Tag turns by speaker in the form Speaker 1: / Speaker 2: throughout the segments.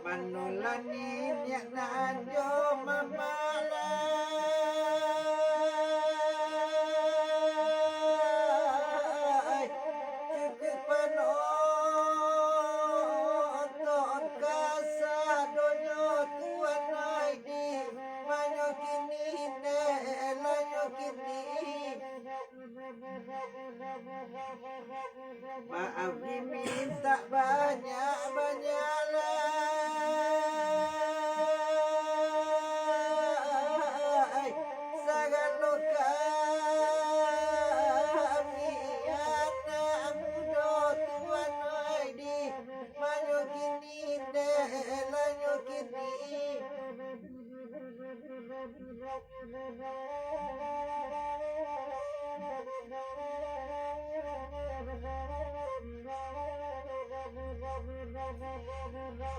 Speaker 1: Manulani niat najo mamala cukupan otot kasa donyo tuan ai di manyo kini ne lanyo kini maaf diminta banyak lah sagalo kami anak muda tuan ai di manyo kini ne lanyo kini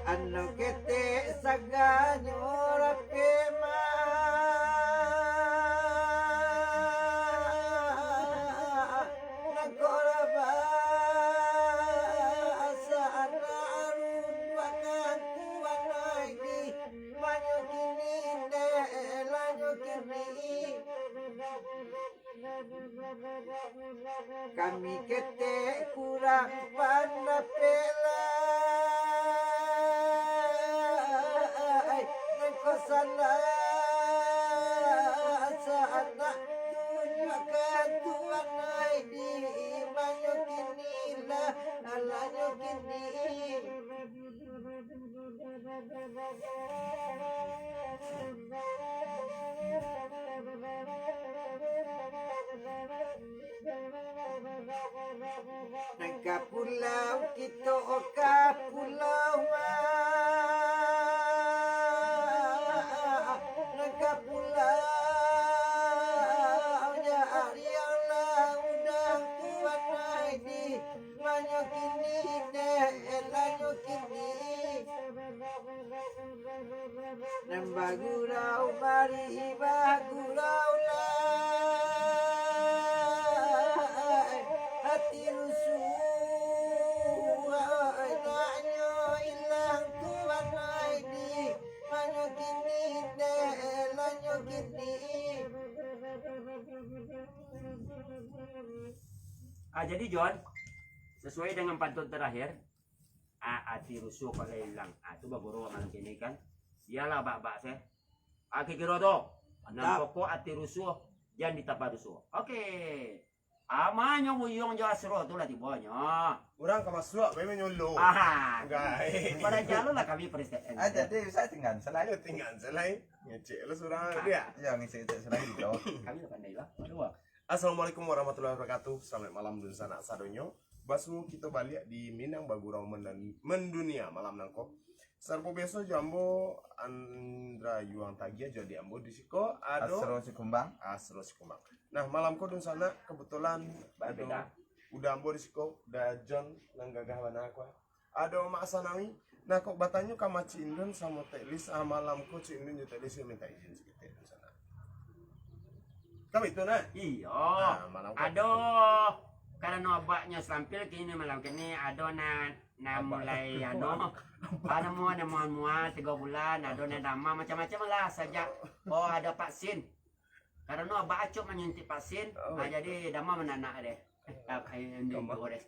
Speaker 1: ano kete saganyo rape nagkoraba sa anarun wakan tuan ai di manyo kini ne lanyo kini kami kete kurang pandapela sana sa anak tunjukkan tuan ai di manyo kini lah lanyo kini Nagka pulau kita oka pulau nambah gurau mari bagurau lai hati rusuh naknyo ilang tuan ai di manyo kini lanyo kini.
Speaker 2: Jadi John, sesuai dengan pantun terakhir, ati rusuh kalau hilang. Itu bagoro malam kini kan. Iyalah bak saya. Kira to. Nang pokok ati rusuh, jangan ditapa rusuh. Oke. Amanya muyong jo asro tu lah tibanya.
Speaker 3: Orang ke masuk, memang nyolo. Guys.
Speaker 2: Pada jalur lah kami presiden.
Speaker 4: Jadi saya tinggal selain.
Speaker 3: Ayo tinggal selain ngecek lu surang dia.
Speaker 4: Ya ngisi selain itu.
Speaker 2: Kami lah pandai lah. Aduh.
Speaker 3: Assalamualaikum warahmatullahi wabarakatuh. Selamat malam dun sana sadonyo. Basu kita balik di Minang Bagurau mendunia malam nangkop. Sarpo beso jambo Andra Yuang Tagia jadi ambo di siko ado Asro Sikumbang. Nah malam ko dun sana kebetulan udah ambo di siko udah John nang gagah mana aku. Ado Mak Sanawi. Nah kok batanya kama Cindun sama Telis malam ko Cindun juga Telis minta izin sedikit dun sana. Kamu itu nah?
Speaker 2: Iya.
Speaker 3: Malam
Speaker 2: Aduh. Karena obatnya selampil kini malam kini ada na mulai ada mua 3 bulan ada nama macam-macam lah sejak ada vaksin karena obat acuk menyuntik vaksin jadi dama menanak deh kayak ini gores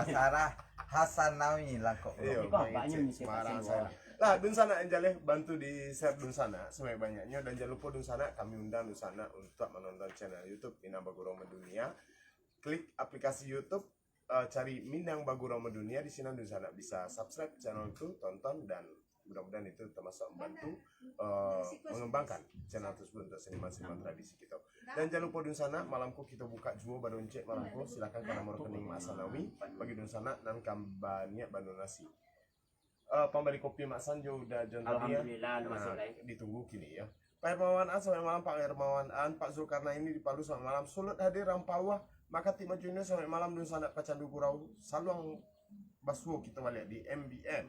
Speaker 4: Sarah Hasanawi lah kok.
Speaker 2: obatnya mesti vaksin
Speaker 3: lah dun sana anjale bantu di share dun sana sebanyak banyaknya dan jangan lupa dun sana kami undang dun sana untuk menonton channel YouTube Minang Bagurau Mendunia. Klik aplikasi YouTube cari Minang Bagurau Mendunia di sini dun sana bisa subscribe channel itu tonton dan mudah-mudahan itu termasuk membantu mengembangkan channel tersebut untuk seniman-seniman tradisi kita. Dan jangan lupa dun sana malamku kita buka jual badoncek malamku silakan ke nomor rekening Mak Sanawi bagi dun sana dan kambanya bandonasi. Pemberi kopi Mak Sanjo udah John tadi ya.
Speaker 2: Alhamdulillah masuk lagi.
Speaker 3: Ditunggu kini ya. Pak Hermawan An sampai malam, Pak Hermawan An, Pak Zulkarnaini di Palu sampai malam. Sulut hadir Rampawa, maka tim Junior sampai malam dun sana Pacandu Gurau. Saluang Baswo kita balik di MPM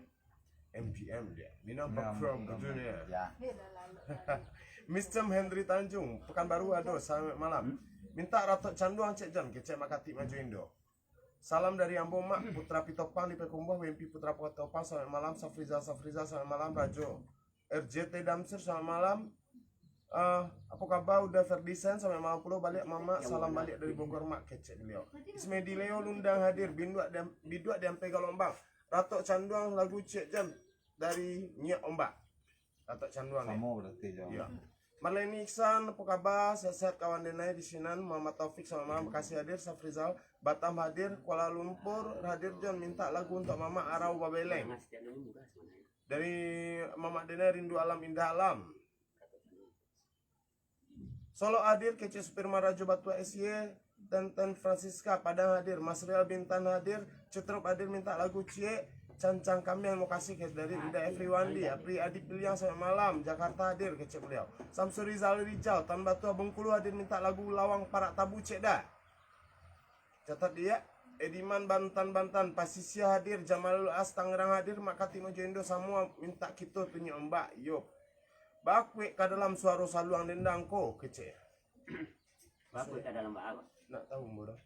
Speaker 3: dia. Minang Bagurau Junior.
Speaker 4: Ya.
Speaker 3: Mr. Henry Tanjung, Pekanbaru Ado sampai malam. Minta Ratok Canduang Cek Jan, kecek Makati Maju Indo. Salam dari Ambo Mak, Putra Pitopang di Pekumbuh, WMP Putra Pitopang sampai malam, Safriza sampai malam, Rajo RJT Damsir sampai malam. Apa kabar udah Ferdisen sampai malam pulau balik Mama, salam balik dari Bogor Mak, kecek beliau. Ismedi Leo Lundang hadir, Biduak Dempe Galombang. Ratok Canduang lagu Cek Jam dari Nyak Ombak. Ratok Canduang ya.
Speaker 4: Kamu berarti jauh.
Speaker 3: Iya. Marleni Iksan, apa kabar? Sehat kawan denai di Sinan, Muhammad Taufik sama Mama Bekasi hadir, Safrizal, Batam hadir, Kuala Lumpur hadir, John minta lagu untuk Mama Arau Babeleng. Dari Mama Denai Rindu Alam Indah Alam. Solo hadir, Kece Supirma Rajo Batua SY, Tenten Francisca Padang hadir, Mas Rial Bintan hadir, Cetrup hadir minta lagu Cie. Cancang kami yang mau kasih dari Ida Everywandi, Apri Adi Piliang sampai malam, Jakarta hadir kecek beliau. Samsuri Rizal Rijal, Tan Batu Bengkulu hadir minta lagu Lawang Parak Tabu Cekda. Catat dia, Ediman Bantan, Pasisia hadir, Jamalul As Tangerang hadir, Makati Mojendo semua minta kita punya Mbak Yop. Bakwe ke dalam suara saluang dendang ko kecek.
Speaker 2: Bakwe ke dalam apa?
Speaker 3: Nak tahu murah.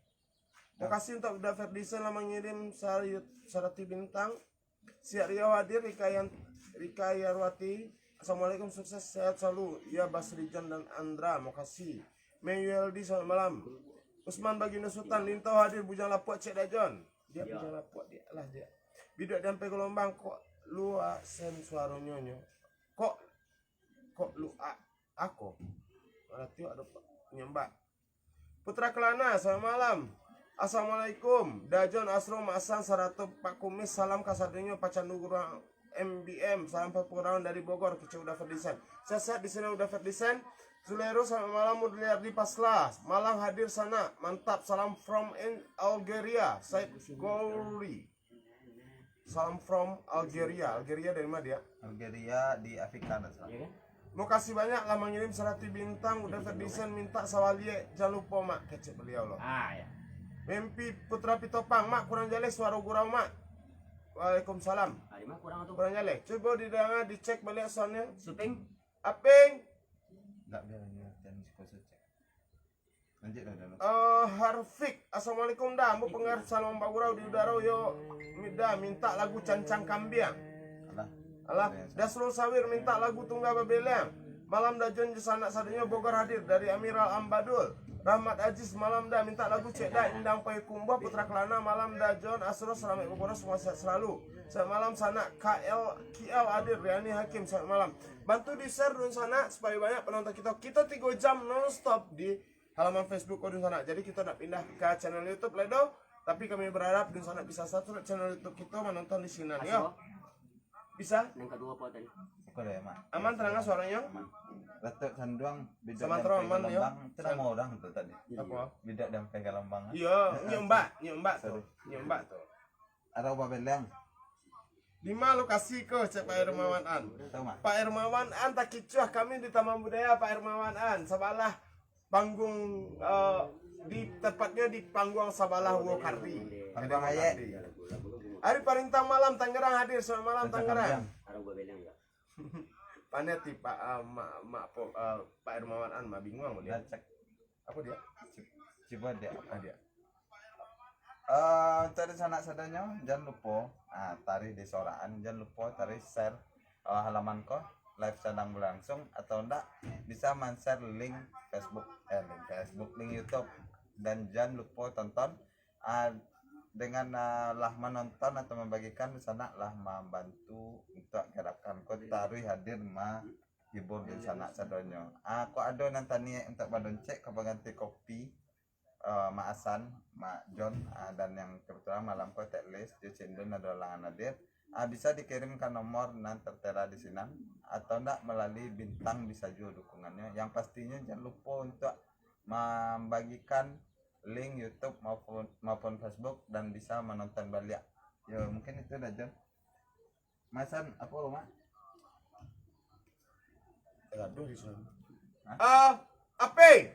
Speaker 3: Terima kasih untuk Uda Ferdison yang mengirim Sarati Bintang. Siap Riau hadir, Rika Yarwati. Assalamualaikum, sukses, sehat selalu. Ya Basrijan dan Andra, makasih. Mayueldi selamat malam. Usman Baginda Sultan Linto hadir, Bujang Lapuat Cek Dajon. Dia Bujang Lapuat dia lah dia. Bidak Dampai Gelombang kok lu sen suara nyonyo. Kok lu aku. Berarti ada penyembah. Putra Kelana, selamat malam. Assalamualaikum, Dajon Asro Masan Sarato Pak Kumis, salam kasadenya Pacandu Gurau MBM, salam perpurawan dari Bogor, kecil udah Ferdisen. Sehat di sini udah Ferdisen. Zulero selamat malam, Mudliar di Paslah, Malang hadir sana, mantap. Salam from Algeria, Said Gouri. Salam from Algeria dari mana dia?
Speaker 4: Algeria di Afrika.
Speaker 3: Mau kasih banyak lah mengirim Sarati Bintang, udah Ferdisen minta sawalie, jangan lupa Mak, kecil beliau loh.
Speaker 2: Ya.
Speaker 3: Mimpi Putra Pitopang, Mak kurang jelas suara gurau Mak. Waalaikumsalam.
Speaker 2: Di mana kurang tuh?
Speaker 3: Kurang nyale. Coba dicek balik soundnya.
Speaker 2: Suping.
Speaker 3: Aping.
Speaker 4: Enggak biar jangan dikosot cek. Lanjut dah.
Speaker 3: Harfik. Assalamualaikum dah. Ambo pengar salam bagurau di udara yo. Minta lagu cancang kambiang. Alah, Dasrul Sawir minta lagu Tunggal Babeleng. Malam Dajon di sana sadanya Bogor hadir dari Amiral Ambadul. Rahmat Aziz malam dah minta lagu Cek Dah Indang Payakumbuh Putra Kelana malam Dajon Asro Selamat Bogor semua sehat selalu. Selamat malam sana KL hadir Riani Hakim selamat malam. Bantu di share dun sana supaya banyak penonton kita. Kita 3 jam non stop di halaman Facebook dun sana. Jadi kita nak pindah ke channel YouTube Ledo. Tapi kami berharap dun sana bisa subscribe channel YouTube kita menonton di sini ya. Bisa?
Speaker 2: Yang kedua apa tadi?
Speaker 4: Kok deh, Mak.
Speaker 3: Aman tenang suaranya?
Speaker 4: Datuk Sanduang bidak
Speaker 3: Sama
Speaker 4: dan
Speaker 3: terang,
Speaker 4: pegang
Speaker 3: aman, ya.
Speaker 4: lambang. Itu nama orang tuh tadi.
Speaker 3: Apa?
Speaker 4: Bidak dan pegang lambang.
Speaker 3: Iya, nyembak tuh. Nyembak tuh.
Speaker 4: Ada apa beleng?
Speaker 3: Di mana lokasi ke Cek Pak Hermawan An?
Speaker 4: Tahu mak?
Speaker 3: Pak Hermawan An tak kicuah kami di Taman Budaya Pak Hermawan An. Sabalah panggung di tepatnya di panggung Sabalah Wokardi.
Speaker 4: Panggung Ayek.
Speaker 3: Hari Parintang malam Tangerang hadir selamat malam Tangerang.
Speaker 2: Arang gua bilang ya.
Speaker 3: Paneti Pak Pak Hermawan An mah bingung dia.
Speaker 4: Cek.
Speaker 3: Apa dia?
Speaker 4: Coba dia.
Speaker 3: Dia.
Speaker 4: Untuk sanak sadanya jangan lupa tarik di soraan, jangan lupa tarik share halaman ko live sedang berlangsung atau enggak bisa men-share link Facebook, link YouTube dan jangan lupa tonton dengan lah menonton atau membagikan di sana lah membantu untuk gerakan ko taruh hadir hibur di sana sadanya. Aku ada nanti untuk badoncek ke ganti kopi Mak Asan, Mak John dan yang kebetulan malam ko list di Cindun ada langan hadir bisa dikirimkan nomor nan tertera di sini atau enggak melalui bintang bisa juga dukungannya. Yang pastinya jangan lupa untuk membagikan link YouTube maupun Facebook dan bisa menonton balik. Ya mungkin itu dah John. Masan apa lo mak?
Speaker 3: Aduh di sana. Apa?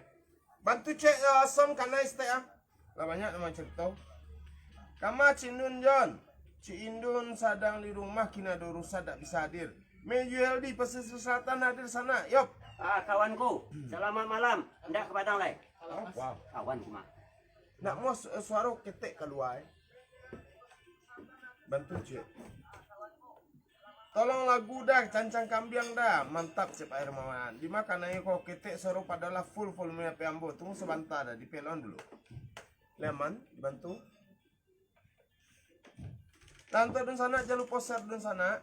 Speaker 3: Bantu cek som kana este lah banyak nama cerita. Kama Cindun John. Ciindun sadang di rumah kina dorusa tak bisa hadir. Mejuel di pesisir selatan hadir sana. Yop.
Speaker 2: Kawanku, selamat malam. Ndak ke Padang lai.
Speaker 3: Wow.
Speaker 2: Kawanku mah.
Speaker 3: Nak mau suara ketek keluar. Bantu cek. Tolong lagu dah, cancang kambiang dah. Mantap Cik Pak Hermawan. Dimakan aja kok ketek suara padalah full volume HP ambo. Tunggu sebentar dah, dipelon dulu. Leman, dibantu. Lantai dan sana, jangan lupa share dan sana.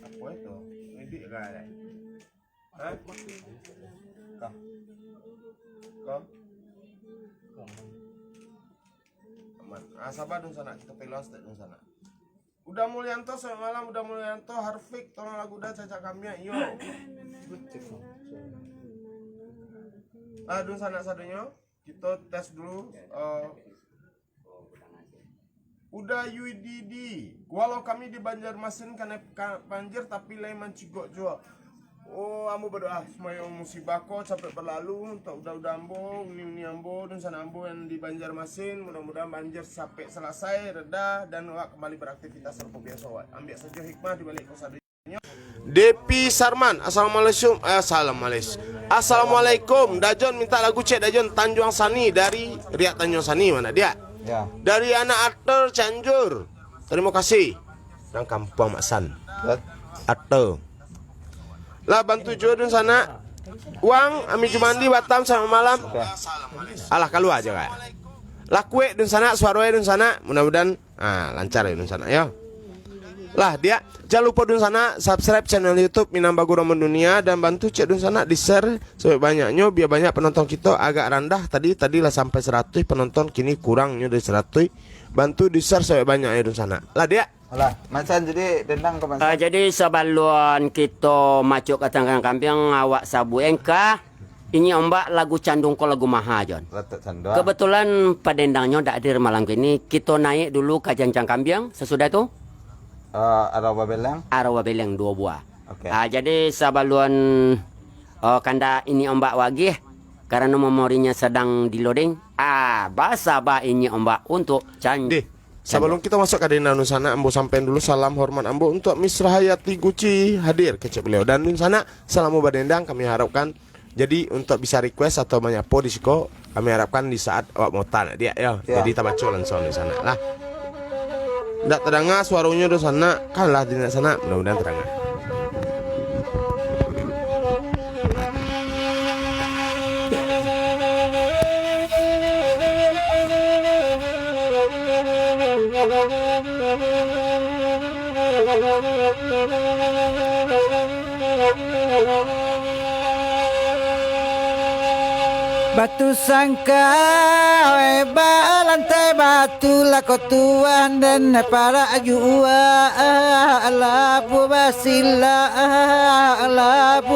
Speaker 3: Apa itu? Ini kan? Hah? Kau? Aman. Sabar dan sana, kita pelon step dan sana. Udah Mulyanto selamat malam, udah Mulyanto Harfik tolong lagu dah caca kami yo. Dun sana sadanya kita tes dulu. Udah UDD. Walau kami di Banjarmasin kena banjir tapi lain mencigok juga. Oh, ambo berdoa supaya musibah ko sampai berlalu untuk udah ambo, ini ambo dan sana ambo yang di Banjarmasin mudah-mudahan banjir sampai selesai reda dan kembali beraktivitas seperti biasa. Ambil saja hikmah di balik kesadanya. Depi Sarman, Assalamualaikum. Dajon minta lagu Cek Dajon Tanjung Sani dari Riak Tanjung Sani mana dia?
Speaker 4: Ya.
Speaker 3: Dari anak Arthur Cianjur. Terima kasih. Nang kampung Maksan. Arthur. Lah bantu jodoh sana. Uang Ami Jumandi Batam sama malam. Alah keluar aja kayak. Lah kue dun sana suaranya dun sana. Mudah-mudahan lancar ya dun sana ya. Lah dia jangan lupa dun sana subscribe channel YouTube Minang Bagura Mendunia dan bantu cek dun sana di share sebanyak banyaknya biar banyak penonton kita agak rendah tadi lah sampai 100 penonton kini kurangnya dari 100. Bantu di share sebanyak banyaknya dun sana. Lah dia
Speaker 4: Alah, Masan jadi dendang ke Masan.
Speaker 2: Jadi sebelum kita masuk ke Tangerang Kampiang awak sabu engkah ini ombak lagu candung ko lagu maha John.
Speaker 4: Datuk Sanduang.
Speaker 2: Kebetulan padendangnya tak hadir malam ini. Kita naik dulu ke Cancang Kambiang. Sesudah itu
Speaker 4: Arawa Beleng.
Speaker 2: Arawa Beleng 2 buah.
Speaker 4: Oke.
Speaker 2: Jadi sebelum kanda ini ombak wagih karena memorinya sedang di loading. Bahasa ini ombak untuk candung.
Speaker 3: Sebelum kita masuk ke Dina Nusana, Ambo sampein dulu salam hormat Ambo untuk Miss Rahayati Guci hadir ke beliau. Dan Nusana, salam badendang kami harapkan. Jadi untuk bisa request atau menyapo di siko, kami harapkan di saat awak mau tanya dia ya. Jadi tabaco langsung di sana lah. Ndak terdengar suaranya di sana, kan lah di sana mudah-mudahan terdengar.
Speaker 1: Batu sangka, lantai batu lako tuan dan para ajua alapu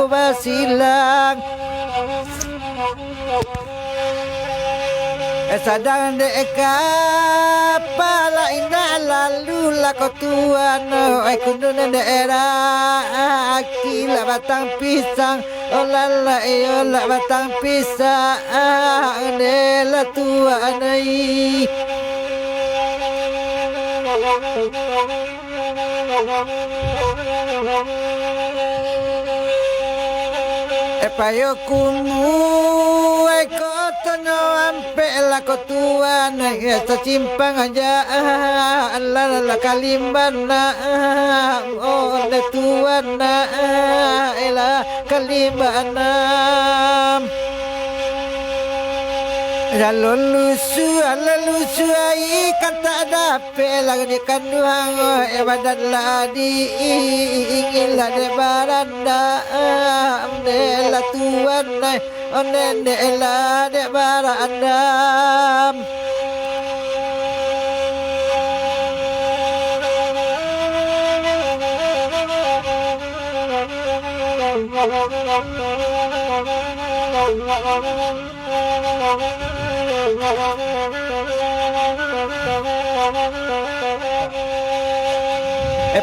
Speaker 1: basilang sadang deka pala indah lalu lako tuan kundunan daerah akila batang pisang olala yola batang pisang nela tuan ai payo kumu kotono ampe la kotuan sa simpang aja la kalimbana de tuana ela kalimbana Lalusu ai kata dape lagi kanduang badan ladi ingin la de baranda de la tuan onen de la de baranda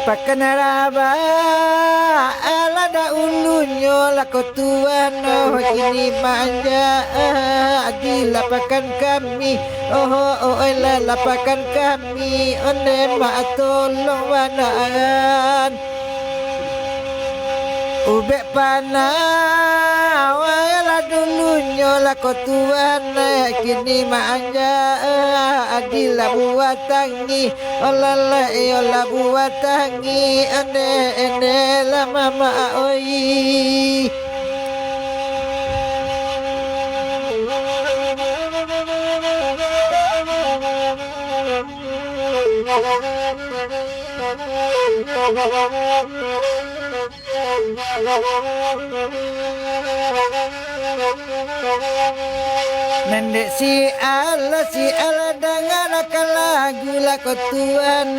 Speaker 1: Pakanaraba alada ulunya lako tuan ini manja dilapakan kami lapakan kami one ma tolong wanaan ubek panah wala dulunya lako tuan kini manja adila buatangi olala yola buatangi ane la mama oi Nandek si ala dengan akan lagu lako tuan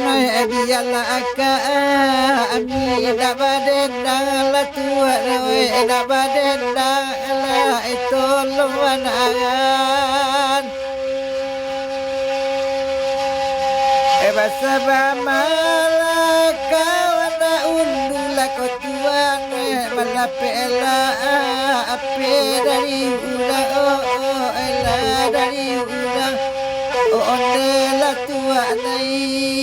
Speaker 1: biarlah ami dak badendang la tuan dak badendang la tolong wanangan basaba malaka wana undu lako tuan malapela ape dari ulang ela dari ulang ondela tuan ai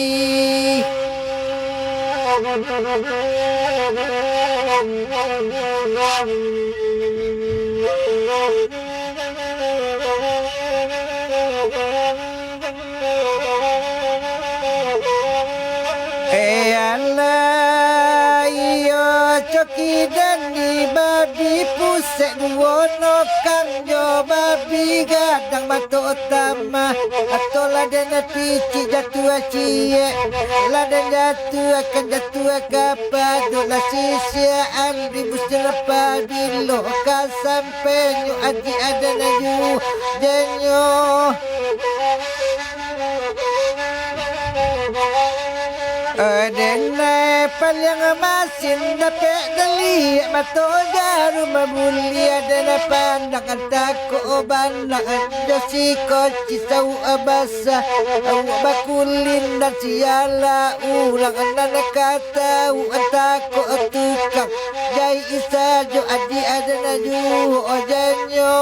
Speaker 1: coki dan di babi pusek wono kang jo babi gadang batu utama atau laden pici jatuh cie laden jatuh akan jatuh kapadu la sisian di busjelapa bilo ka sampai nyu aji ada naju jenyo Dena paling masin dapat dali mato jarum mulia dena pandangan tako bandang josiko cisau abasa bakulin dan siala ulang dan kata tako tukang jai isa jo adi ada naju ojanyo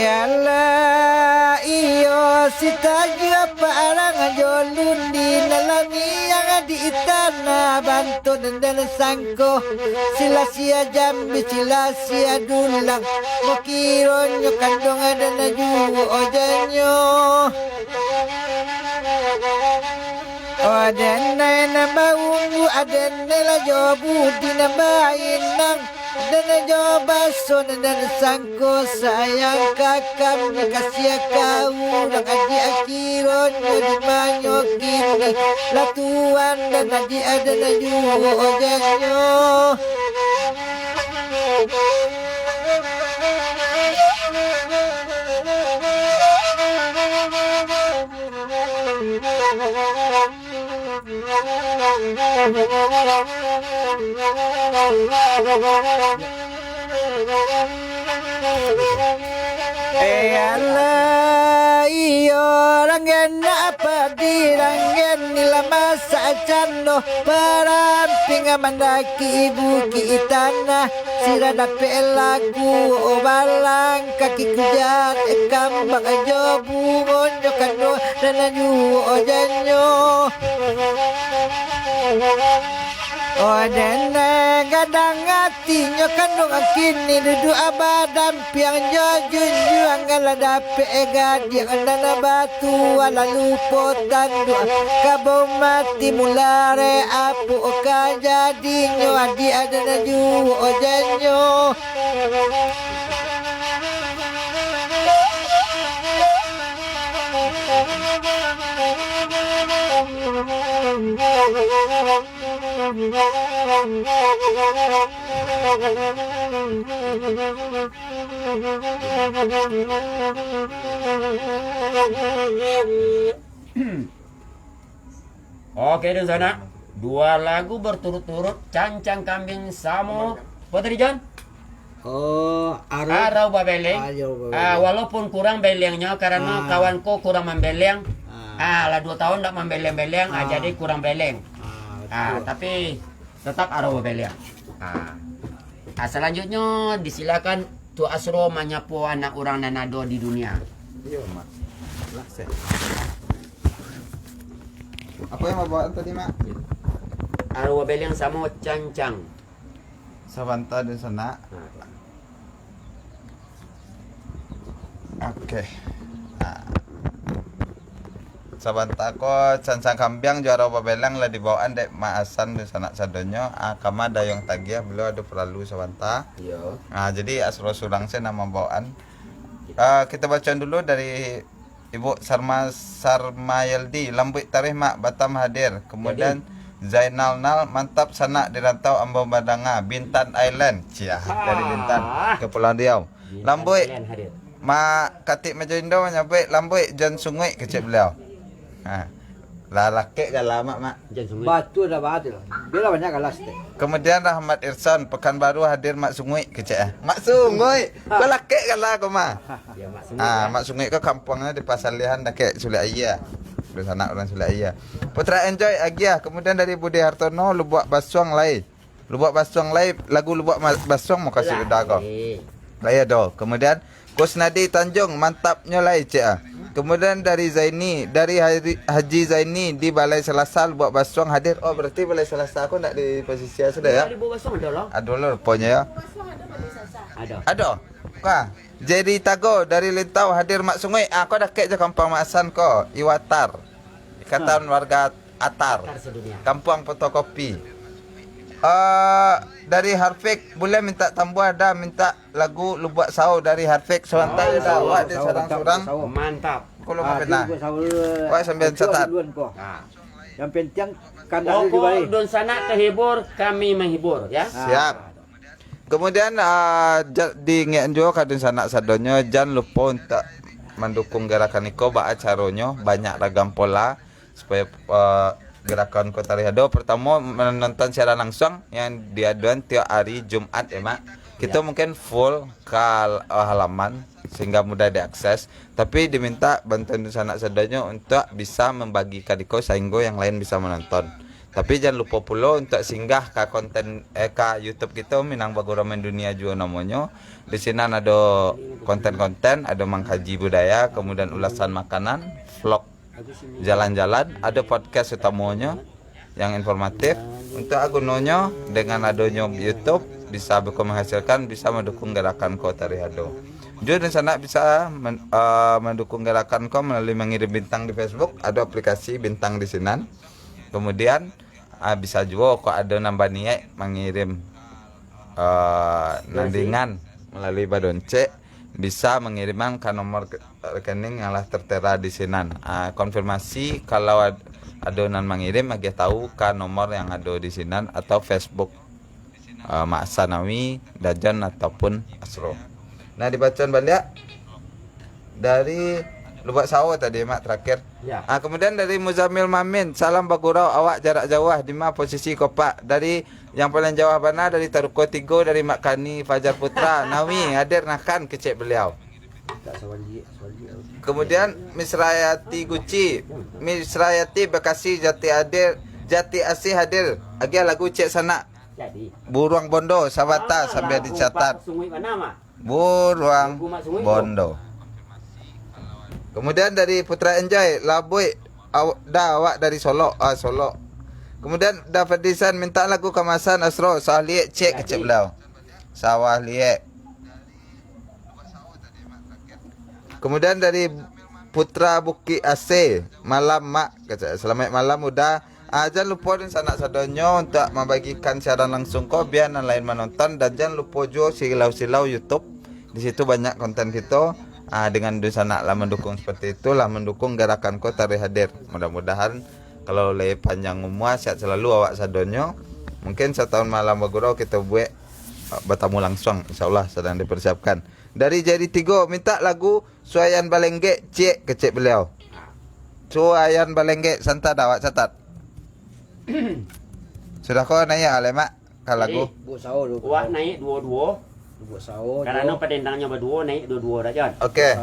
Speaker 1: Alah iyo si taja parang jolun di nalami yang di tanah bantun dan sangko sila sia jambi sila sia dulang mokironyo kandong ada naju ojanyo Adena na baungu adena la jobu dinabain nang dan joba son dan sangko sayang kakam kasih kau nang aji akiron di banyo kini latuan dan aji ada naju ojanyo Alah iyo ranggen apa diranggen nila masa cando paramping mandaki ibu kitana sirada pelaku obalang kaki kujan kambang jobu onyo kando dan aju ojanyo dan gadang hatinya kandung kini duduk abadam piang jojun juang gala dape gadi andana batu ala lupotan doa kabau mati mulare apu oka jadinyo adi adana ju ojanyo
Speaker 2: Oke di sana 2 lagu berturut-turut Cancang Kambing Samo Putri John.
Speaker 1: Oh
Speaker 2: Arau babeleng. Walaupun kurang belengnya karena kawanku kurang membeleng. Lah 2 tahun tak membeleng-beleng, jadi kurang beleng. Tapi tetap arau babeleng. Selanjutnya disilakan Tu Asro menyapu anak orang Nanado di dunia.
Speaker 4: Iya, Mak. Lakse. Apa yang mau bawa tadi, Mak?
Speaker 2: Arau babeleng sama Cancang.
Speaker 4: Sabanta di sana. Oke. Sabanta ko Cancang Kambing juara babelang lah dibawaan dek maasan di sana sadonyo kama dayong tagiah beliau ada perlalu Sabanta.
Speaker 2: Iya.
Speaker 4: Jadi Asro Surang saya nama bawaan. Kita baca dulu dari Ibu Sarmayeldi Lambut Tarikh Mak Batam hadir. Kemudian Zainal Nal mantap sanak di rantau Ambo Badanga Bintan Island. Dari Bintan Kepulauan Riau. Lambut Mak Katik Majoindo menyampai Lambut Jan Sungai kecil beliau. Lalake galama Mak.
Speaker 1: batu dah badil bila banyak galas teh
Speaker 4: Kemudian Rahmat Irsan Pekanbaru hadir Mak Sungai kecil. Mak Sungai. Balake gala ko Ma.
Speaker 2: Ya, Mak
Speaker 4: Mak Sungai ke kampungnya di Pasar Lihan dah kayak Sule Ayah. Di sana orang Sule Ayah. Putra Enjoy Agia. Kemudian dari Budi Hartono Lubuk Basuang Lai. Lubuk Basuang Lai lagu Lubuk Basuang mau kasih udah kau. Lai do. Kemudian Kusnadi Tanjung mantapnya Lai cek. Kemudian dari Zaini, dari Haji Zaini di Balai Selasa Lubuk Basuang hadir. Oh berarti Balai Selasa aku nak di posisi sudah ya?
Speaker 2: Di bawah Basong ada loh.
Speaker 4: Ada loh rupanya ya. Ada. Kah? Jadi Tago dari Lintau hadir Mak Sungai. Aku dah kek je kampung Maksan ko. Iwatar. Ikatan warga Atar. Kampung fotokopi. Dari Harfik boleh minta tambah ada minta lagu Lubuk Sau dari Harfik sebentar dah. Wah dia sorang-sorang.
Speaker 2: Mantap.
Speaker 4: Kalau mau pernah. Wah sambil catat.
Speaker 1: yang penting kan
Speaker 2: Pokok don sana terhibur, kami menghibur ya.
Speaker 4: Siap. Kemudian di ngenjo kadun sanak sadonyo jangan lupa untuk mendukung gerakan iko ba acaronyo banyak ragam pola supaya gerakan Kota Rihado pertama menonton secara langsung yang diaduan tiap hari Jumat ya Mak. Kita mungkin full ke halaman sehingga mudah diakses, tapi diminta bantuan sanak sadonyo untuk bisa membagi kadiko sehingga yang lain bisa menonton. Tapi jangan lupa pula untuk singgah ke konten ke YouTube kita Minang Bagura Mendunia juga namanya. Di sini ada konten-konten, ada mengkaji budaya, kemudian ulasan makanan, vlog jalan-jalan, ada podcast utamanya yang informatif. Untuk agunanya dengan adanya YouTube bisa menghasilkan, bisa mendukung gerakan Kota Rihado. Juga di sana bisa mendukung gerakan kau melalui mengirim bintang di Facebook, ada aplikasi bintang di sini. Kemudian bisa juga kok ada nambah niat mengirim nandingan melalui Badonce, bisa mengirimkan ke nomor rekening yang lah tertera di sini. Konfirmasi kalau ada nan mengirim agak tahu ke nomor yang ada di sini atau Facebook Mak Sanawi, Dajan ataupun Asro. Nah dibacaan balik dari Lubak Sawo tadi mak terakhir.
Speaker 2: Ya.
Speaker 4: Kemudian dari Muzamil Mamin, salam Bagurau, awak jarak jauh di mana posisi kopak? Dari yang paling jauh mana? Dari Taruko Tigo, dari Mak Kani Fajar Putra. Nawi hadir nakan kecek beliau. Kemudian Misrayati Guci, Misrayati Bekasi Jati Asih hadir. Agia lagu cek sana.
Speaker 2: Jadi.
Speaker 4: Buruang Bondo Sabata sambil dicatat.
Speaker 2: Sungguh mana mah?
Speaker 4: Buruang Bondo. Kemudian dari Putra Enjoy, Labui awak dari Solo, Solo. Kemudian Dapat Disan minta lagu kemasan Asro, Sawah Liek cek kecek belau. Sawah Liek. Kemudian dari Putra Buki AC, malam mak, selamat malam udah. Jangan lupa dan sanak sadonyo untuk membagikan siaran langsung kau biar yang lain menonton, dan jangan lupa juga silau-silau YouTube. Di situ banyak konten kita. Dengan sana lah mendukung seperti itulah mendukung gerakan Kota Rihadir. Mudah-mudahan kalau lebih panjang umur sehat selalu awak sadonyo. Mungkin setahun malam Bagurau kita buat bertamu langsung, insyaallah sedang dipersiapkan. Dari Jadi Tigo minta lagu Suayan Balengge cek kecek beliau. Suayan Balengge santa awak catat. Sudah kau nanya alemak ke lagu?
Speaker 2: Wak naik dua-dua. Karena pedendangnya berdua naik dua-dua dah.
Speaker 4: Oke.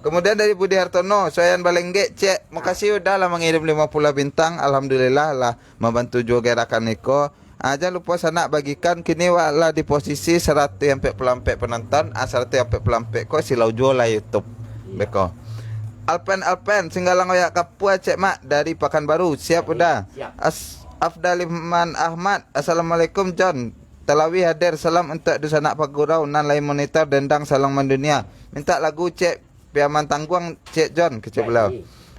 Speaker 4: Kemudian dari Budi Hartono, Soyan Balengge cek, makasih udah lah mengirim 50 bintang, alhamdulillah lah membantu juga gerakan Niko. Jangan lupa sana bagikan kini lah di posisi 100 sampai pelampe penonton, 100 sampai pelampe kok silau jual lah YouTube. Beko. Alpen singgalang oyak kapua cek mak dari Pekanbaru, siap udah. Afdaliman Ahmad, assalamualaikum John. Talawi hadir, salam untuk di sana Bagurau nan lain monitor dendang salam mendunia. Minta lagu cek Piaman Tangguang cek John kecek belau.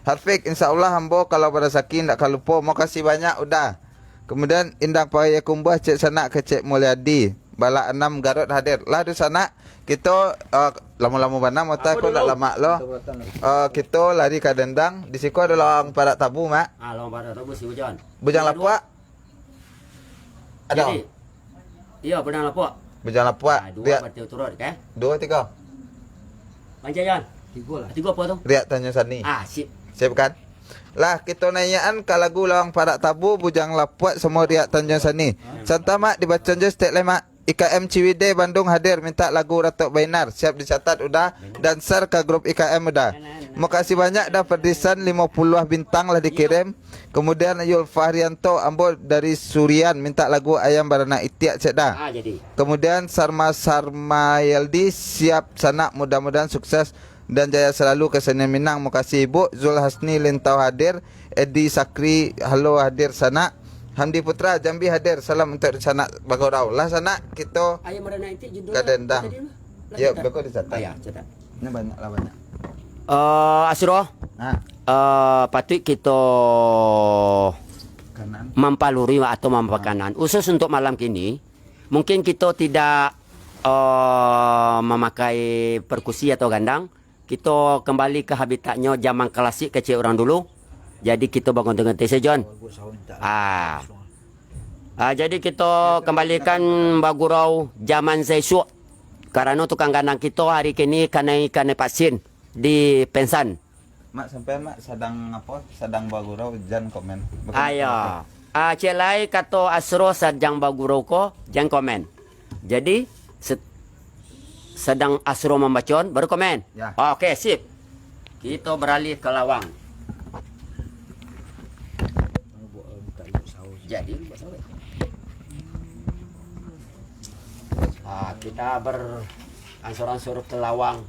Speaker 4: Harfik insyaallah hambo kalau pada sakin tak lupa. Makasih banyak udah. Kemudian Indang Paya Kumbah cek sana kecek Mulyadi. Bala 6 Garut hadir. Lah di sana kita lama-lama mana mata aku tak lama lo. Kita lari ke dendang. Di situ ada lawang parak tabu mak.
Speaker 2: Lawang parak tabu si Bujan.
Speaker 4: Bujang Lapua. Ada.
Speaker 2: Iya, benar lah, Pak.
Speaker 4: Bujang Lapua.
Speaker 2: Dua berarti turut, kan?
Speaker 4: 2 3.
Speaker 2: Panjayan. 3 lah. 3 apa tu?
Speaker 4: Riak Tanjung Sani.
Speaker 2: Sip.
Speaker 4: Siap kan? Lah kita nanyaan ke lagu Lawang Parak Tabu, Bujang Lapuat semua Riak Tanjung Sani. Santa mak dibaca je stek lemak. IKM Ciwidey Bandung hadir minta lagu Ratok Bainar. Siap dicatat udah dan share ke grup IKM udah. Makasih banyak dah Perdisan 50 bintang lah dikirim. Kemudian Yul Fahrianto Ambo dari Surian minta lagu Ayam Barana Itiak cek dah.
Speaker 2: Jadi.
Speaker 4: Kemudian Sarma Yeldi siap sana, mudah-mudahan sukses dan jaya selalu ke Senin Minang. Makasih Ibu. Zul Hasni Lintau hadir. Edi Sakri halo hadir sana. Hamdi Putra Jambi hadir. Salam untuk sana Bagurau. Lah sana kita
Speaker 2: Ayam Barana Itiak judul.
Speaker 4: Kadendang. Ya, beko dicatat.
Speaker 2: Ya, catat.
Speaker 4: Ini banyak lah banyak.
Speaker 2: Asro. Patut kita
Speaker 4: Kanan.
Speaker 2: mempaluri atau mempakanan. Khusus untuk malam kini, mungkin kita tidak memakai perkusi atau gandang. Kita kembali ke habitatnya zaman klasik kecil orang dulu. Jadi kita bangun dengan John. Jadi kita kembalikan Bagurau zaman Zaisuk. Karena tukang gandang kita hari kini ikan pasin di Pensan.
Speaker 4: Mak sampai mak sedang apa? Sedang Bagurau jangan komen.
Speaker 2: Ayo. Celai kata Asro sedang Bagurau ko jangan komen. Jadi sedang Asro membacon baru komen.
Speaker 4: Ya.
Speaker 2: Okey, sip. Kita beralih ke Lawang. Jadi kita beransur-ansur ke lawang.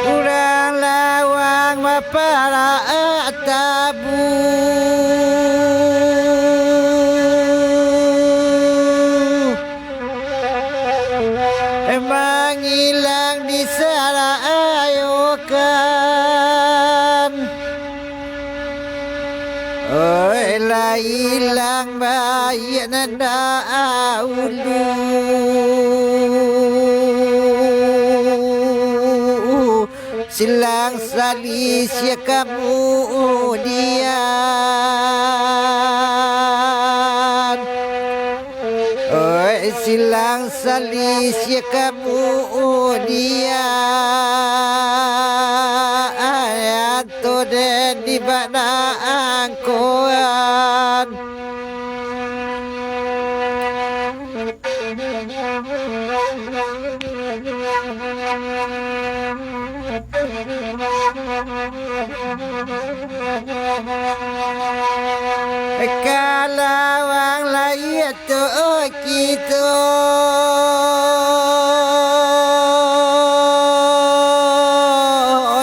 Speaker 1: Kurang lawang para tabu emang hilang di sarayokan. Oi lah hilang bayi nanda ulu silang salis ya kemudian. Oi silang salis ya kemudian to den di bana angkoan. Kalawang layat tu kita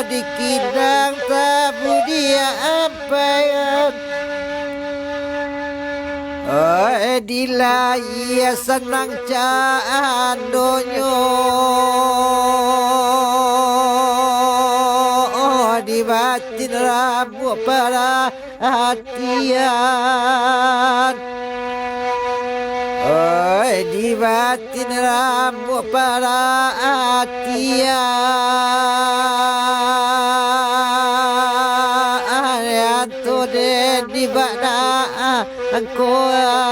Speaker 1: di kidang tabu dia apa yang dilaya senang candonyo di batin rabu para hatian. Di batin rabu para hatian yanto den di bana angkoan.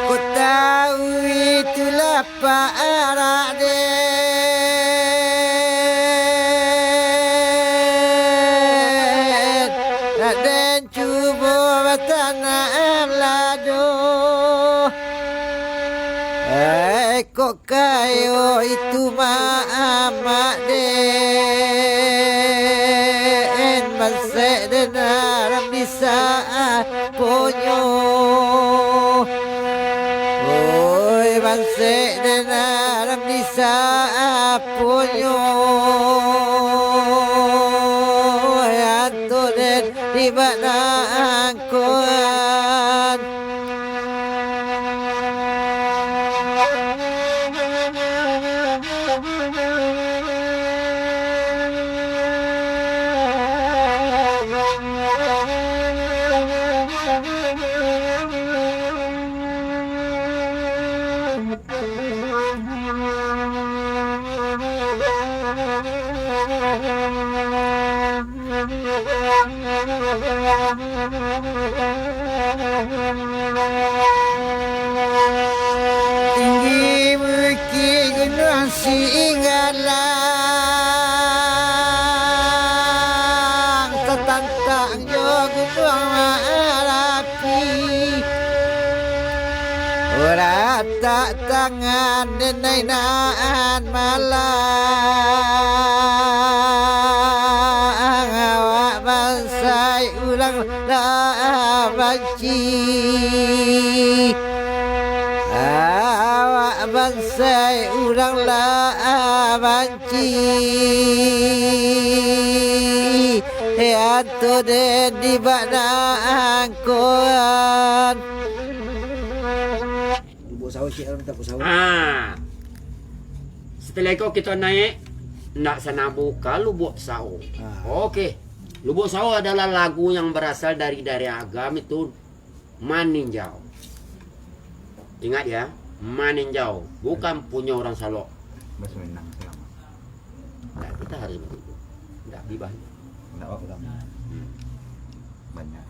Speaker 1: Ku tahu itulah para den cuba tanah lado. Kok kayo itu mama den masih denar bisa ponyo. Oi masih denar bisa ponyo. Yanto den di mana angkoan. Tinggi bukit gunung Singgalang, tertantang jo gunung Merapi. Rata tangan denainan malang, awak bansai ulang dah banci. Awak bansai ulang lah banci. Yanto den di bana angkoan.
Speaker 2: Setelah itu kita naik nak sana buka Lubuk Sao. Oke. Lubuk Sao adalah lagu yang berasal dari Agam itu Maninjau. Ingat ya, Maninjau bukan punya orang Salok.
Speaker 4: Bahasa Minang selama.
Speaker 2: Nah, kita harus begitu. Enggak bibah.
Speaker 4: Enggak apa banyak.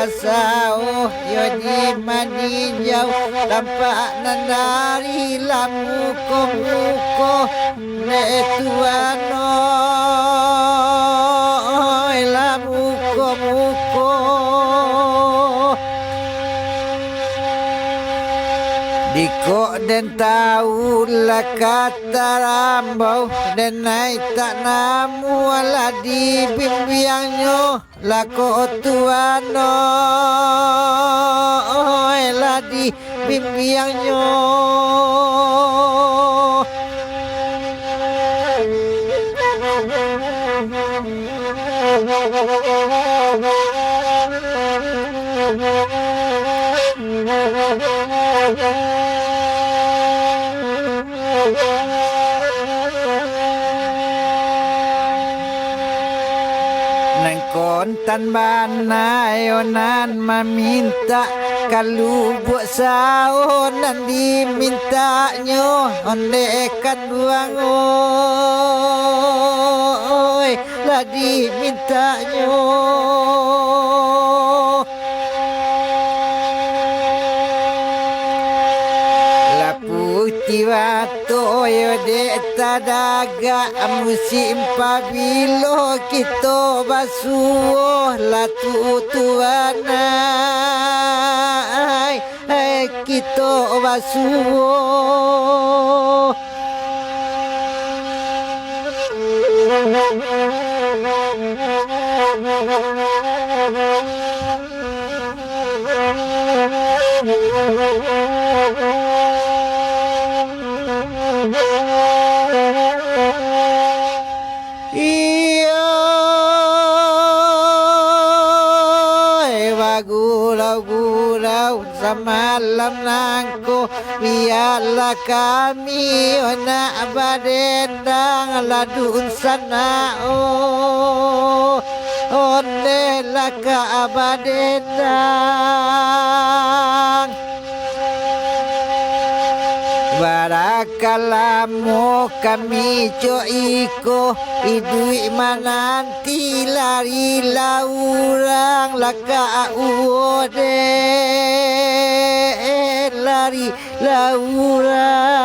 Speaker 1: Sao yo di maninjau tampak nandari lamuko muko ne tuano lamuko muko diko den tahu la kata rambau den naik tak namu ala di bimbiangnya lako tuano la di bimbiangnya kontan banayonan meminta kalubuk saonan dimintanya ondekan buang oi lah dimintanya Tiwato yo de tadaga musim pabilo kita basuh la tutuanai kita basuh Gurau semalam nangko biarlah kami nak badendang ladun sana ondelah ka badendang barakalamu kami iko idui mananti lari laurang laka uode lari laurang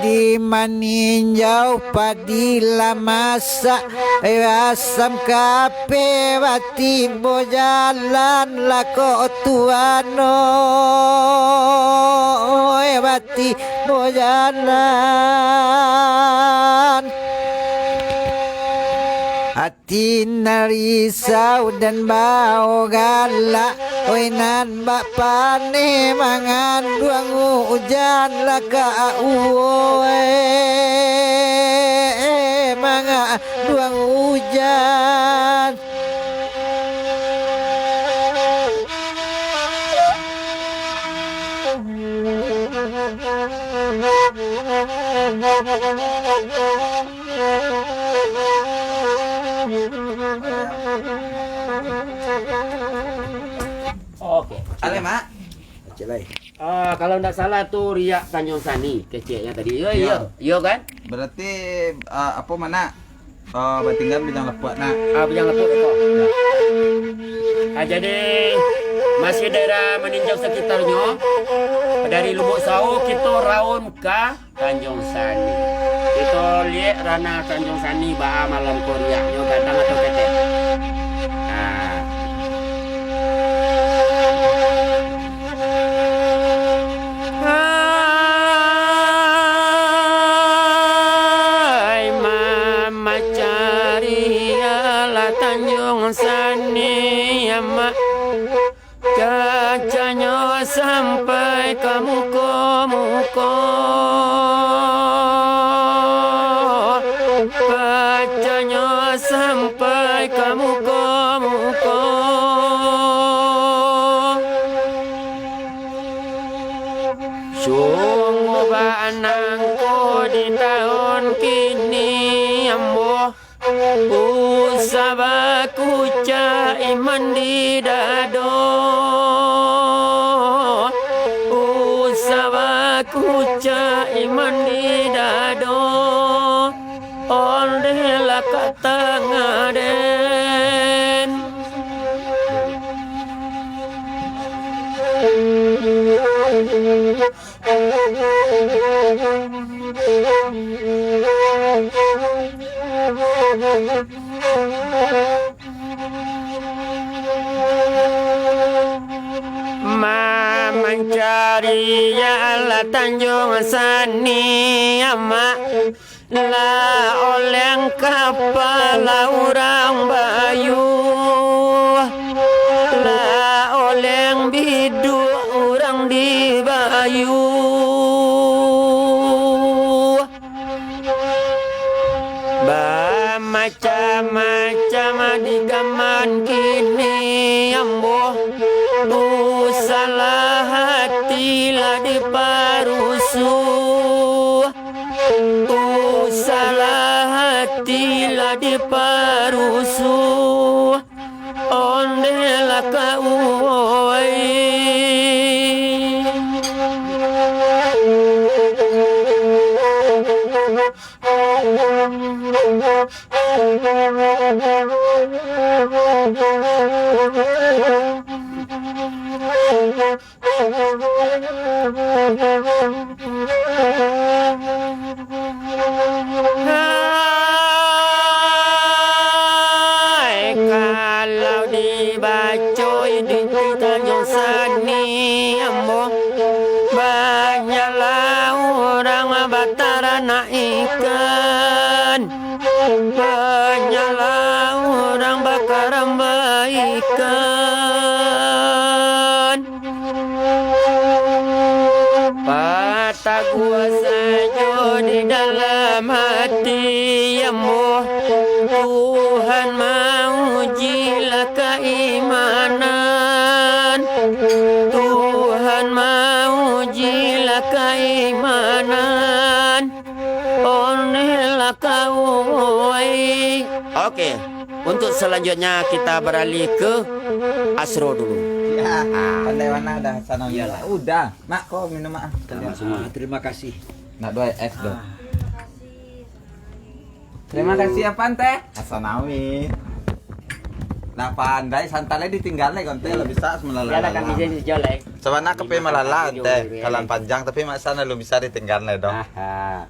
Speaker 1: di maninjau padila masa asam kape wati bojalan lako tuano wati bojalan hati narisau dan bau galak oinan bak pane mangan duang hujan laka uwe manga duang hujan
Speaker 2: Oke.
Speaker 4: Ale mak
Speaker 1: Cek lain.
Speaker 2: Kalau tidak salah tuh Riak Tanjung Sani kecilnya tadi. Iya kan?
Speaker 4: Berarti apa mana? Batingan bijang lepuat nak.
Speaker 2: Bijang lepuk itu. Jadi masih daerah meninjau sekitarnya. Dari Lubuk Sau kita raun ke Tanjung Sani. Kita lihat Rana Tanjung Sani bah malam Koreanya gadang atau ketek. Nah. Hai mama cari ala Tanjung Sani ya mak. Cacanya sampai ke muka-muka, cacanya sampai ke muka-muka. Sungguh banangku di tahun kini ambo, usahaku iman di dado, usahaku iman di dado, olehlah kata ngaden. Mencari ala Tanjung Sani ama la oleng kepala orang bayu, la oleng bidu orang di bayu. Macam-macam di zaman kini ambo, salah hatilah diparusu, salah hatilah diparusu, ondelah kau kalau dibacoi di Tanjung Sani ambo, banyaklah orang bataran ikan, banyaklah orang bakar ikan. Patah gua saja di dalam hati ambo, Tuhan maujilah keimanan, Tuhan maujilah keimanan, onehlah kau. Oke, untuk selanjutnya kita beralih ke Asro dulu.
Speaker 4: Ya, pandai mana dah sana. Udah, mak kok minum mak.
Speaker 1: Semua. Terima kasih.
Speaker 4: Nak 2 es dong. Terima kasih ya Pante. Asanawi. Nah pandai santai ditinggal nih konte lo bisa melalui.
Speaker 2: Ya kan bisa dijolek.
Speaker 4: Sabana kepe malala teh jalan panjang tapi mak sana lo bisa ditinggal nih dong.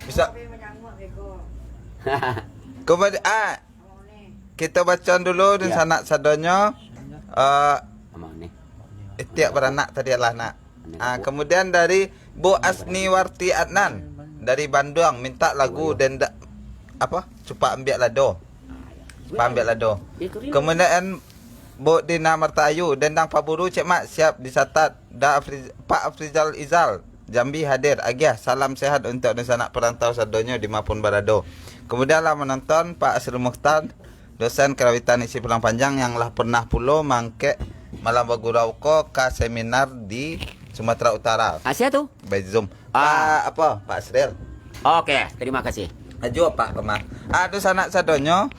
Speaker 4: Bisa. Kemudian kita baca dulu dan sanak sadonyo. Tiap beranak tadi adalah nak. Kemudian dari Bu Asniwarti Adnan dari Bandung minta lagu denda apa? Cupa ambil lado. Cupa ambil lado. Kemudian Bu Dina Martayu dendang paburu cek mak siap disatat. Pak Afrizal Izal Jambi hadir. Agiah salam sehat untuk sanak perantau sadonyo di Mapun Barado. Kemudian lah menonton Pak Asrul Mukhtar dosen kerawitan isi pulang panjang yang lah pernah pulau mangke malam bagurauko ke seminar di Sumatera Utara.
Speaker 2: Asia tuh?
Speaker 4: By Zoom. Pak Asril.
Speaker 2: Oke, terima kasih.
Speaker 4: Ajo Pak Kemah. Aduh sanak sadonyo.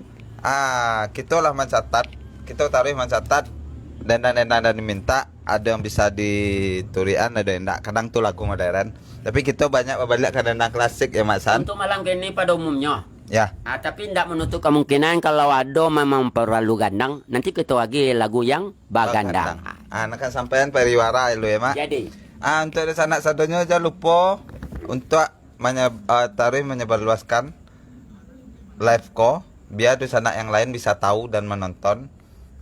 Speaker 4: Kita lah mencatat. Kita taruh mencatat dan diminta ada yang bisa diturian, ada yang enggak. Kadang tuh lagu modern. Tapi kita banyak balik ke dendang klasik ya Mak San.
Speaker 2: Untuk malam ini pada umumnya.
Speaker 4: Ya.
Speaker 2: Tapi tidak menutup kemungkinan kalau ada memang perlu gandang, nanti kita lagi lagu yang bagandang.
Speaker 4: Nak sampean periwara lu ya Mak.
Speaker 2: Jadi,
Speaker 4: Untuk sanak sadonyo jangan lupa untuk menyebarluaskan live ko biar di sana yang lain bisa tahu dan menonton.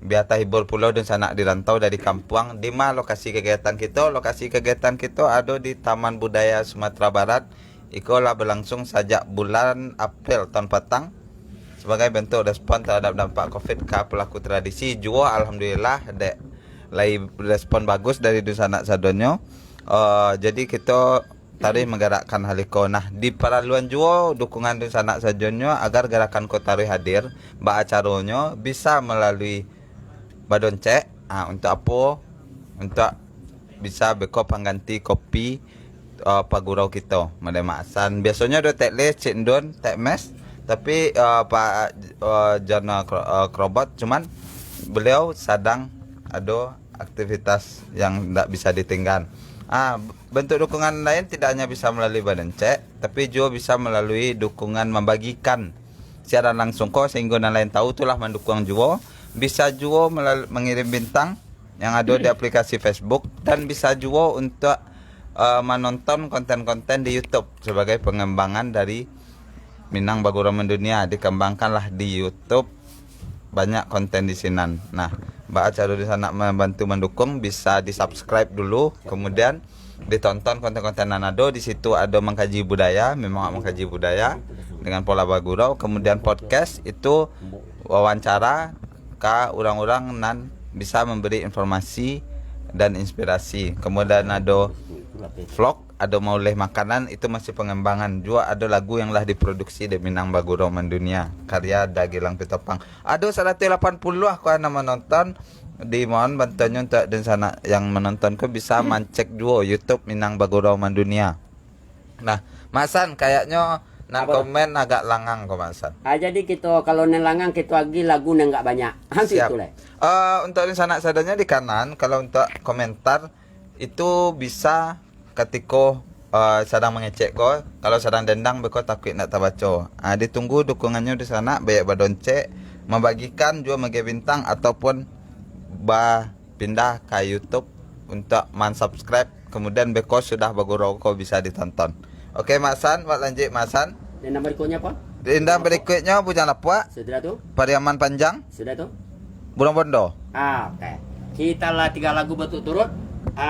Speaker 4: Biar hibur pulau dan sanak dirantau dari kampung. Di mana lokasi kegiatan kita? Lokasi kegiatan kita ada di Taman Budaya Sumatera Barat. Ikolah berlangsung sejak bulan April tahun petang sebagai bentuk respon terhadap dampak COVID ke pelaku tradisi. Jua alhamdulillah ada respon bagus dari sanak sadonyo. Jadi kita tadi menggerakkan haliko. Nah di paraluan jua dukungan sanak sadonyo agar gerakan Kotari hadir. Mbak acaranya bisa melalui Badonce, untuk apa? Untuk bisa beko pengganti kopi pagurau kita. Madai Maksan. Biasanya ada tekle cendon, tekmes, tapi Pak Jana Krobot cuman beliau sedang ada aktivitas yang tidak bisa ditinggal. Bentuk dukungan lain tidak hanya bisa melalui Badonce, tapi juga bisa melalui dukungan membagikan siaran langsung kok sehingga yang lain tahu itulah mendukung juga. Bisa juga mengirim bintang yang ada di aplikasi Facebook dan bisa juga untuk menonton konten-konten di YouTube sebagai pengembangan dari Minang Baguro Mendunia. Dikembangkanlah di YouTube banyak konten di sini. Nah, Mbak Acara di sana membantu mendukung, bisa di-subscribe dulu, kemudian ditonton konten-konten Nanado. Di situ ada mengkaji budaya, memang mengkaji budaya dengan pola Baguro. Kemudian podcast itu wawancara ke orang-orang nan bisa memberi informasi dan inspirasi. Kemudian ada vlog, ada maulih makanan, itu masih pengembangan. Juga ada lagu yang lah diproduksi di Minang Baguro Mendunia karya Dagilang Pitopang. Ada 180 aku anak menonton. Di mohon bantuannya untuk dan sana yang menonton ke bisa mencek juga YouTube Minang Baguro Mendunia. Nah, Masan kayaknya nak komen agak langang kok Masan.
Speaker 2: Jadi kita kalau nelangang kita lagi lagu yang enggak banyak.
Speaker 4: Siap.
Speaker 2: Itulah.
Speaker 4: Untuk sanak sadanya di kanan, kalau untuk komentar itu bisa ketika sedang mengecek ko, kalau sedang dendang beko takut nak terbaca. Ditunggu dukungannya di sana, baik Badonce membagikan juga mege bintang ataupun pindah ke YouTube untuk subscribe, kemudian beko sudah baguro ko bisa ditonton. Oke Masan, buat lanjut Masan.
Speaker 2: Dan nama berikutnya apa?
Speaker 4: Dendang berikutnya Bujang Lapua,
Speaker 2: Sudah tuh?
Speaker 4: Pariaman Panjang,
Speaker 2: Sudah tuh?
Speaker 4: Burung Bondo.
Speaker 2: Oke. Kita lah 3 lagu berturut-turut.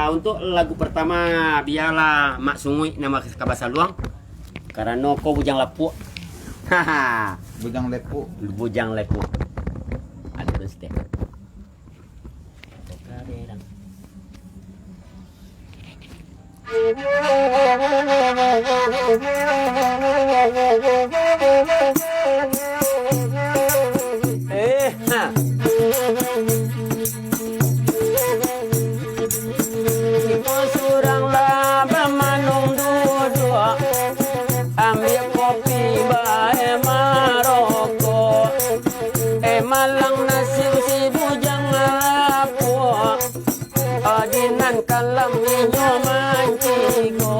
Speaker 2: Untuk lagu pertama biarlah Mak Sungui nama kabasa luang. Karena kau bujang lapuk. Haha.
Speaker 4: Bujang Lepu.
Speaker 2: Bujang lapuk. Ada terus deh. Suranglah bermanung duduk, ambil kopi bae Maroko, malang nasi si bujang lapuk, adinan kalam minyo manciko.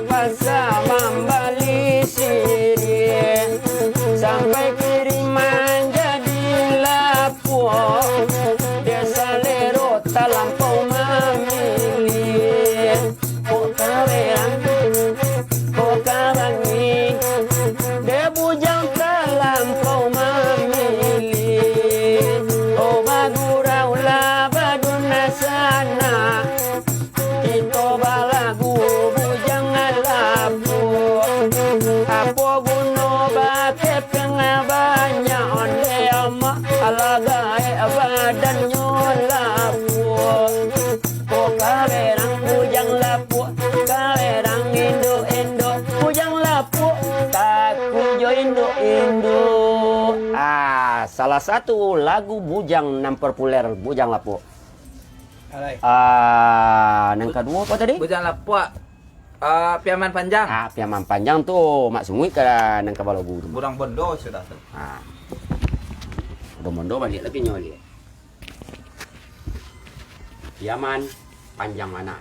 Speaker 2: pasar membeli sirih, sampai kiriman jadi lapuk, desa lero tak lampau memilih. Kok kawangi, dia bujang tak lampau memilih. Oh bagurau lah baduna sana, kita balagu bujang lapu. Apa guna bake pengabannya onde ama alagai badannya lapu. Kok kawerang bujang lapu, kawerang indo bujang lapu, taku jo indo. Salah satu lagu bujang yang populer bujang lapu. Yang kedua apa tadi?
Speaker 5: Bujang lapuk. Piaman panjang.
Speaker 2: Piaman panjang tuh mak sungui ke nang kabalogu.
Speaker 4: Burang bondo sudah tuh.
Speaker 2: Udah mondo balik lagi nyoli. Piaman panjang mana?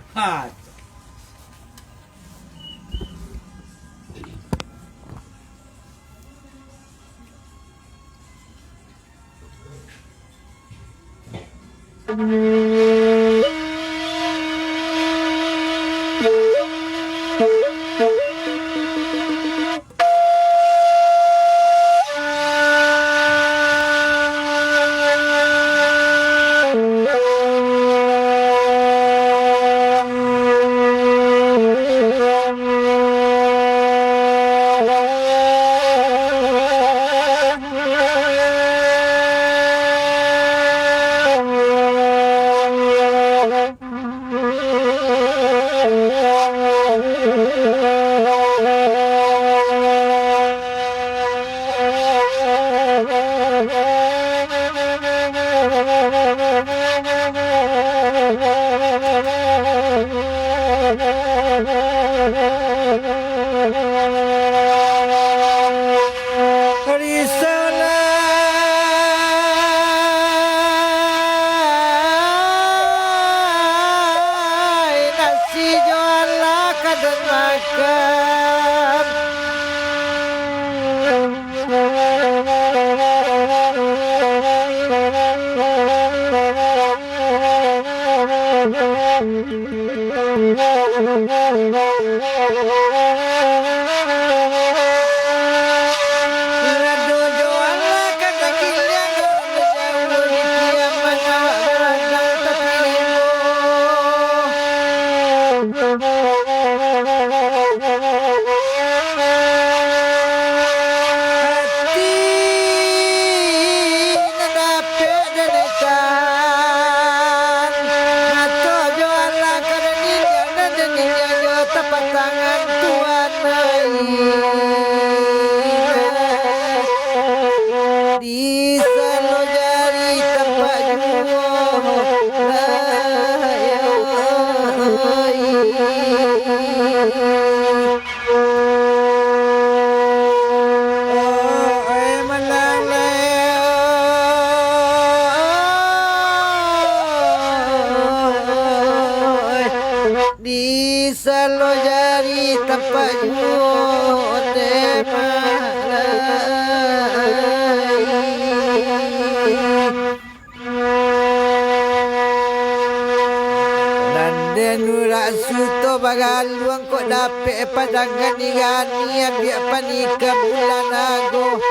Speaker 1: Bagaluang kok dapet padangan igani biak panika bulan ago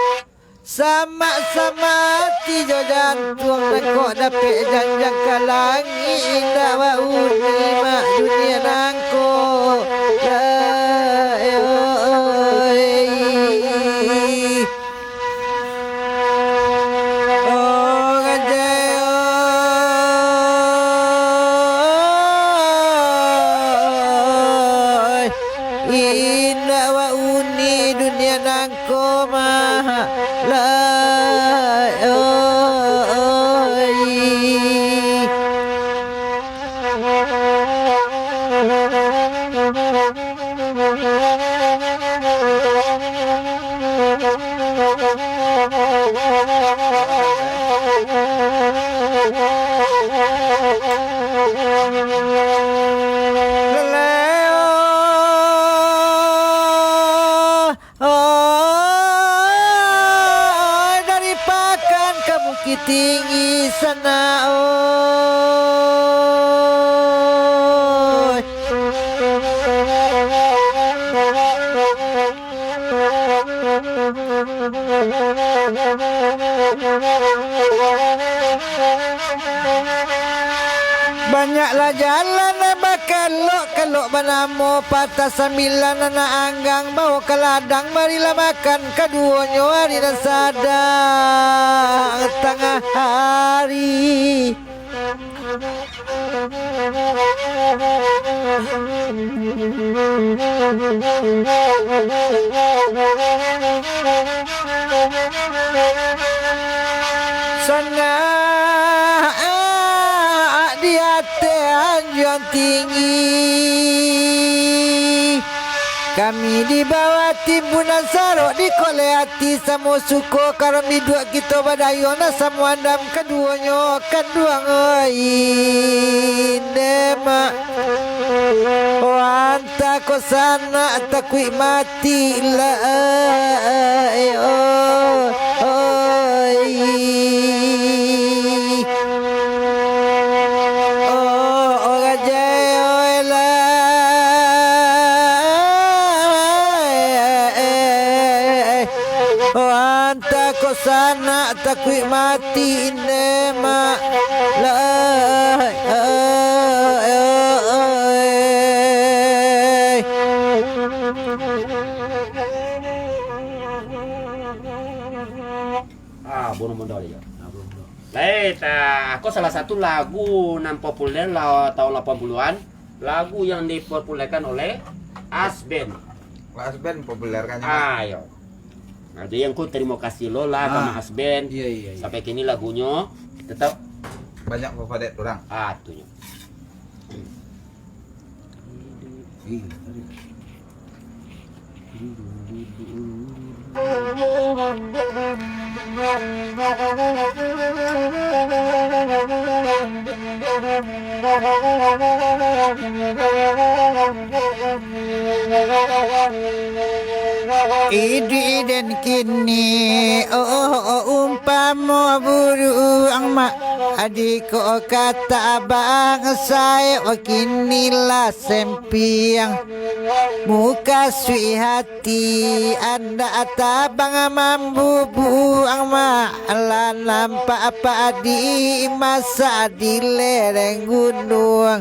Speaker 1: sama-sama tijo jantung dan kok dapet janjang kalangi indah wa unima dunia nangko tinggi sana oi. Banyaklah jalan kalau banamo patah sambilan anak anggang bawa ke ladang marilah makan keduanya hari dan sadang tengah hari. Sana di hati anjuran tinggi kami di bawah timbunan sarok di kole hati samo suko karo midua kita badayona samo andam keduanya keduang indema wanta ko sana takui mati la sana takui mati indema la
Speaker 2: Bono modal ya. Aku salah satu lagu nan populer tahun 80-an, lagu yang dipopulerkan oleh Asben.
Speaker 4: Asben populerkannya.
Speaker 2: Ayo. Nah, jadi yang ku terima kasih lo lah sama Asben.
Speaker 5: Iya.
Speaker 2: Sampai kini lagunya tetap
Speaker 4: Banyak favorit orang.
Speaker 2: tuh.
Speaker 1: Iden kini umpama buruang mak adiko kata abang saya kinilah sempiang muka sui hati anda atabang mambu buang mak ala nampak apa di masa di lereng gunung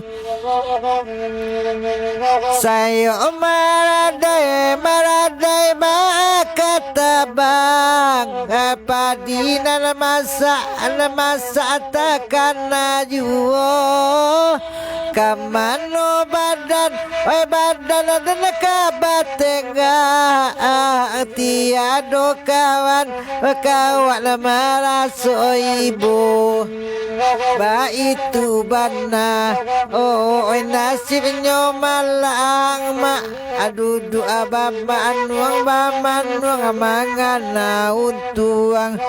Speaker 1: saya maradai kata bang apa di masa takkan najuo kamano badan dan kabatenga tiado kawan maraso ibu ba itu bana nasibnya malang ma aduh doa baman mangana untuang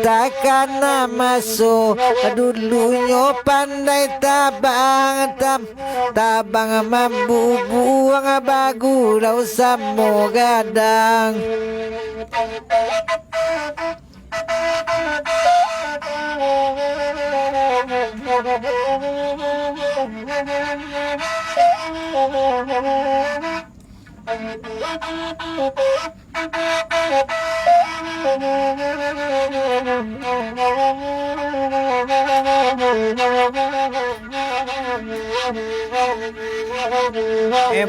Speaker 1: takkan masuk dulunya pandai tabang mambu buang bagu lau samo gadang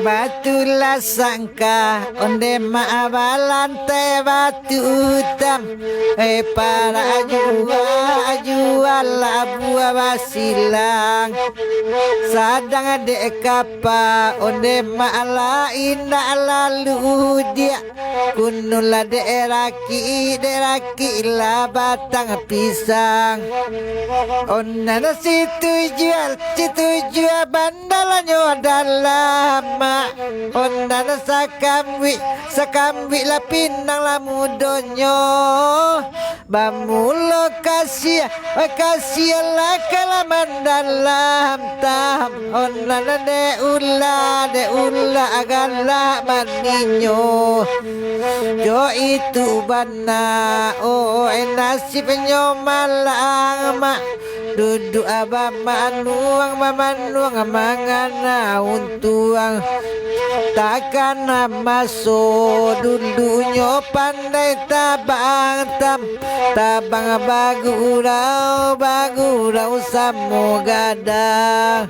Speaker 1: batulah sangka onde maabalante batu utam para jual buah basilang sadang dek kapa onde maala indah lalu dia kunula deraki lah batang pisang onna situ jual situ menuju bandalanyo dalam Ondana sakamwi la pinang la mudonyo Bamulo kasih la kalaman dalam tam Ondana de ula agala maninyo Jo itu bana nasibnya malang duduk manuang mangana untuang takkan masuk dulunya pandai tabang bagurau samo gadang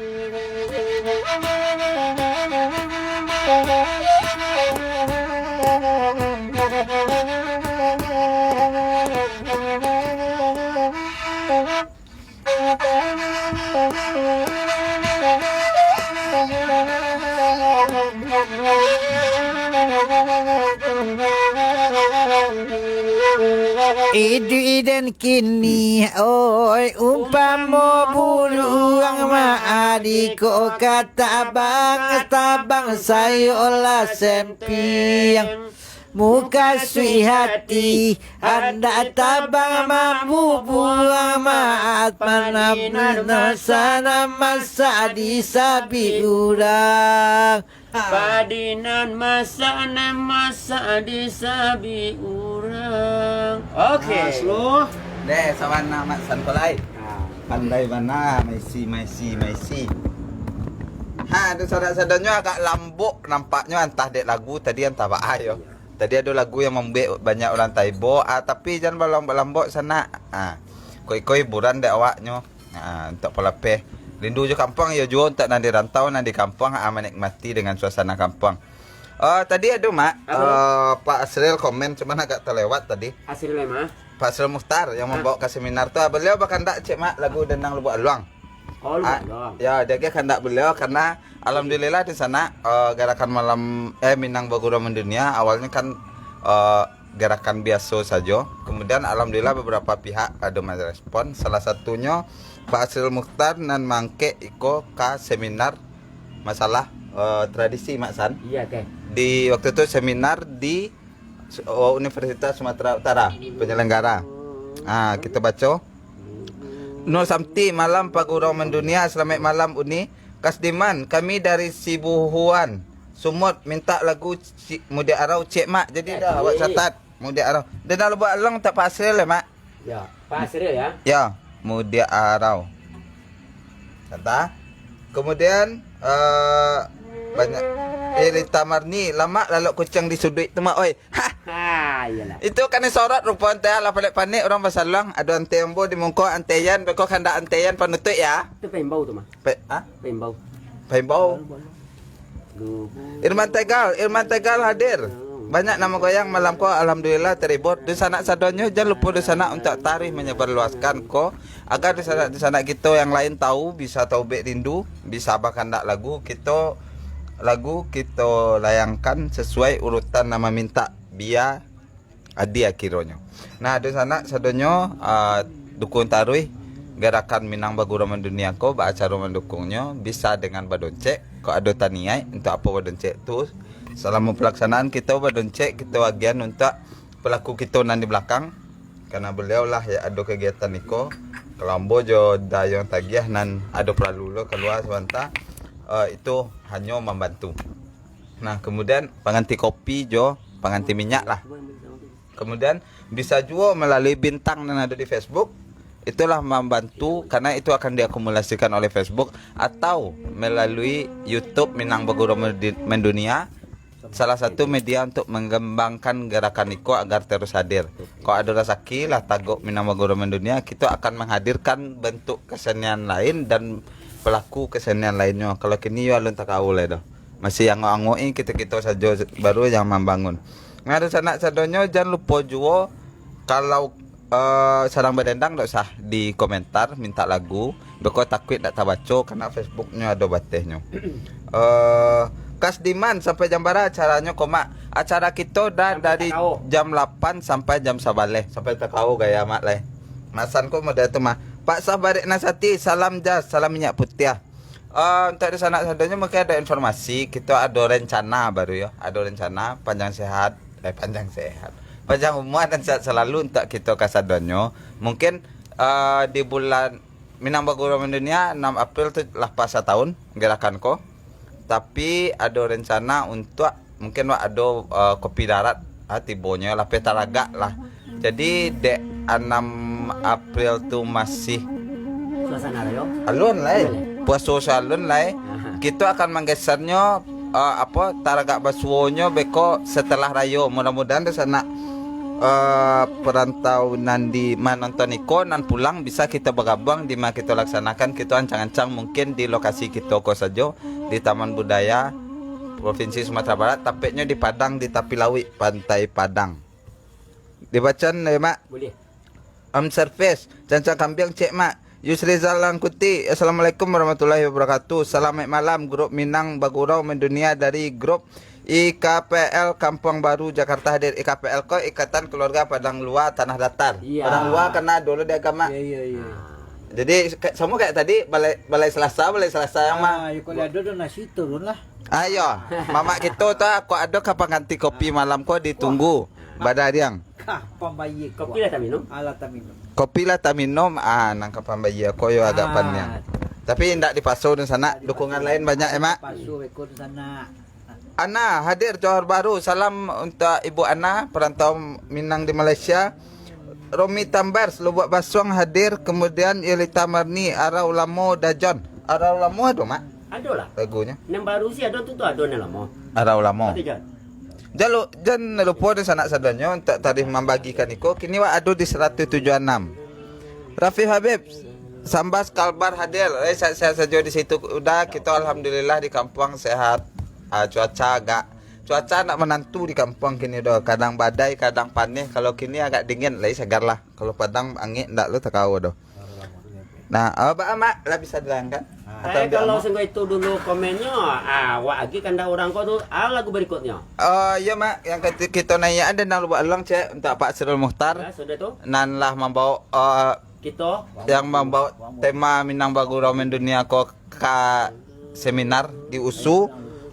Speaker 1: Idu kini oi umpama buluang maadiko kata tabang sayola sempiang muka sui hati anda tabang mampu buang maat mana sana masa disabi urang
Speaker 2: Padinan masa disabi urang. Oke.
Speaker 4: Aslo. Deh, sawan nama sankolai. Pandai mana, Messi. Ada saudara-saudaranya agak lambuk nampaknya entah dek lagu tadi entah apa ayo. Tadi ada lagu yang membuat banyak orang Taibo, tapi jangan berlambuk sana. Koi hiburan dek awaknya. Untuk pelapeh. Rindu je kampung ya jo tak nanti rantau nanti kampung menikmati dengan suasana kampung. Tadi ada Pak Asril komen cuman agak terlewat tadi.
Speaker 2: Asril mah.
Speaker 4: Pak Asril Muhtar yang membawa ke seminar tu beliau bahkan tak cek mak lagu Dendang Lubuk Aluang.
Speaker 2: Oh, Lubuk.
Speaker 4: Ya, dia kandak beliau karena alhamdulillah di sana gerakan malam Minang Bagura Mendunia awalnya kan gerakan biasa saja. Kemudian alhamdulillah beberapa pihak ada merespon. Salah satunya Pak Asril Muhtar dan Mangke iko ke seminar masalah tradisi Mak San.
Speaker 2: Iya, Teh.
Speaker 4: Di waktu itu seminar di Universitas Sumatera Utara penyelenggara. Kita baca. No samti malam Pagurau Mendunia selamat malam Uni Kasdiman kami dari Sibuhuan Sumut minta lagu Muda Arau Cik Mak. Jadi dah awak catat Muda Arau. Dan dah buat long tak Pak Asril Mak.
Speaker 2: Ya, Pak Asril ya.
Speaker 4: Ya, Muda Arau. Catat. Kemudian banyak Rita Marni lama lalu kucing di sudut tu mak oi.
Speaker 2: Iyalah.
Speaker 4: Itu kan sorot rupa ante ala paling panik orang basalang ada ante embo di mungko anteyan beko kanda anteyan panutut ya.
Speaker 2: Itu pembau tu mah. Pembau.
Speaker 4: Pembau. Irman Tegal hadir. Banyak nama goyang malam ko alhamdulillah terhibur. Di sana sadonyo jangan lupa di sana untuk tarikh menyebarluaskan ko agar di sana kita yang lain tahu bisa tahu bek rindu, bisa bahkan ndak lagu kita layangkan sesuai urutan nama minta biar adi akhironya. Nah di sana sadonyo dukun taruh gerakan Minang Bagura Mendunia ko acara mendukungnya bisa dengan badoncek ko ada taniai untuk apa badoncek tu selama pelaksanaan kita badoncek kita bagian untuk pelaku kita nanti belakang karena beliau lah ya ada kegiatan niko kelambo jo dayong tagiah nan ada pralulo keluar sebentar itu hanya membantu. Nah kemudian penganti kopi jo penganti minyak lah. Kemudian bisa juga melalui bintang yang ada di Facebook. Itulah membantu karena itu akan diakumulasikan oleh Facebook atau melalui YouTube Minang Bagura Mendunia. Salah satu media untuk mengembangkan gerakan Niko agar terus hadir. Kalau ada rezeki lah tagok Minang Bagura Mendunia, kita akan menghadirkan bentuk kesenian lain dan pelaku kesenian lainnya. Kalau kini ya alun tak kau lah dah. Masih yang ngoi kita saja baru yang membangun. Ngada sanak sadonyo jangan lupa juga kalau sarang berdendang tak usah di komentar minta lagu. Beko takut tak tabaco karena Facebooknya ada batehnya. Kasdiman sampai jam berapa acaranya koma? Acara kita dah dari jam 8 sampai jam 11 sampai tak tahu gaya mak leh. Masan ko modal tu mah. Pak Sabarik Nasati salam jas salam minyak putih. Untuk di sana sadanya mungkin ada informasi kita ada rencana baru ya, ada rencana panjang umur dan sehat selalu untuk kita kasadonyo. Mungkin di bulan Minang Baguro Mendunia 6 April itu lah pas tahun gerakan ko. Tapi ada rencana untuk mungkin ada kopi darat tibonya lah petaraga lah. Jadi dek 6 April tu masih
Speaker 2: Suasana rayo.
Speaker 4: alun lah, puasa alun lah. Kita akan menggesernya taraga basuonyo beko setelah rayo. Mudah-mudahan di sana perantau nanti menonton iko nan pulang bisa kita bergabung di mana kita laksanakan kita ancang-ancang mungkin di lokasi kita ko saja di Taman Budaya Provinsi Sumatera Barat, tapetnya di Padang di Tapilawi, Pantai Padang. Dibacan ya mak.
Speaker 2: Boleh.
Speaker 4: Surface cancang kambing cek mak. Yusrizal Langkuti. Assalamualaikum warahmatullahi wabarakatuh. Selamat malam grup Minang Bagurau Mendunia dari grup IKPL Kampung Baru Jakarta hadir. IKPL ko Ikatan Keluarga Padang Luar Tanah Datar.
Speaker 2: Iya.
Speaker 4: Padang Luar kena dulu di agama.
Speaker 1: Iya.
Speaker 4: Jadi semua kayak tadi balai Selasa yang mah.
Speaker 1: Ya kalau ada nasi turun lah.
Speaker 4: Ayo, mama kita tuh aku ada kapan ganti kopi malam ko ditunggu. Badariang.
Speaker 1: Pambayi
Speaker 2: Kopi lah tak minum.
Speaker 1: Alat minum.
Speaker 4: Kopi lah tak minum, nang kapan bayi aku yo agak panjang. Tapi ndak dipasu di sana, dukungan lain banyak emak.
Speaker 1: Pasu ekor sana.
Speaker 4: Ana hadir Johor Baru. Salam untuk Ibu Ana perantau Minang di Malaysia. Romi Tambars Lubuk Baswang hadir. Kemudian Yelita Marni Arau Lamo Dajon. Arau Lamo ada mak
Speaker 2: Ada lah.
Speaker 4: lagunya.
Speaker 2: Yang baru sih ada tu ada ni lama.
Speaker 4: Arau Lamo.
Speaker 2: Ada Jan.
Speaker 4: Jangan lupa di sana sadanya untuk tadi membagikan iko. Kini wa adu di 176. Rafi Habib Sambas Kalbar hadir. Saya saja di situ udah kita alhamdulillah di kampung sehat. Cuaca nak menantu di kampung kini doh. Kadang badai, kadang panih. Kalau kini agak dingin, lagi segar lah. Kalau Padang angin ndak lu tak kau doh. Nah, apa mak lah bisa dilangkan?
Speaker 2: Kalau senggo itu dulu komennya, wak lagi kanda orang kau tu, lagu berikutnya.
Speaker 4: Ya mak, yang kita nanya ada nang lupa ulang cek untuk Pak Sirul Muhtar.
Speaker 2: Ya, sudah tu.
Speaker 4: Nan lah membawa
Speaker 2: Kita
Speaker 4: yang membawa tema Minang Bagurau Mendunia ko ke seminar di USU.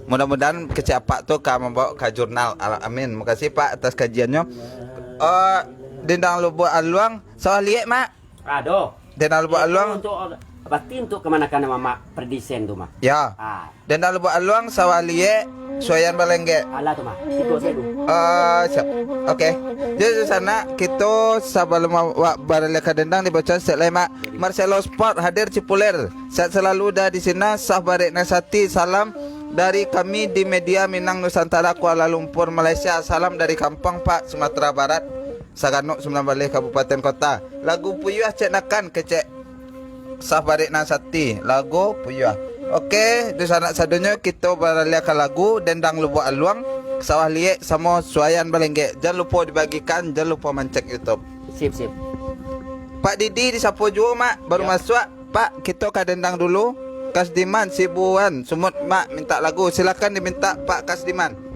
Speaker 4: Mudah-mudahan kecil Pak tu membawa ke jurnal. Amin. Makasih Pak atas kajiannya. Dendang lupa aluang soal liek mak.
Speaker 2: ada.
Speaker 4: Dendang lupa aluang.
Speaker 2: Untuk pasti untuk kemanakan mama perdisen tu mah.
Speaker 4: Ya. Dendang lupa aluang soal liek Soyan Balengge.
Speaker 2: Alah tu mah. Ikut saya tu.
Speaker 4: Siap. Oke. Jadi di sana kita sebelum barale kadendang dibaca selema Marcelo Sport hadir Cipuler. Sehat selalu dah di sini sah barek nasati. Salam dari kami di media Minang Nusantara Kuala Lumpur Malaysia. Salam dari Kampung Pak Sumatera Barat. Saganuk 19 Kabupaten Kota. Lagu Puyuh cek nakan kecek sah barek nasati. Lagu Puyuh. Oke, di sana sadunya kita beralih ke lagu Dendang Lubuk Aluang, Sawah Liek sama Suayan Balengge. Jangan lupa dibagikan, jangan lupa mencek YouTube.
Speaker 2: Sip.
Speaker 4: Pak Didi di Sapo Juo mak baru masuk. Pak, kita ke Dendang dulu. Kasdiman Sibuan Sumut mak minta lagu. Silakan diminta Pak Kasdiman.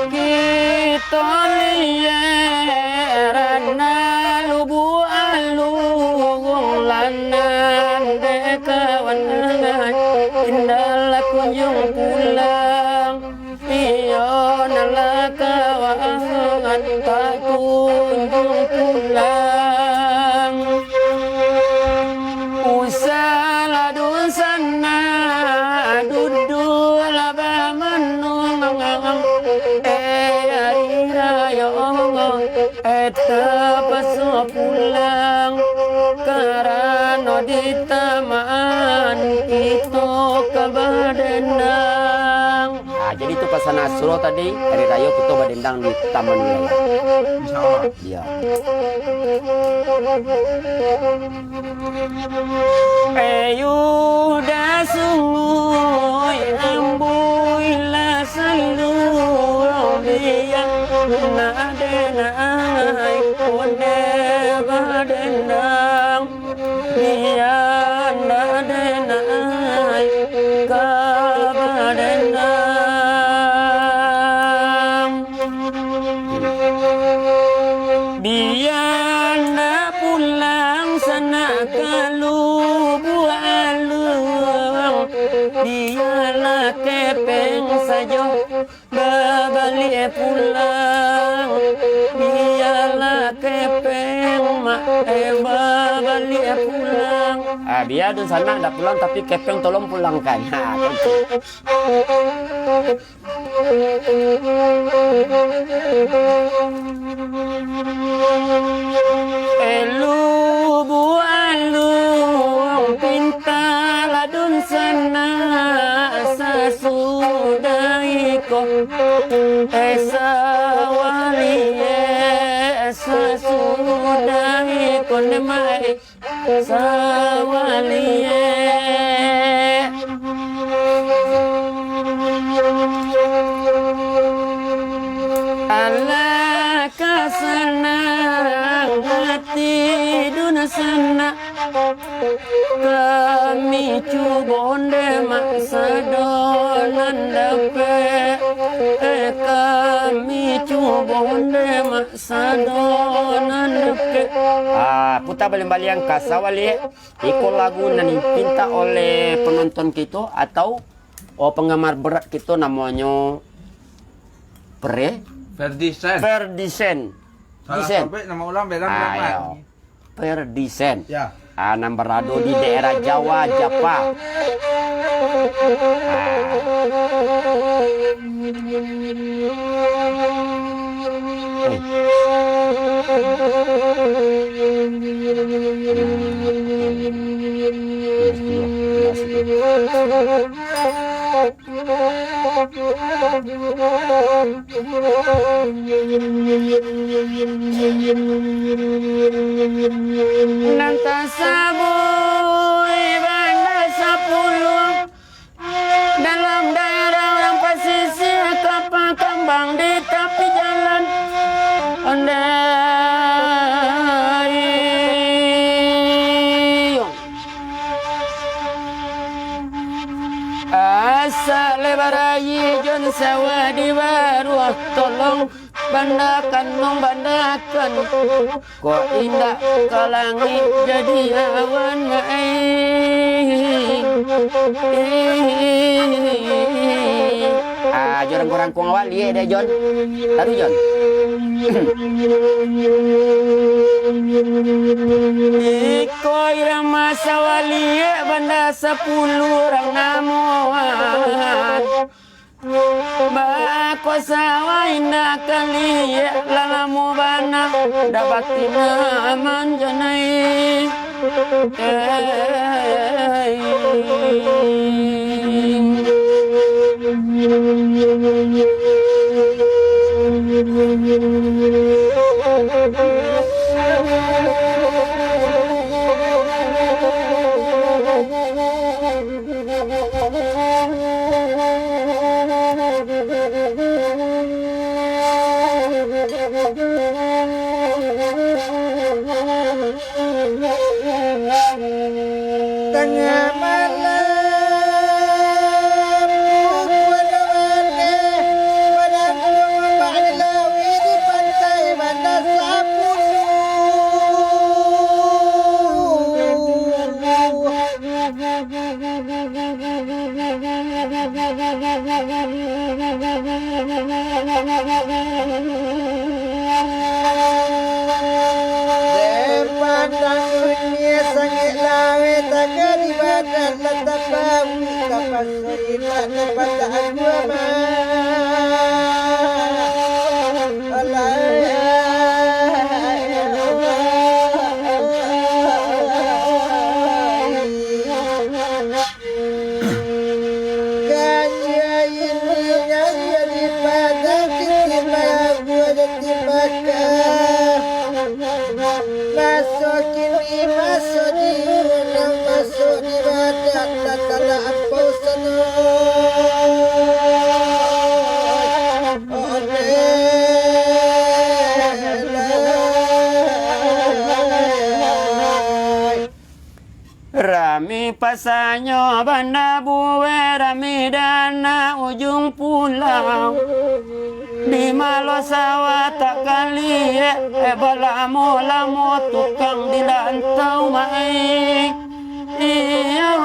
Speaker 2: Kita lierana lubu alung lanan dekawan indahlah kunjung pulang iyo nala kawangan tak kunjung pulang usala dusana dudul abamanung eta paso pulang karena di taman itu kabadendang. Jadi itu pesan Asro tadi hari raya kita badendang di taman wilayah. Dia. Ayuda sungguh ambui la salu dia nadenai kode badenang dia nadenai kabadenang dia nak pulang sana kalubu alung dialah kepeng saja balik pulang dialah kepeng mak balik pulang biar di sana ada pulang tapi kepeng tolong pulangkan elu bualu pinta ladun sana sasudaiko esawaliye sasudaiko nemai sawaliye Allah kasana hati dun sana kami cubonde maksa donan dape kami cubonde maksa donan dape putar balik-balik yang kasawali ikut lagu nani pinta oleh penonton kita atau penggemar berat kita namanya
Speaker 5: Ferdisen.
Speaker 2: Ferdisen.
Speaker 5: Sampai nama ulang beda berapa?
Speaker 2: Ferdisen.
Speaker 5: Ya.
Speaker 2: Nama berada di daerah Jawa, Japa. Nanta sabui banda 10 dalam daerah orang pesisir kapal kembang di tepi jalan asal lebarayi jon sawadi baru tolong bandakan membandakan kok indah kalangi jadi awan Jon kurang kuang awal ye deh Jon taruh Jon iko irama sawali banda 10 orang namuan bako sawaina kali lalamu bana dapatina manjanai
Speaker 1: Tengah malam pada lawi di pantai Bandar Lampung masuk di ulang masuk di badan dan dalam ampau
Speaker 2: Rami pasanyo banda buwe rami dana ujung pulau di malo sawah tak kali balamo lamo tukang di lantau mai iya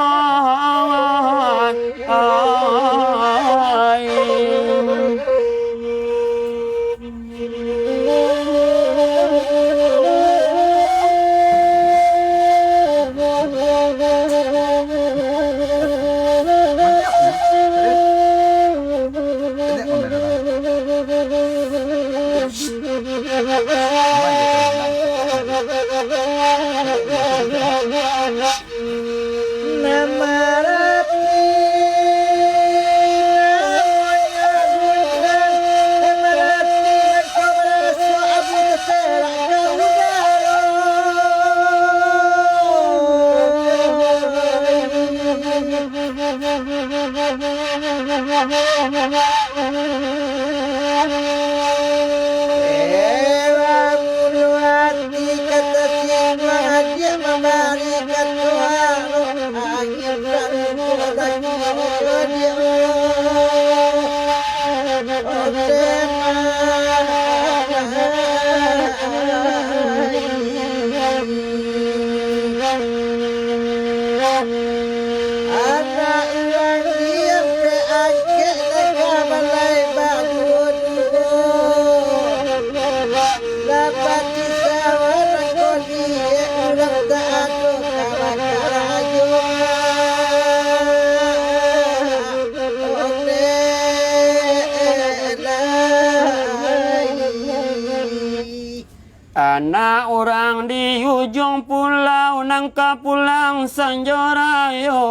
Speaker 2: Anak orang di ujung pulau nangka pulang sanjorayo.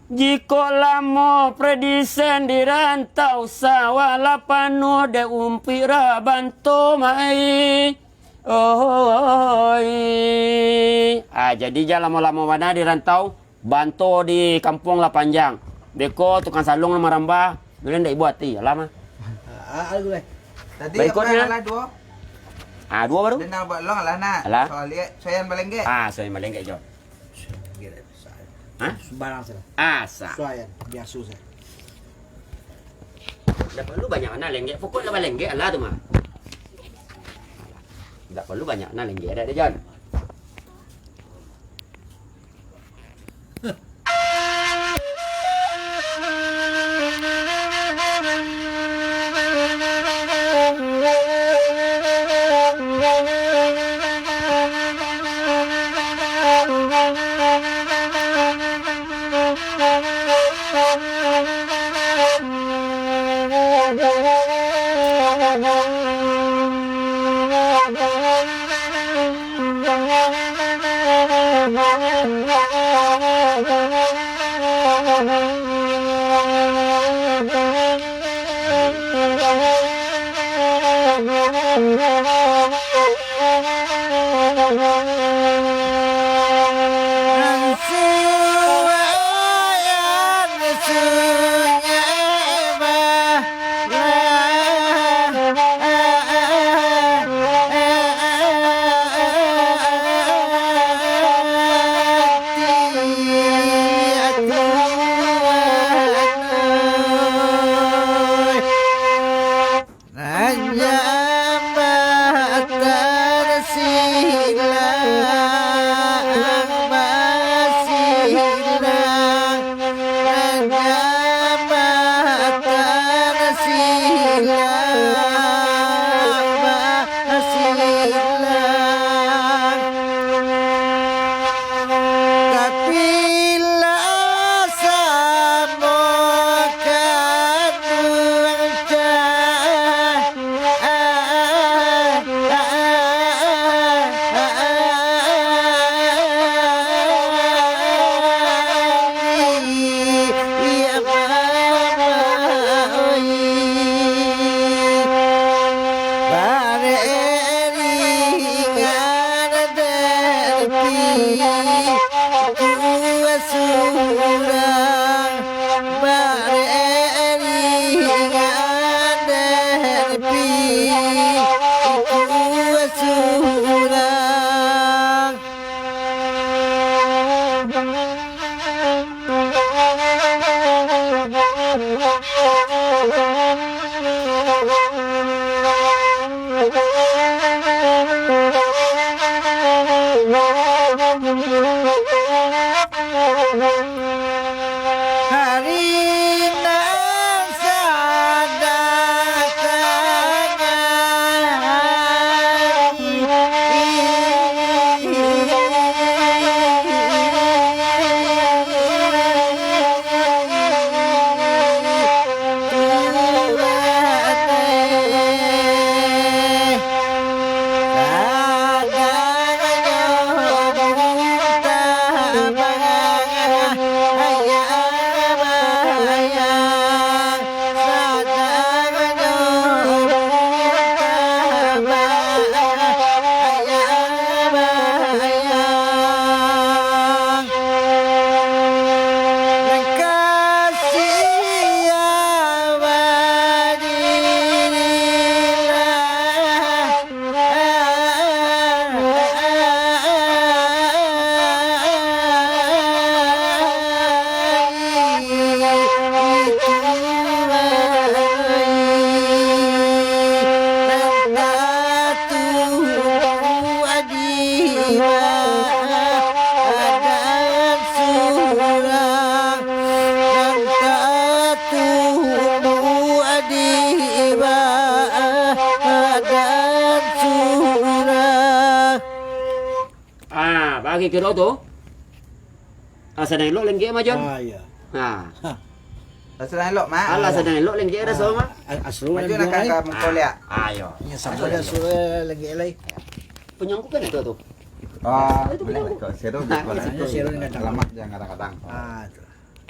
Speaker 2: Jiko lamo predisen di rantau sawah lapano de umpira bantu mai. Jadi jalan lama mana di rantau bantu di kampung Lapanjang. Beko tukang salung nama rambah. Dulu ndak buat lama.
Speaker 4: Tadi
Speaker 2: Berikutnya.
Speaker 4: apa dua?
Speaker 2: Dua baru?
Speaker 4: Dan nak buat long lah nak.
Speaker 2: Alah.
Speaker 4: Soalnya soyan balengge.
Speaker 2: Saya malengke jo. Hah?
Speaker 1: Sembarang saja.
Speaker 2: Asa.
Speaker 1: Soalan biar susah.
Speaker 2: Tidak perlu banyak anak lengge. Pokoknya balengge lah tu mah. Tidak perlu banyak anak lengge ada deh John.
Speaker 1: Ku surang bareri ngaden pi Ku surang hari nan
Speaker 2: bagi kira tu. Sedang elok lengkek mah Jon.
Speaker 1: ya.
Speaker 4: Sedang elok mak.
Speaker 2: Alah sedang elok lengkek dah so mah.
Speaker 1: Asru
Speaker 4: Maju nak kakak mukul ya.
Speaker 2: Ayo.
Speaker 1: Nya sampai dah suruh lagi elai.
Speaker 2: Penyangkut kan itu tu.
Speaker 4: Oh, boleh kok. Seru
Speaker 2: Nah,
Speaker 4: boleh.
Speaker 1: Itu seru dengan
Speaker 4: Selamat jangan kadang-kadang.
Speaker 1: tu.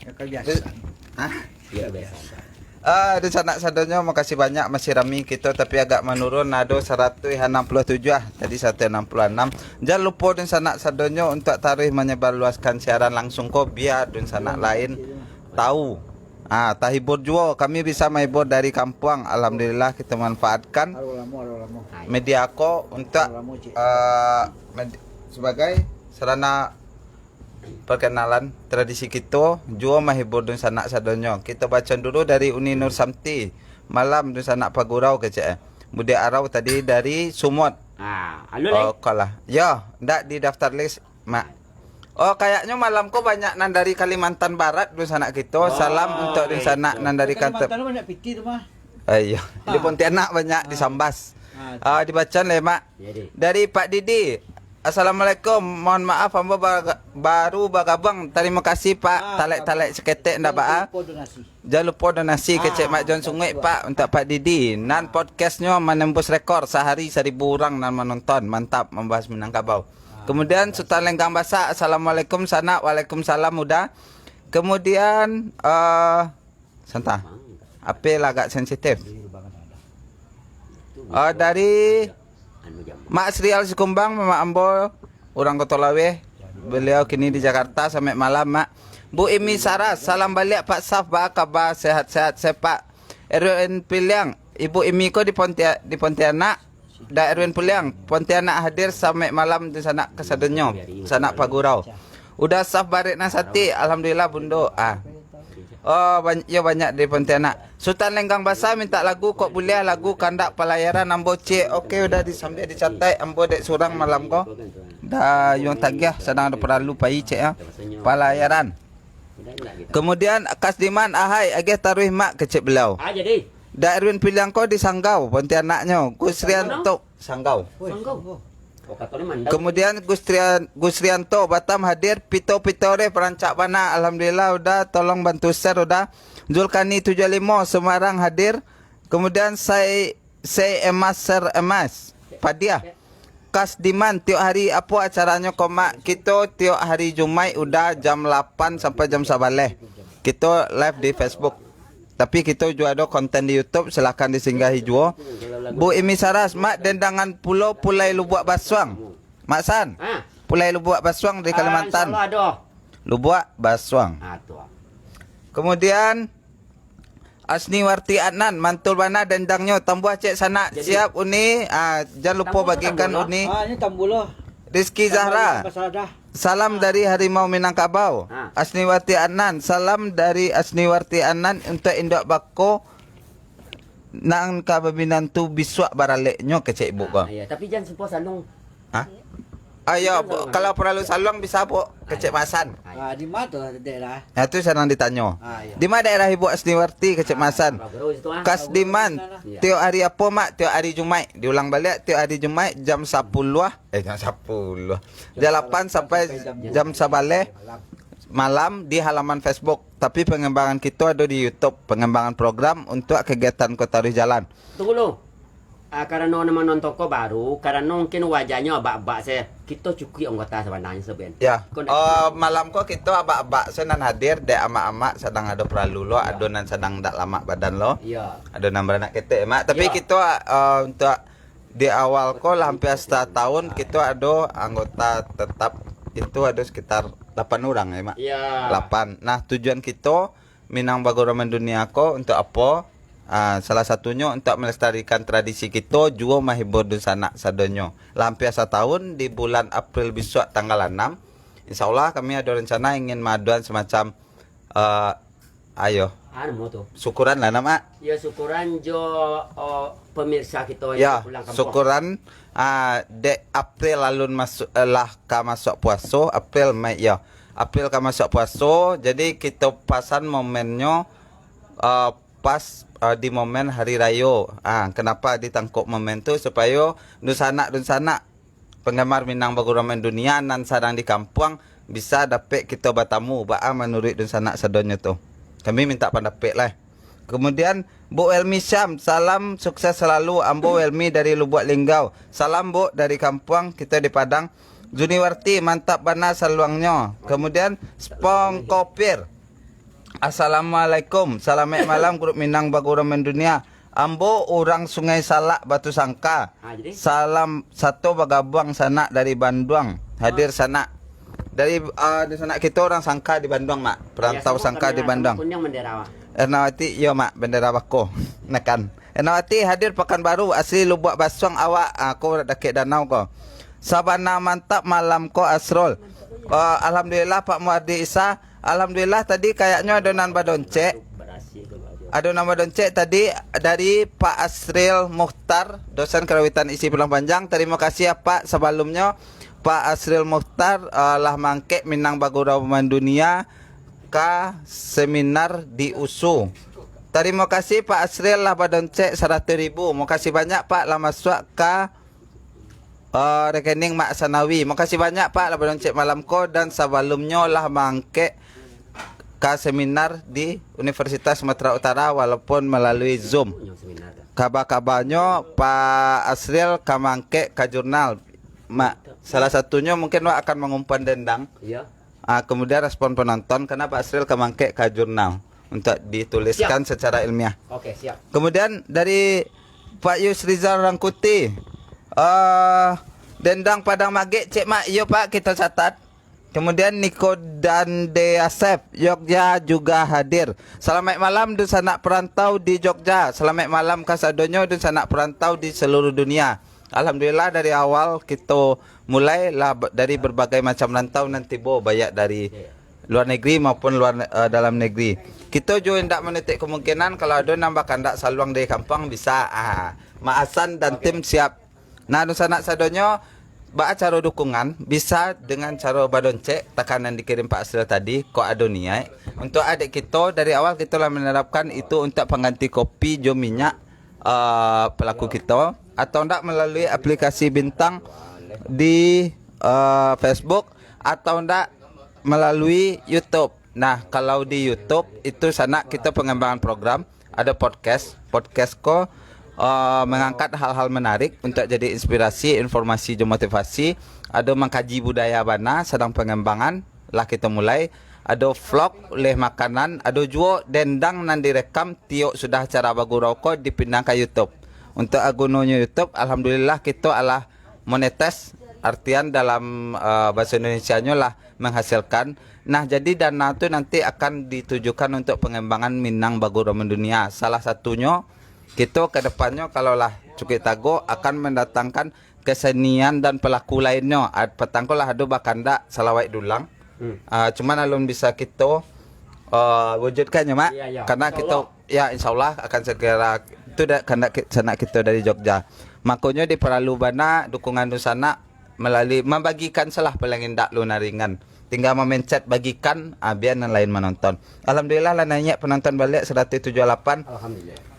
Speaker 1: Ya kebiasaan.
Speaker 4: Hah?
Speaker 2: Ya biasa.
Speaker 4: Di sana sadonyo makasih banyak masih rami kita tapi agak menurun nado 167 tadi 166. Jangan lupa di sana sadonyo untuk tarikh menyebarluaskan siaran langsung kok biar di sana lain tahu. Tahibur juga kami bisa menghibur dari kampung. Alhamdulillah kita manfaatkan media ko untuk sebagai sarana perkenalan tradisi kita jua mahibur dun sanak sadonyo. Kita baca dulu dari Uni Nur Samti malam dun sanak Pagurau kece. Budi Arau tadi dari Sumut.
Speaker 2: Halo leh.
Speaker 4: Kalah. Ya, ndak di daftar list mak. Oh kayaknya malam ko banyak nan dari Kalimantan Barat dun sanak kita. Salam untuk dun sanak nan dari Kalimantan.
Speaker 1: Banyak pikir mah.
Speaker 4: Iya, di Pontianak banyak di Sambas. Dibaca le mak. Dari Pak Didi. Assalamualaikum, mohon maaf hamba baru bergabung. Terima kasih Pak. Talek-talek seketek ndak Pak. Jangan lupa donasi ke Cik Mak John Sungai Pak untuk Pak Didi. Nan podcastnya menembus rekor sehari 1000 orang nan menonton. Mantap membahas Minangkabau. Kemudian Sultan Lenggang Basa. Assalamualaikum sana. Waalaikumsalam muda. Kemudian santa. Apa agak sensitif. Dari Mak Sri Al Sikumbang, Mama Ambo, orang Kota Lawe. Beliau kini di Jakarta sampai malam, Mak. Bu Imi Saras, salam balik Pak Saf, apa kabar? Sehat-sehat sepak. Erwin Piliang, Ibu Imi ko di Pontianak. Da Erwin Piliang, Pontianak hadir sampai malam di sana Kesadonyo, sana Pagurau. Udah saf barik nasati, alhamdulillah bundo. Oh banyak di Pontianak. Sultan Lenggang Basa minta lagu kok boleh lagu kandak pelayaran ambo cek. Okey udah disambil dicatat ambo dek surang malam ko. Dah yang tagih sedang ada perlu pai cek ya. Pelayaran. Kemudian Kasdiman ahai agih taruh mak kecek belau.
Speaker 2: Jadi.
Speaker 4: Da Erwin Piliang ko di Sanggau Pontianaknya. Gusrianto Sanggau. Kemudian Gusrianto Batam hadir Pitore perancak bana. Alhamdulillah udah tolong bantu share udah. Zulkani 75 Semarang hadir. Kemudian saya Emas Padia. Kasdiman tiap hari apa acaranya komak kita tiap hari Jumat udah jam 8 sampai jam 11. Kita live di Facebook. Tapi kita juga ada konten di YouTube, silakan disinggahi juga. Bu Imi Saras, mak dendangan pulau Pulai Lubuk Baswang. Mak San. Pulai Lubuk Baswang dari Kalimantan.
Speaker 2: InsyaAllah ada.
Speaker 4: Lubuk Baswang.
Speaker 2: Tu.
Speaker 4: Kemudian Asniwarti Adnan mantul bana dendangnya tambuh cek sana siap Uni. Jangan lupa bagikan Uni.
Speaker 1: Ini tambulah.
Speaker 4: Rizky Zahra.
Speaker 1: Masalah.
Speaker 4: Salam dari Harimau Minangkabau. Asniwarti Adnan. Salam dari Asniwarti Adnan untuk Indok Bako. Nang kababinan tu biswak baraleknya ke cik ibu ko.
Speaker 2: Ya, tapi jangan sempat salung.
Speaker 4: Ha? Ayo, kalau perlu saluang bisa bu ke cik Masan.
Speaker 1: Di mana tu daerah?
Speaker 4: Nah, itu senang ditanya.
Speaker 1: Iya.
Speaker 4: Di mana daerah Ibu Asniwarti ke cik Masan? Kas di man? Tiap hari apa mak? Tiap hari Jumaat. Diulang balik tiap hari Jumaat jam 10 jam 10. Jam 8 sampai jam 11 malam di halaman Facebook. Tapi pengembangan kita ada di YouTube, pengembangan program untuk kegiatan Kota Ruih Jalan.
Speaker 2: Tunggu dulu. Karena nama non toko baru, karena mungkin wajahnya abak-abak saya. Kita cukup anggota sebenarnya sebenarnya.
Speaker 4: Ya. Malam kok kita abak-abak senan hadir dek ama-ama sedang ada perlu lo, adonan sedang dak lama badan lo.
Speaker 2: Iya.
Speaker 4: Adonan beranak kita mak. Tapi
Speaker 2: Ya.
Speaker 4: kita untuk di awal kok hampir setengah tahun kita ada anggota tetap itu ada sekitar 8 orang ya mak.
Speaker 2: Iya.
Speaker 4: 8. Nah, tujuan kita Minang Bagoroman Dunia ko untuk apa? Salah satunya untuk melestarikan tradisi kita juga menghibur sanak sadonyo. Lampir setahun di bulan April besok tanggal 6. Insyaallah kami ada rencana ingin maduan semacam
Speaker 2: Anu tu.
Speaker 4: syukuran lah nama.
Speaker 2: Ya syukuran jo pemirsa kita
Speaker 4: Ya,
Speaker 2: pulang kampung.
Speaker 4: syukuran de April lalu masuk masuk puasa, April Mei ya. April masuk puasa, jadi kita pasan momennya pas di momen hari raya. Kenapa ditangkap momen tu supaya dusanak penggemar Minang Bagoroman Dunia nan sarang di kampung bisa dapat kita bertamu menurut dusanak sedonyo tu. Kami minta pendapat lah. Kemudian Bu Elmi Syam, salam sukses selalu. Ambo Elmi dari Lubuk Linggau. Salam Bu dari kampung kita di Padang. Juniwarti mantap bana saluangnya. Kemudian Spong Kopir. Assalamualaikum. Selamat malam grup Minang Bagoroman Dunia. Ambo orang Sungai Salak Batu Sangka.
Speaker 2: Jadi?
Speaker 4: Salam satu bagabang sanak dari Bandung. Hadir sanak. Dari di sana kita orang Sangka di Bandung mak. Perantau Sangka di Bandung.
Speaker 2: Kunyang Menderawa.
Speaker 4: Ernawati yo mak bendera bako. Nekan. Ernawati hadir Pekanbaru asli Lubuk Baswang awak aku dekat danau ko. Sabana mantap malam ko Asrul. Alhamdulillah Pak Muardi Isa. Alhamdulillah tadi kayaknya adonan badoncek. Adonan badoncek tadi dari Pak Asril Mukhtar, dosen kerawitan isi pulang panjang. Terima kasih ya Pak sebelumnya. Pak Asril Mukhtar lah mangke Minang Bagoroman Dunia ke seminar di USU. Terima kasih Pak Asril lah badoncek 100.000. Makasih banyak Pak lah masuk ke rekening Mak Sanawi. Makasih banyak Pak lah badoncek malam ko dan sebelumnya lah mangke ke seminar di Universitas Sumatera Utara walaupun melalui Zoom. Kabar-kabarnya Pak Asril kamangke ke jurnal. Mak, salah satunya mungkin Wak akan mengumpan dendang.
Speaker 2: Iya.
Speaker 4: Kemudian respon penonton karena Pak Asril kemangke ke jurnal untuk dituliskan secara ilmiah.
Speaker 2: Oke, siap.
Speaker 4: Kemudian dari Pak Yusrizal Rangkuti, dendang Padang Magek cek mak, iya Pak kita catat. Kemudian Niko dan Deasep Jogja juga hadir. Selamat malam du sanak perantau di Jogja. Selamat malam kasadonyo du sanak perantau di seluruh dunia. Alhamdulillah dari awal kita mulai lah dari berbagai macam rantau nanti banyak dari luar negeri maupun dalam negeri. Kita juga tidak menutup kemungkinan kalau ada nambah kandak saluang dari kampung bisa. Mak Hasan dan tim siap. Nah, nu sanak sadonyo cara dukungan bisa dengan cara badoncek tekanan dikirim Pak Asril tadi kok adonia. Untuk adik kita dari awal kita lah menerapkan itu untuk pengganti kopi jo minyak pelaku kita atau enggak melalui aplikasi bintang di Facebook atau enggak melalui YouTube. Nah, kalau di YouTube itu sana kita pengembangan program, ada podcast ko mengangkat hal-hal menarik untuk jadi inspirasi, informasi dan motivasi. Ada mengkaji budaya bana sedang pengembangan lah kita mulai. Ada vlog oleh makanan, ada juga dendang nan direkam tiok sudah cara bagu rokok dipindah ke YouTube. Untuk agunonya YouTube, alhamdulillah kita alah monetes artian dalam bahasa Indonesianya lah menghasilkan. Nah, jadi dana itu nanti akan ditujukan untuk pengembangan Minang Baguro mendunia. Salah satunya kita ke depannya kalaulah Cukik Tago akan mendatangkan kesenian dan pelaku lainnya. Petangko lah ada bakanda salawai dulang. Cuman alun bisa kita wujudkan ya, Mak.
Speaker 2: Iya.
Speaker 4: Karena kita insyaallah akan segera itu karena sanak kita dari Jogja. Makanya diperlu bana dukungan di sana melalui membagikan salah pelangindak lunaringan. Tinggal memencet bagikan biar yang lain menonton. Alhamdulillah lah nanya penonton balik 178.
Speaker 2: Alhamdulillah.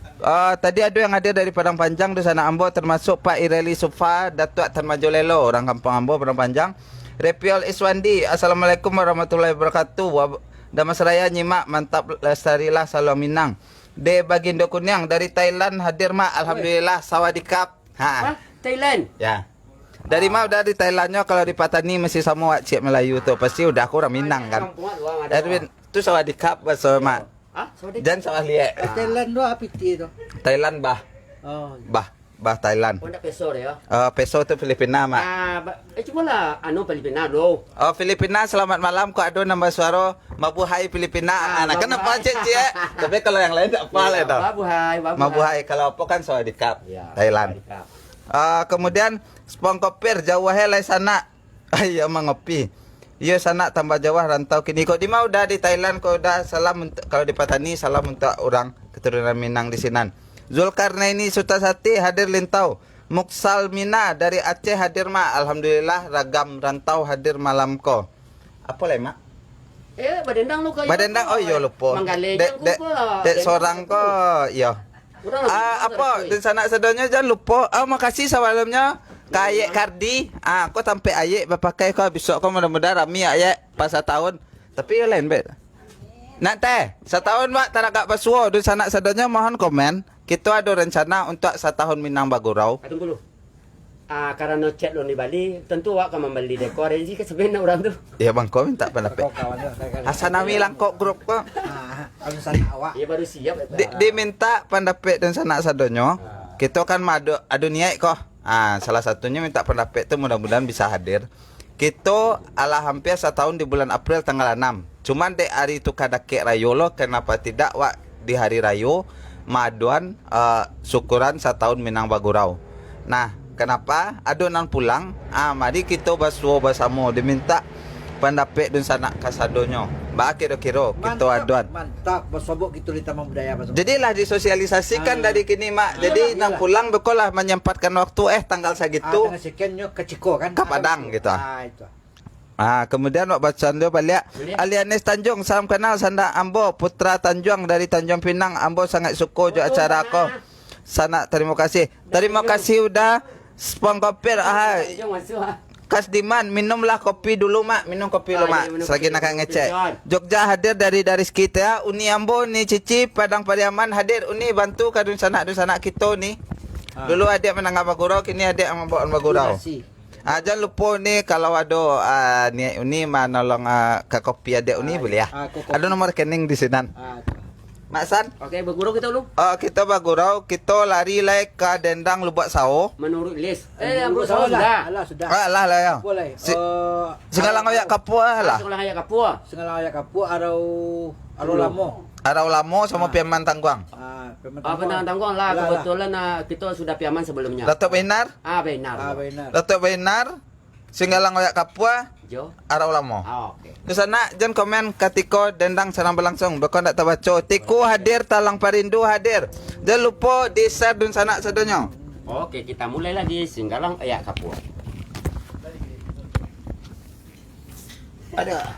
Speaker 4: Tadi ada yang hadir dari Padang Panjang di sana Ambo termasuk Pak Ireli Sufa, Datuk Tan Majolelo, orang Kampung Ambo Padang Panjang. Repiol Iswandi, Assalamualaikum warahmatullahi wabarakatuh. Damas Raya nyimak mantap lestarilah Salam Minang. De Bagindo Kunyang dari Thailand hadir mak, alhamdulillah sawadikap.
Speaker 2: Thailand.
Speaker 4: Ya. Dari dari Thailandnya kalau di Patani masih sama Cik Melayu tuh pasti udah aku orang Minang kan. Edwin itu sawadikap bahasa mak. Dan salah lihat.
Speaker 1: Thailand do apiti itu.
Speaker 4: Thailand bah.
Speaker 1: Oh.
Speaker 4: Bah Thailand.
Speaker 2: Punda peso ya.
Speaker 4: Peso itu Filipina mak.
Speaker 2: Cuma lah Filipina do.
Speaker 4: Filipina selamat malam kok ada nama suara Mabuhay Filipina. Nah kenapa Cik? Tapi kalau yang lain tak apa lah itu. Mabuhay kalau apa kan sawadikap. Thailand. Kemudian Spongkopir jauh helai sana. Ayo mengopi. Iya sana tambah jauh rantau kini kok di mau udah di Thailand kok udah salam untuk kalau di Patani salam untuk orang keturunan Minang di sinan. Zulkarnaini Sutasati hadir lintau. Muksal Mina dari Aceh hadir mak. Alhamdulillah ragam rantau hadir malam ko. Apa lah mak?
Speaker 2: Badendang lu kayak.
Speaker 4: Badendang oh iya lupa. Dek seorang ko iya. Apa di sana sedonya jangan lupa. Makasih sebelumnya Kayek Kardi. Kau sampai ayek berpakai kau besok kau mudah-mudahan rami ayek pas tahun. Tapi yang lain bet. Nak teh, setahun mak tarakak pasuo di sana sedonya mohon komen. Kita ada rencana untuk setahun Minang Bagurau.
Speaker 2: Tunggu dulu. Karena chat lo di Bali, tentu wak akan membeli dekor. Jadi kan sebenarnya orang tu.
Speaker 4: Ya bang, kau minta pendapat. Asanawi langkok grup kok.
Speaker 1: Kalau sana awak.
Speaker 2: Ya baru siap.
Speaker 4: Diminta pendapat dan sanak sadonyo. Kita kan adu niat kok. Salah satunya minta pendapat itu mudah-mudahan bisa hadir. Kita ala hampir setahun di bulan April tanggal 6. Cuman di hari itu kadake rayo lo, kenapa tidak wak di hari rayo maduan syukuran setahun Minang Bagurau. Nah, kenapa adonan pulang? Mari kita basuh bersama diminta pendapat dan sanak kasadonyo. Ba kira-kira kita aduan.
Speaker 1: Mantap, bersobok gitu di Taman Budaya Pak.
Speaker 4: Jadilah disosialisasikan dari kini mak. Jadi nang pulang bekolah menyempatkan waktu tanggal segitu.
Speaker 1: Tanggal sekiannya ke Ciko kan.
Speaker 4: Ke Padang gitu.
Speaker 1: Itu.
Speaker 4: Kemudian wak bacaan dia balik. Alianis Tanjung, salam kenal Sanda Ambo, putra Tanjung dari Tanjung Pinang. Ambo sangat suka jo acara aku. Sana terima kasih. Terima kasih udah Spongkopir. Kasdiman, minumlah kopi dulu mak, minum kopi dulu mak. Selagi nak ngecek. Jogja hadir dari kita. Uni Ambo ni Cici Padang Pariaman hadir. Uni bantu kadun sanak kita ni. Dulu adik menang Bagurau, kini adik membawa Bagurau. Jangan lupa ni kalau ada ni Uni menolong ke kopi adik Uni boleh ya. Ada nomor rekening di sini. Mak San.
Speaker 2: Okey, Bagurau kita dulu.
Speaker 4: Kita Bagurau, kita lari lai ke Dendang Lubak Sao.
Speaker 2: Menurut list. Menurut Sao sudah.
Speaker 1: Sudah.
Speaker 4: Lah ya.
Speaker 1: Boleh.
Speaker 4: Singalang ayak kapua lah.
Speaker 2: Singalang ayak kapua.
Speaker 1: Singalang ayak kapua arau lamo.
Speaker 4: Arau lamo sama Piaman Tangguang.
Speaker 2: Penang Tangguang lah. Kebetulan kita sudah piaman sebelumnya.
Speaker 4: Datuk Benar.
Speaker 2: Benar.
Speaker 4: Datuk Benar. Singalang ayak kapua.
Speaker 2: Jo.
Speaker 4: Arau lamo.
Speaker 2: Okey.
Speaker 4: Di sana jangan komen ketika Dendang sedang berlangsung. Bakal tak terbaca. Tiku hadir, Talang Parindu hadir. Jangan lupa di share dan sana sedonya.
Speaker 2: Okey, kita mulai lagi Singgalang ayak kapua.
Speaker 4: Ada.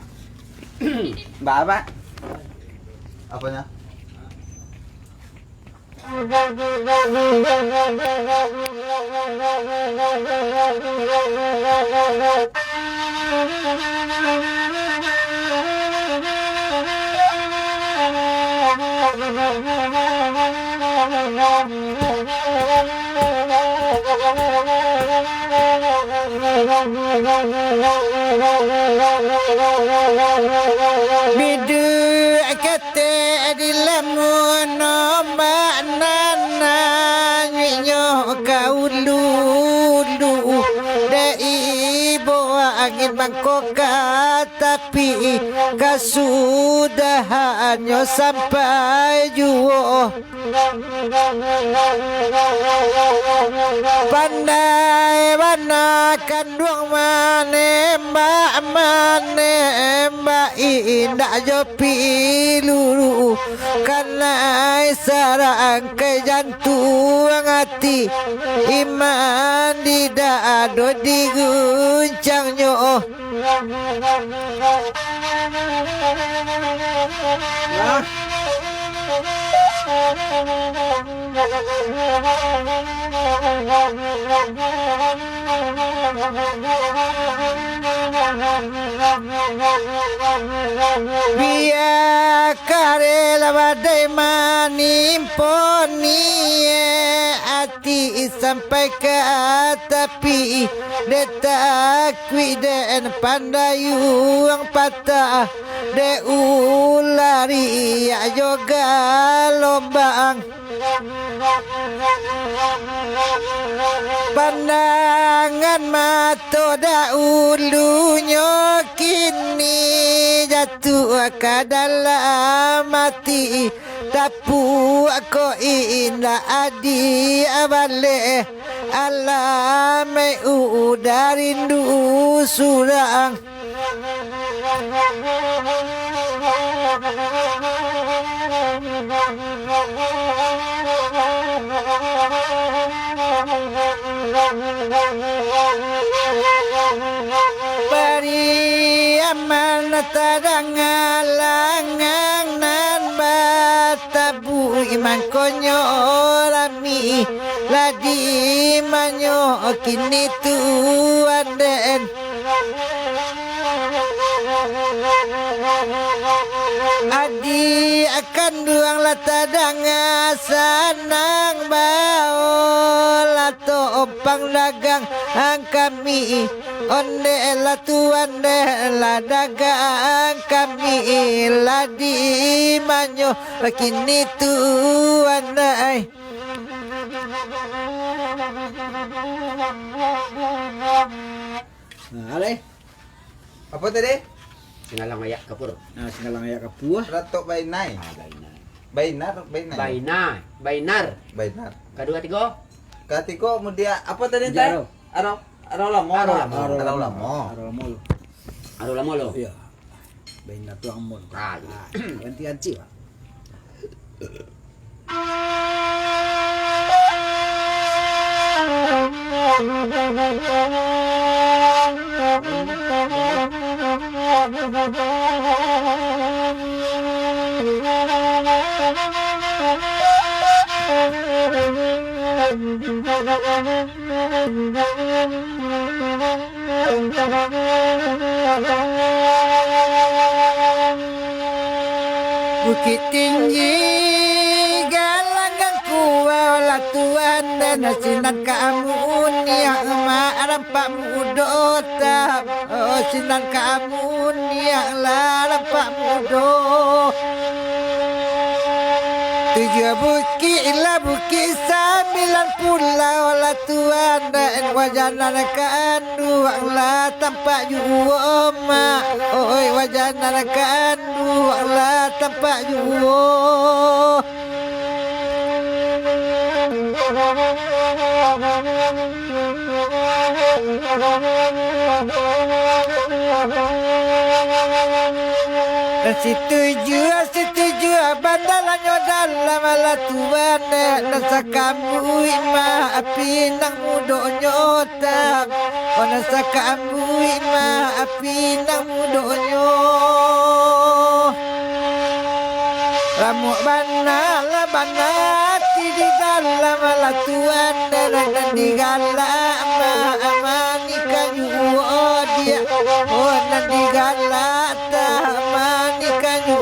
Speaker 4: Mbak apa? Apanya?
Speaker 1: Bidu kata di lamun maknana nyo kau lulu dai langit mangkoka tapi kasudahannya sampai juo pandai banakan duang mane mbak indah jo piluru karena sarang ke jantung hati iman tidak ada diguncangnya biar karela badai manimponi hati sampai ke tepi detakwi dan pandai yang patah de ulari yoga lombang pandangan mata dahulunya kini jatuh ke dalam mati tapu aku indah adi abale alame udarindu surang bari aman tadangalangang nan batabu iman konyo rami ladi manyo kini tuan den adi akan duang latadang sanang bau lato opang dagang ang kami onde la tuan de la dagang kami ladi manyo kini tuan dai
Speaker 6: Nah, Ale. Apa tadi?
Speaker 2: Sinalang ayak kapur.
Speaker 6: Nah, sinalang ayak kapuah.
Speaker 4: Ratok Bainai. Bainar.
Speaker 2: Bainar. Kedua tiga.
Speaker 4: Katiko mudia apa tadi
Speaker 6: Jaro.
Speaker 4: teh? Aro lamo.
Speaker 2: Aro lamo lo.
Speaker 6: Iya. Baina tu amon.
Speaker 2: Ah,
Speaker 6: Ganti-ganti lah.
Speaker 1: Bukit tinggi galangan kuala Tuhan dan sinan kamu yang rampak mudota sinan kamu yang rampak mudo tujuh bukit lah bukit 9 pulau lah Tuhan dan wajana kanduang lah tampak juo mak oi wajana kanduang lah tampak juo setuju bandalannya dalam ala Tuhan nasa kamu ima api nang mudonyo otak nasa kamu ima api nang mudonyo ramuk bana di dalam ala Tuhan dan di dalam amani kayu dia dan di dalam amani kayu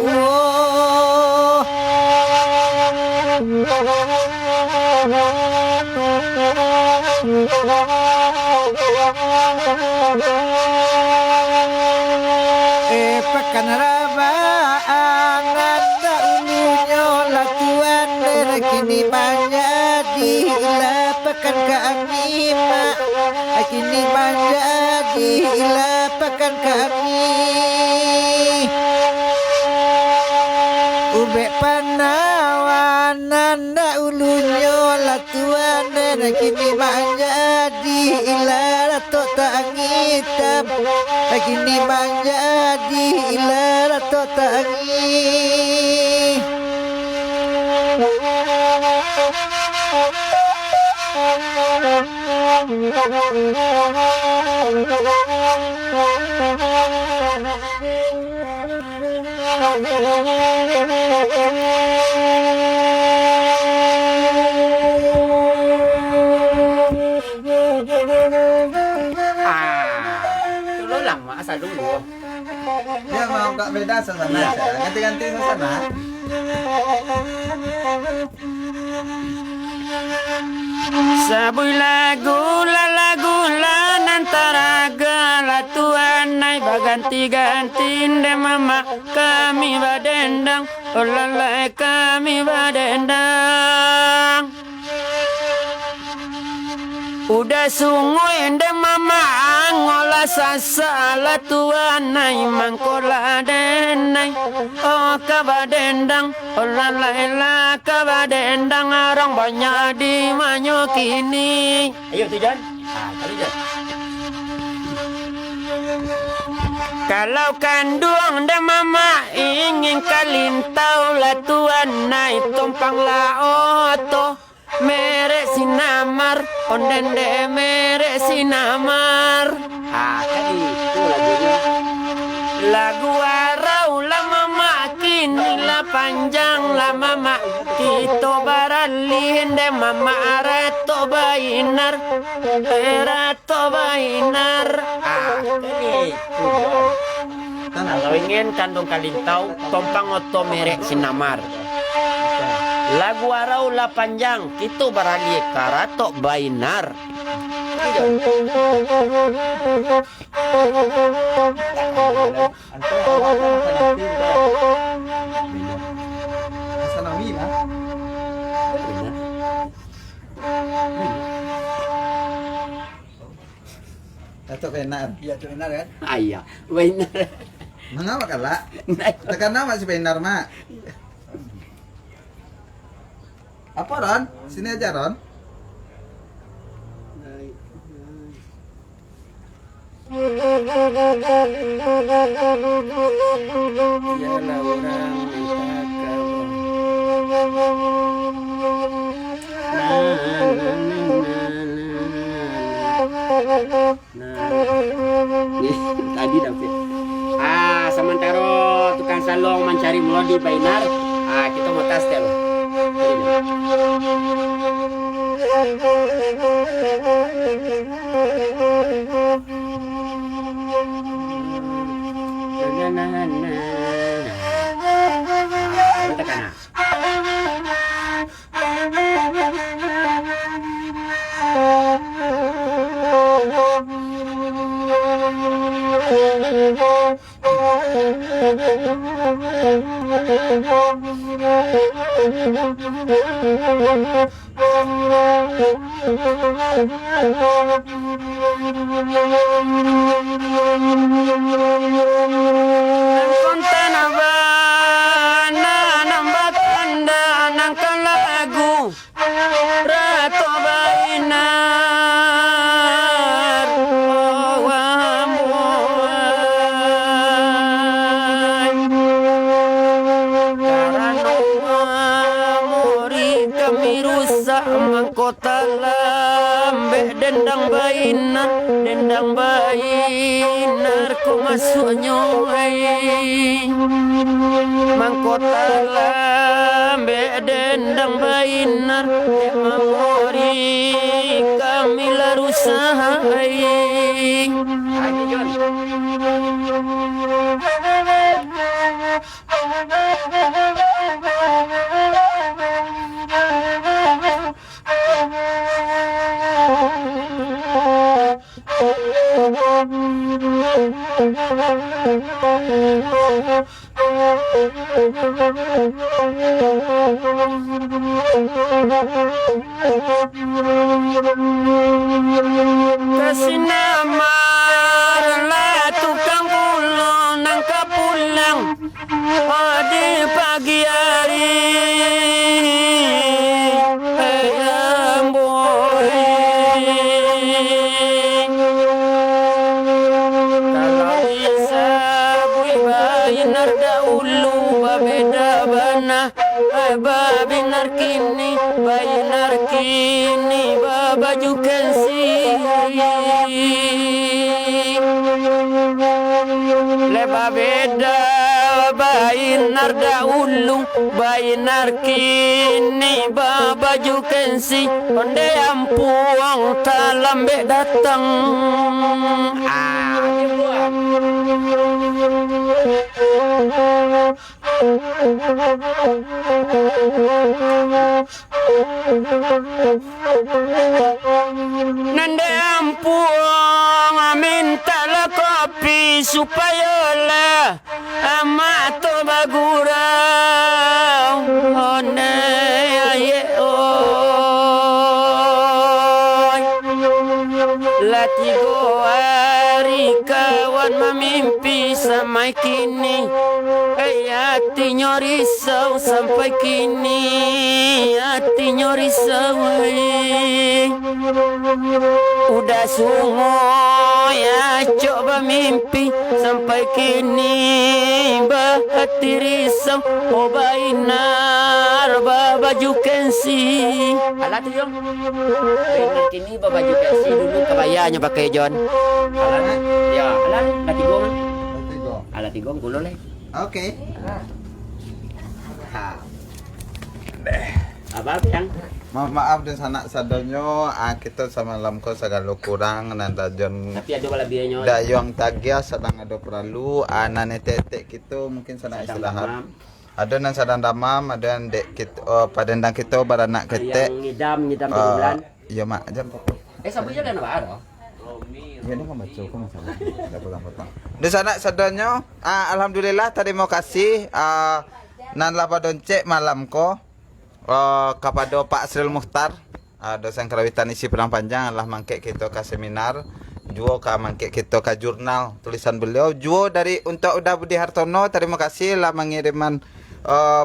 Speaker 1: pekan rabaan ada ulunya lah Tuhan dan kini menjadi lah pekan kami mak kini menjadi lah pakan kami Ubek panawan nanda ulunyo latuan dan kini menjadi ilara tok tak ngitab kini menjadi ilara tok tak ngi
Speaker 2: Dulu lama asal dulu.
Speaker 4: Dia mau nggak beda suasana aja, ganti-ganti suasana.
Speaker 2: Sabui lagu antara galatuan naik baganti-ganti de mama kami badendang olalai kami badendang udah sungguh ende mama ngolah sasa latuan naik mangkola denai oh kabadendang olalai la kabadendang orang banyak di manyo kini ayo tujuan kali je kalau kandung dan mama ingin kalintau latuan naik tumpang laoto merek sinamar onden de merek sinamar tadi itu lagu arau lama makin la panjang lama mak kita baralin de mama reto bainar tadi kalau ingin kandung kalintau tompang oto merek sinamar lagu arau la panjang kita barali karato bainar
Speaker 4: Asanawi lah. Atau benar.
Speaker 6: Iya tu benar kan?
Speaker 2: ayah bainar
Speaker 4: Mengapa kalah? Tekan nama si benar mak. Apa Ron? Sini aja Ron.
Speaker 2: Yalah orang tadi David. Sementara tukang salong mencari melodi bainar, kita mau tes deh. Kota lambe dendang bainar ku masuk nyoai mangkota lambe dendang bainar memori kami larusahai Kasinamar latu narkini babaju kensi leba beda bainar daulung bainar kini babaju kensi onde ampuang talambe datang nande ampuang minta la kopi supaya lah amat to bagura one aye oi latigo hari kawan memimpi sampai kini hatinya risau sampai kini hatinya risau udah sungguh ya coba mimpi sampai kini bahati risau oh bainar babaju kensi alat tuh Jong bainar kini babaju kensi dulu kebayanya pakai John alat ya alat latigong alat tigong kulo leh.
Speaker 6: Oke.
Speaker 2: Apa yang
Speaker 4: Maaf dan sanak sadonyo kita sama lamko segala kurang nan dajon
Speaker 2: tapi ada bala biayanya
Speaker 4: dayong tagia sedang ada perlu anane tetek gitu mungkin sana istirahat ada nan sadang damam ada yang dek kita padendang kita baranak ketek
Speaker 2: yang ngidam bulan
Speaker 4: iya mak jam pokok
Speaker 2: sabunya kan apa ada
Speaker 4: ya dia membaca kok masalah tidak potong-potong di sana sadonyo alhamdulillah terima kasih nan lapa doncek malam ko kepada Pak Sril Mukhtar dosen kerawitan isi perang panjang lah mangkek kita ke seminar juo ka mangkek kita ke jurnal tulisan beliau juo dari untuk Uda Budi Hartono terima kasih lah mengiriman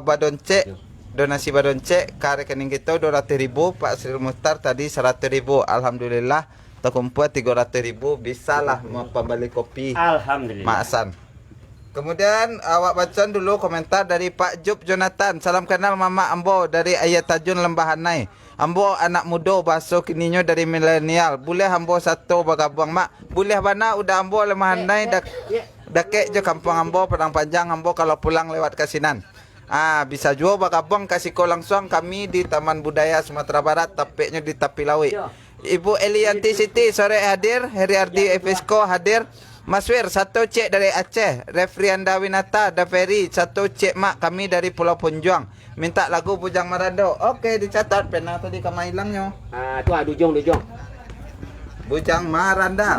Speaker 4: badonce donasi badonce ke rekening kita 200.000 Pak Sril Mukhtar tadi 100.000 alhamdulillah terkumpul 300.000 bisa lah membeli kopi
Speaker 2: alhamdulillah
Speaker 4: Maksan. Kemudian awak baca dulu komentar dari Pak Jup Jonathan. Salam kenal Mama Ambo dari Ayat Tajun Lembahanai. Ambo anak muda basuh kininyo dari milenial. Boleh Ambo satu bagabang mak. Boleh bana udah Ambo Lembahanai dakek je kampung Ambo Padang Panjang Ambo kalau pulang lewat Kasinan. Bisa juga bagabang kasih ko langsung kami di Taman Budaya Sumatera Barat tapeknya di Tapi Lawi. Ibu Elianti Siti sore hadir, Heri Ardi Efesko hadir. Mas Wir, satu cek dari Aceh. Refrianda Winata, Daveri, satu cek mak kami dari Pulau Punjuang. Minta lagu Bujang Marando. Oke, dicatat. Pena tadi kama hilangnya.
Speaker 2: Itu Dujong.
Speaker 4: Bujang Maranda.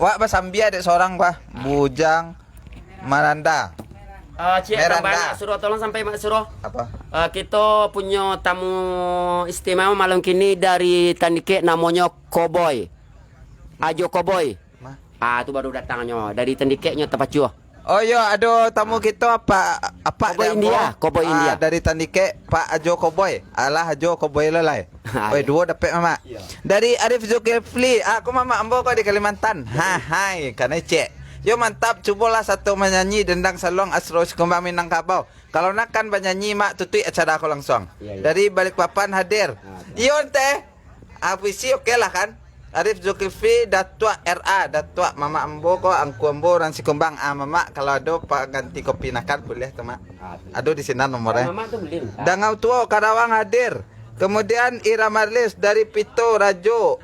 Speaker 4: Wak Basambia ada seorang bah. Bujang Maranda.
Speaker 2: Cik Rambana, suruh tolong sampai Mak Suruh.
Speaker 4: Apa?
Speaker 2: Kita punya tamu istimewa malam kini dari Tandike namanya Cowboy. Ajo Cowboy. Itu baru datangnya dari Tandike-nya Tepacu.
Speaker 4: Oh iya, ada tamu kita apa
Speaker 2: Cowboy India.
Speaker 4: Dari Tandike Pak Ajo Cowboy. Alah Ajo Cowboy lelai. Oi dua dapat mama. Dari Arif Zulkifli. Aku mama ambo kau di Kalimantan. Hai, karena cek. Yo mantap, cobalah satu menyanyi dendang salong asros kembang Minangkabau. Kalau nak kan menyanyi mak tutui acara aku langsung. Dari Balikpapan hadir. Iyo teh. Puisi oke lah kan. Arif Zulkifli Datua RA Datua Mama Ambo kok angku Ambo dan si kembang mama kalau ada pak ganti kopi nakar boleh teman. Aduh di sini nomornya. Dangau tua Karawang hadir. Kemudian Ira Marlis dari Pito Rajo.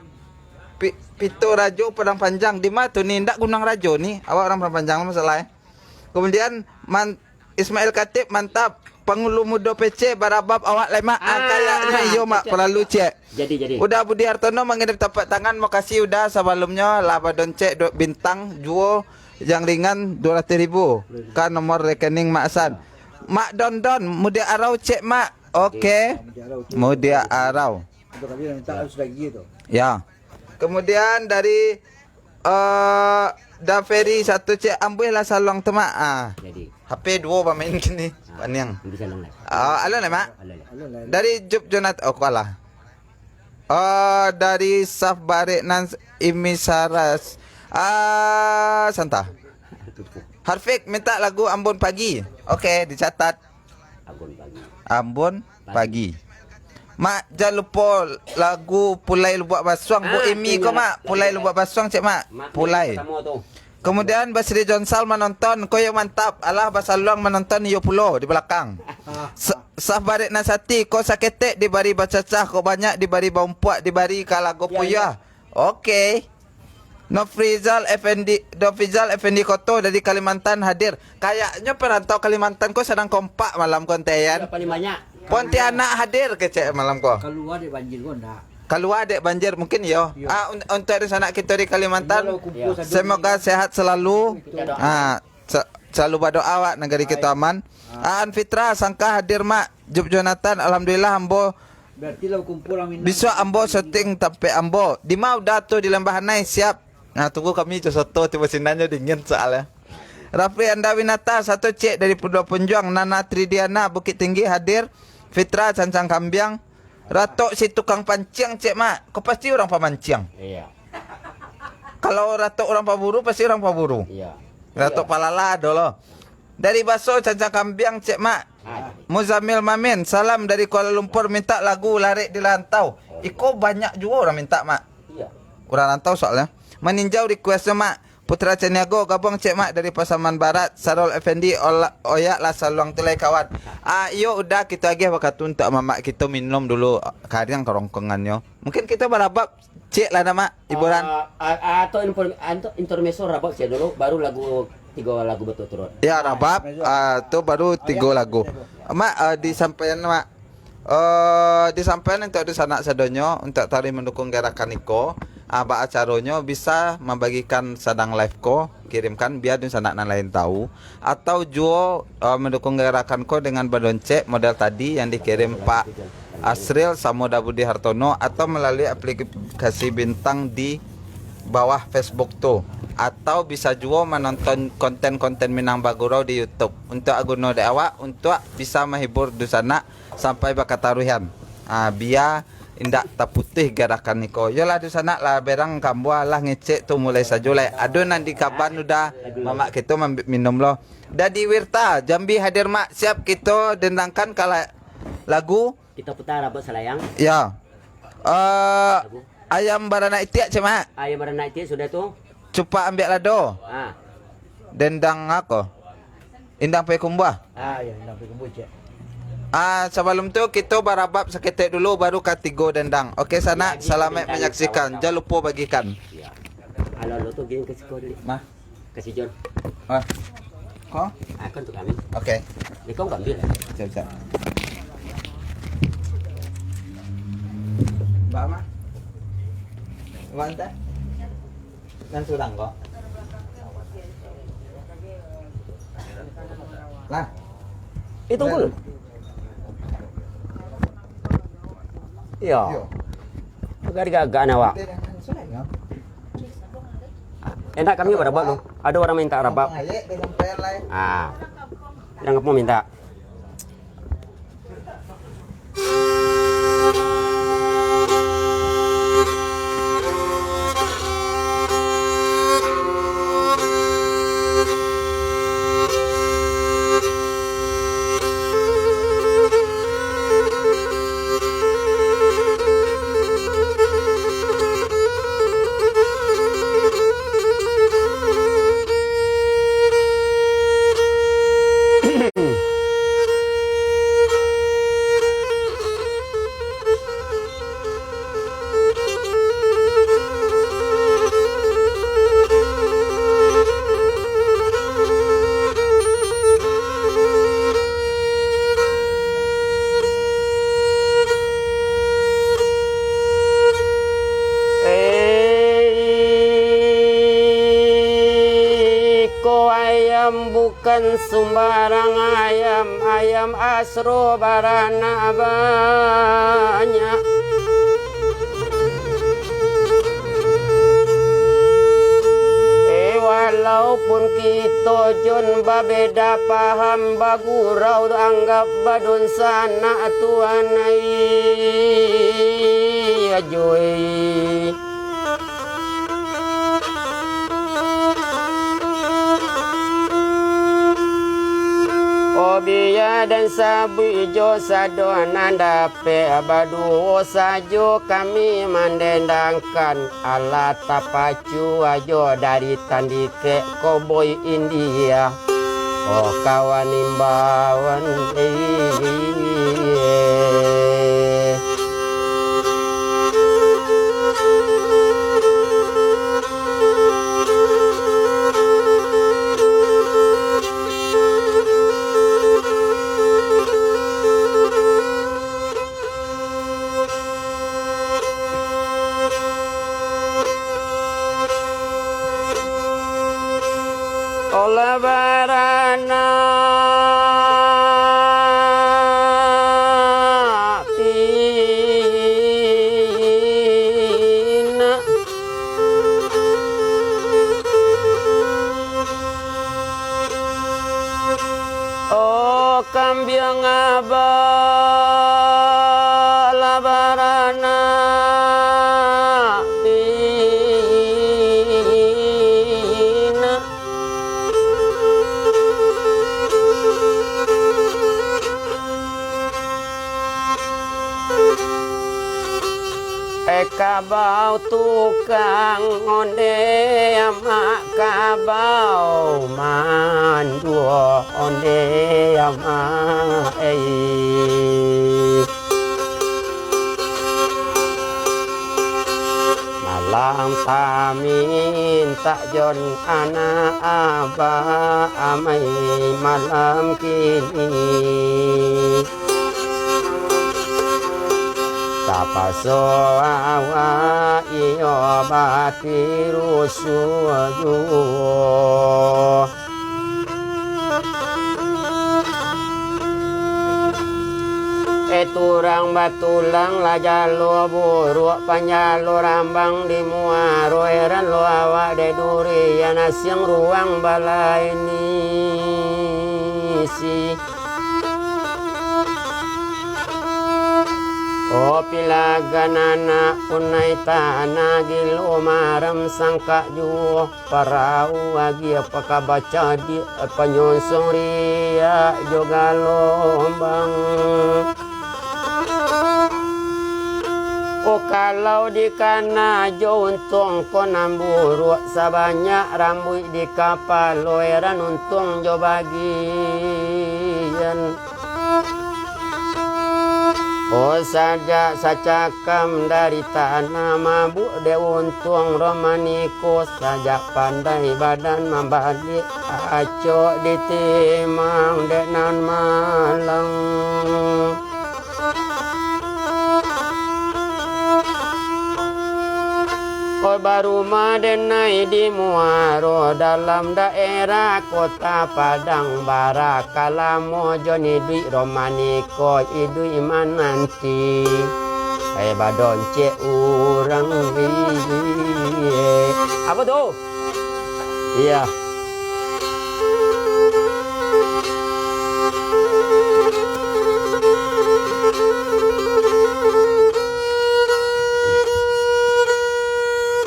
Speaker 4: Pito Rajo Padang Panjang di mana tuh nih ndak Gunung Rajo nih awak orang Padang Panjang masalah. Kemudian Ismail Katib mantap Pengulu Muda PC Barabab awak lema kayaknya iyo mak perlu cek.
Speaker 2: Jadi.
Speaker 4: Udah Budi Hartono mengirim tepuk tangan makasih udah sebelumnya laba doncek bintang juo yang ringan 200.000 kan nomor rekening Mak San. Mak Don Mudia Arau cek mak. Oke. Mudia Arau.
Speaker 6: Untuk kami minta harus lagi gitu.
Speaker 4: Ya. Kemudian dari Daveri satu cek ambil lah salong temak.
Speaker 2: Jadi.
Speaker 4: HP 2 pemain kini. Paniang.
Speaker 2: Bisa lang.
Speaker 4: Alon mak. Dari Jup Jonat kalah. Dari Saf Barik Nans Imisaras. Santa. Harfik minta lagu Ambon Pagi. Oke, dicatat.
Speaker 2: Ambon Pagi.
Speaker 4: Ambon pagi. Mak jangan lupa lagu Pulai Lubak Basuang. Bu Emi kau mak Pulai Lubak Basuang cik mak. Pulai. Kemudian Basri Jonsal menonton koyo mantap. Alah Basaluang menonton yo pulo di belakang. Sah barik nasati ko saketek dibari bacacah ko banyak dibari baumpuak dibari kalago puya. Okey. Nofrizal Effendi Koto dari Kalimantan hadir. Kayaknya perantau Kalimantan ko sedang kompak malam konten.
Speaker 2: Paling banyak.
Speaker 4: Pontianak hadir ke cek malam ko.
Speaker 6: Keluar di banjir kau enggak.
Speaker 4: Kalau ada banjir mungkin yo. Untuk di sana kita di Kalimantan, semoga sehat selalu. Selalu berdoa awak negeri kita aman. An Fitra sangka hadir mak. Jub Jonathan alhamdulillah ambo.
Speaker 6: Berarti lah kumpul amin.
Speaker 4: Besok ambo syuting tapi ambo. Di mau datu di Lembahanai siap. Nah tunggu kami soto tiba sinanya dingin soalnya. Rafli Andawinata satu cek dari Pulau Punjuang. Nana Tridiana Bukit Tinggi hadir. Fitra Cancang Kambiang. Ratok si tukang pancing cek mak. Kau pasti orang pemancing.
Speaker 2: Iya.
Speaker 4: Kalau ratok orang paburu pasti orang paburu.
Speaker 2: Iya.
Speaker 4: Ratok palala dulu. Dari Baso Cancang Kambiang cek mak. Muzamil Mamin salam dari Kuala Lumpur minta lagu Lari di Lantau. Iko banyak juga orang minta mak.
Speaker 2: Iya.
Speaker 4: Orang rantau soalnya. Meninjau requestnya mak. Putra Ceniago gabung cek mak dari Pasaman Barat. Sarul Effendi Oyak lah saluang tulai kawan. Yo udah kita lagi bakat untuk mamak kita minum dulu kadang kerongkongannya. Mungkin kita berabab cek lah nama hiburan.
Speaker 2: Atau intermezzo rabak cek dulu baru tiga lagu berturut-turut.
Speaker 4: Ya rabab tu baru 3 lagu. Mak disampaikan mak. Disampaikan untuk di sana sedonyo untuk tari mendukung gerakan Iko. Aba acaranya bisa membagikan sedang live ko kirimkan biar di sana lain tahu atau jual mendukung gerakan ko dengan badoncek model tadi yang dikirim Pak Asril Samoda Budi Hartono atau melalui aplikasi bintang di bawah Facebook tuh atau bisa juga menonton konten-konten Minang Bagurau di YouTube untuk aguno dewa untuk bisa menghibur di sana sampai bakat taruhan biar indak tak putih gerakan niko. Yolah di sana lah berang kambu lah ngecek tu mulai sajulai. Aduh nanti kapan udah mamak kita minum lo. Dah di Wirta Jambi hadir mak siap kita dendangkan kalau lagu
Speaker 2: Kita putar apa selayang?
Speaker 4: ya. Ayam barana itiak cema.
Speaker 2: Ayam berenang itu sudah tuh.
Speaker 4: Cupa ambil lado. Dendang aku. Indang pe kumbah.
Speaker 6: Ya, nak pergi kumpul cek.
Speaker 4: Sebelum tu kita berabab seketik dulu baru katigo dendang. Okey sana selamat menyaksikan. Jangan lupa bagikan.
Speaker 2: Ya. Halo tuh gini kasih kau dulu.
Speaker 4: Mah.
Speaker 2: Kasih John.
Speaker 4: Kau?
Speaker 2: Akan untuk kami.
Speaker 4: Okey.
Speaker 2: Ini kau ambil.
Speaker 4: Siap. Mbak mah. Wanta. Nan surang kok. Lah.
Speaker 2: Itu pun. Iya. Gagak nawak. Enak kami berabab loh. Ada orang minta rabab. Yang mau minta. Bukan sembarang ayam asro barana banyak. Walaupun kita jon babeda paham bagurau anggap badun sana tuanai ya joy. Biya dan sabu ijo sado nanda pe abadu sajo kami mendendangkan alat tapacu ajo dari tandike koboi India oh kawan imbawan Ola barana pina oh kambiang abah la barana pina kabau tukang onde ama kabau mandua onde ama malam pamin tak jon anak abah amai malam kini tapaso awa iyo batiru suju turang batulang lajalo buruk panjalo rambang di muaro eran lo awak de durian asyang ruang balai ini si oh pilaganana punai tanah gilo maram sangka juh parau agi apakah baca di penyonsong ria juga lombang oh kalau di kana jo untung ko namburu sabanyak rambut di kapal loeran untung jo bagian oh saja sacakam dari tanah mabuk de untung romaniko saja pandai badan membalik acok di timang de nan malang oh baru madenai di Muaro dalam daerah kota Padang Barat kalamo joni dui romaniko idui mananti badon cek urang apa tuh iya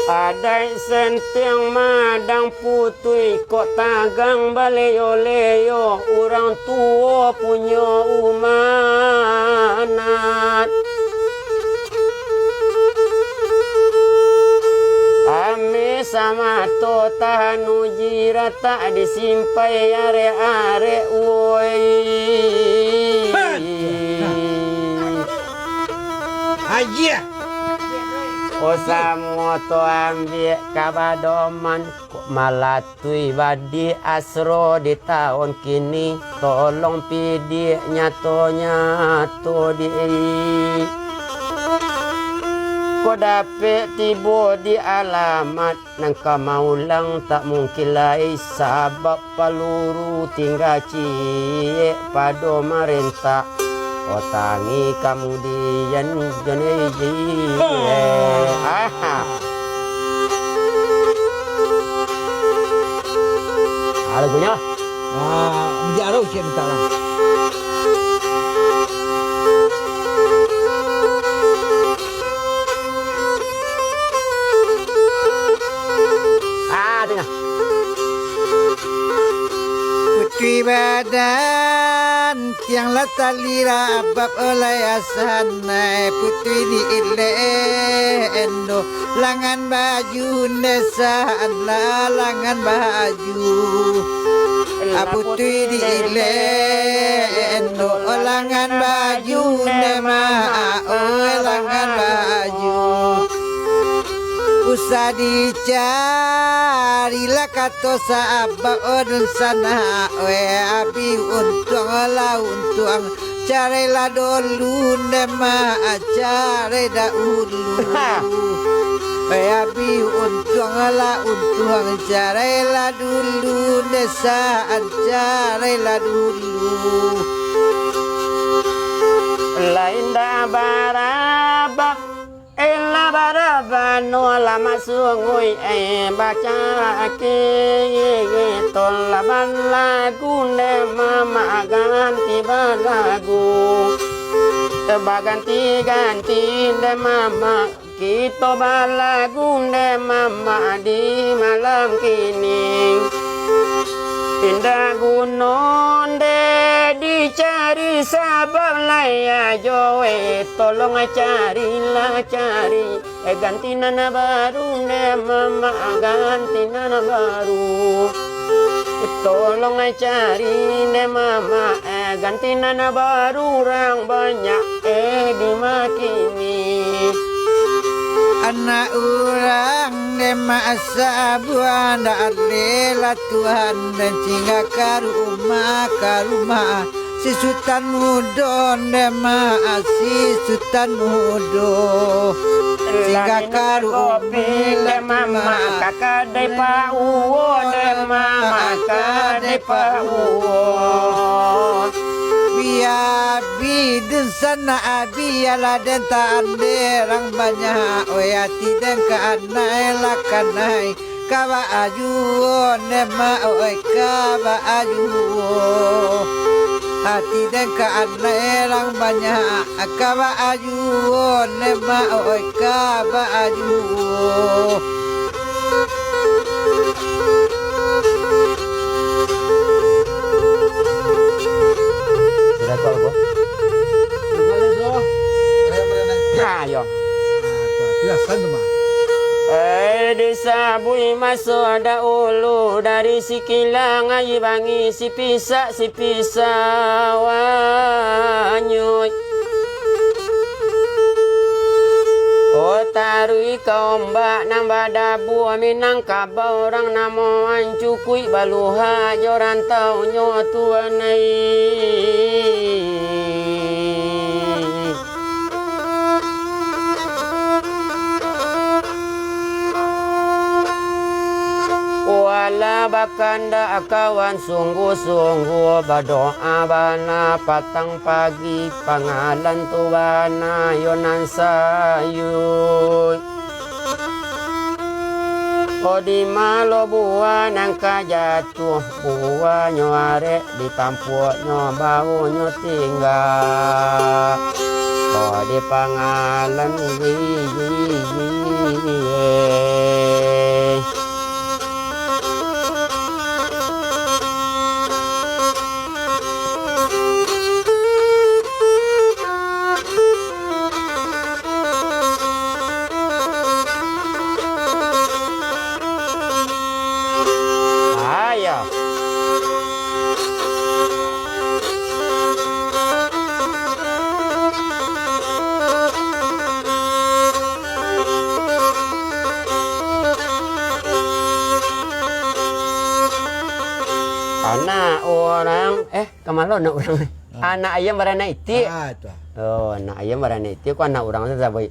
Speaker 2: Padai sentiang madang putui kok tagang baleo-leo orang tua punya umanat ame sama to tahan ujira tak disimpai are-are woi
Speaker 6: Aja.
Speaker 2: oh semua to ambil kabadoman malatui badi asro di tahun kini tolong pidi nyato di ko dapet tibo di alamat nang kamaulang tak mungkin lai sabab paluru tinggal cie pado marenta otangi kemudian jeneji lagunya
Speaker 6: Menjauh cik minta lah.
Speaker 1: Putri badan tiang latalira abab oleh asanai putri di ile endo langan baju nesaan langan baju putri di ile endo langan baju nema langan baju usah dicari lah kata sahabat odun sana abi untung carilah dulu nema cari dahulu abi untung carilah dulu desaan carilah dulu
Speaker 2: lain dah barabak ella baraba no lama sungui baca ke tolaban lagu ne mama ganti balagu ganti ne mama kita balagu ne mama di malam kini pindah gunung dicari sabab laya joe tolong carilah ganti nana baru ne mama ganti nana baru tolong cari ne mama ganti nana baru orang banyak di makini
Speaker 1: anak orang nema sabuan adalah Tuhan dan singa karumah si sultan mudo nema si sultan mudo singa karumah
Speaker 2: mama kakak depa uwo nema kakak depa uwo Abi dan sana abi ala dan tak anderang banyak oyati dan kanai lakanai kawa aju nema oi kawa aju hati dan kanai lang banyak kawa aju nema oi kawa aju ayo
Speaker 6: Biasa mah.
Speaker 2: disabui masuk ada ulu dari si kilang ayi bangi si pisa wanyoi oh tarui kaumbak nambah dabu minang kabau orang namo ancukui baluha joran tau nyotuanai wala bakanda akawan sungguh-sungguh berdoa bana patang pagi pangalan tuana yonan sayuy di malo buah nangka jatuh buah nyuare di tampuk nyobau tinggal di pangalan anak orang kemana anak orang anak ayam barana iti
Speaker 6: Itu.
Speaker 2: oh anak ayam barana iti kok anak orang itu boy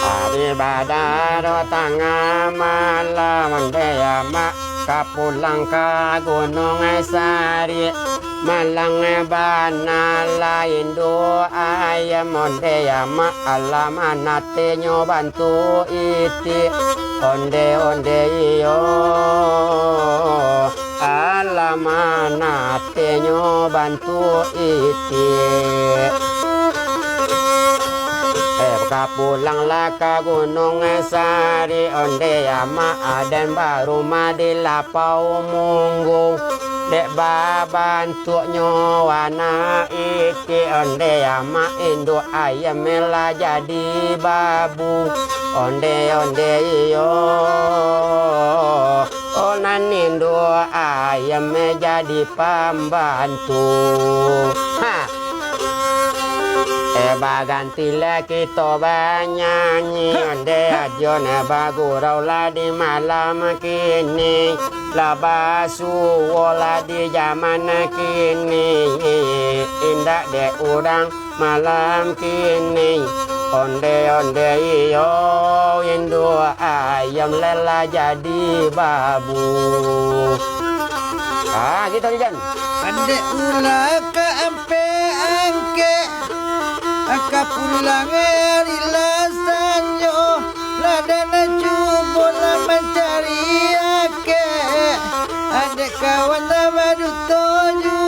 Speaker 2: hari badaro tangga malam mandayama kapulang ka gunung sari malang bana lain doa ayam onde yama alamanate nyobantu iti onde iyo alamanate nyobantu iti Kapulanglah ke Gunung Sari onde ama aden baru madi lapau munggu dek babantu nyowana iki onde ama induk ayam mela jadi babu onde iyo onan induk ayam jadi pembantu baganti kita banyanyi onde ajo ne bagurau lah di malam kini labasu wola di zaman kini indah de urang malam kini onde iyo indu ayam lela jadi babu gitu nih Jan
Speaker 1: Ande ulah ke ampe angke Aka pulang rilasanyo Ladana cubo lah mencari ake Adek kawan nama dutoju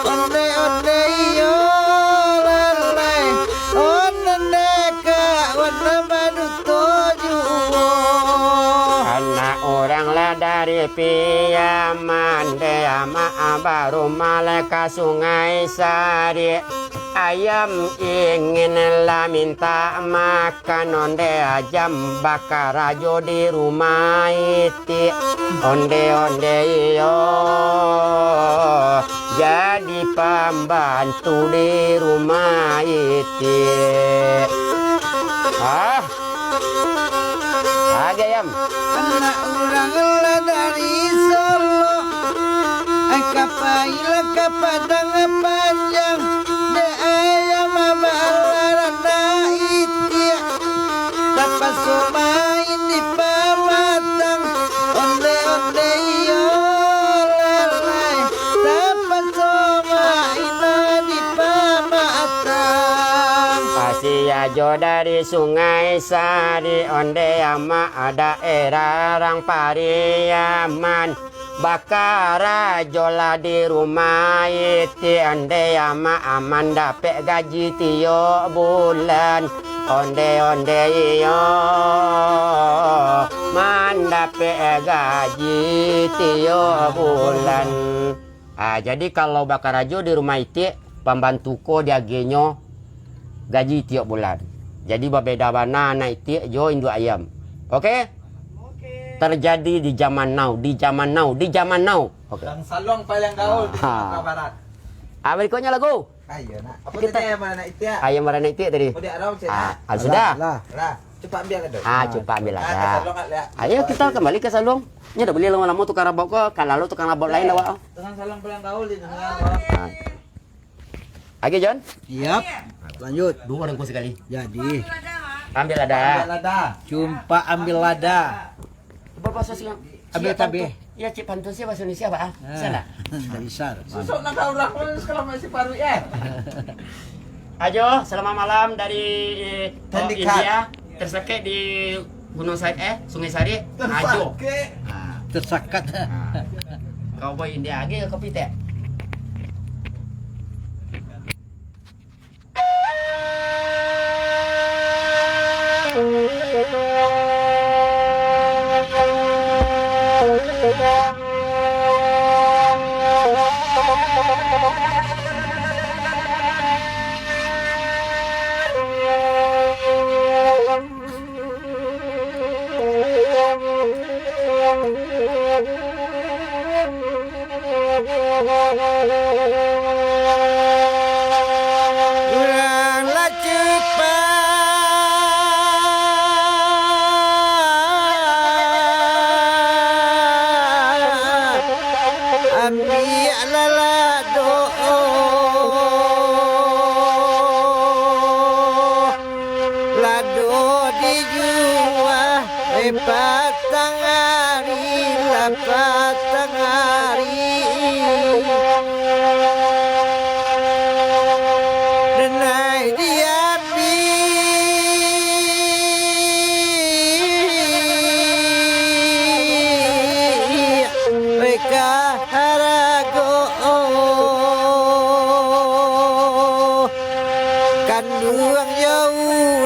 Speaker 1: Onde iyo lalai Onde kawan nama dutoju
Speaker 2: anak orang lah dari Piyaman Deama baru malaikat Sungai Sari ayam ingin lah minta makan onde ajam bakar ajo di rumah iti onde iyo jadi pembantu di rumah iti ayam
Speaker 1: Anak orang lah dari Solo Kapailah ke Padang Panjang De ayam amarana itia Dapat somain di Pamatang Onde iyo lalai Dapat somain di Pamatang
Speaker 2: Pasti ajo dari Sungai Sari onde ama ada erarang Pariaman bakar ajola di rumah iti onde ama aman dapet gaji tiyo bulan onde iyo man dapet gaji tiyo bulan jadi kalau bakar ajo di rumah iti pembantuko dia genyo gaji tiap bulan jadi berbeda mana anak iti jo induk ayam oke? Terjadi di zaman now. Oke.
Speaker 4: Dan Salong paling gaul di Sumatera Barat.
Speaker 2: Berikutnya lagu.
Speaker 4: Ayo nak. Apa tadi ayam mana itia?
Speaker 2: Ayam mana itik tadi?
Speaker 4: Oh dia arau cina.
Speaker 2: Sudah.
Speaker 4: Lah, cepat ambil ada.
Speaker 2: Cepat ambil ada.
Speaker 4: Salong lihat.
Speaker 2: Ayo kita kembali ke Salong. Nya dah beli lama-lama tukang rabok kok. Kalau tukang rabok lain awak.
Speaker 4: Dengan Salong paling gaul di negara.
Speaker 2: Oke, John.
Speaker 6: Siap. Lanjut.
Speaker 2: Dua orang sekali.
Speaker 6: Jadi,
Speaker 2: Ambil ada.
Speaker 6: jumpa ambil lada.
Speaker 2: Bahasa sih.
Speaker 6: Ambil tabe.
Speaker 2: Ya, Cik Pantun sih bahasa Indonesia, Pak. Sana.
Speaker 6: Tidak bisa.
Speaker 4: Susuk nak orang sekolah masih paru ya.
Speaker 2: Ajo, selamat malam dari
Speaker 4: Tendikat.
Speaker 2: India. Terseket di Gunung Sungai Sari. Ajo.
Speaker 6: Tersakat.
Speaker 2: Kau boy India lagi kopi teh.
Speaker 1: Kuranglah cepat ambillah lado dijual patang hari denai diapi mereka harago kanduang jauh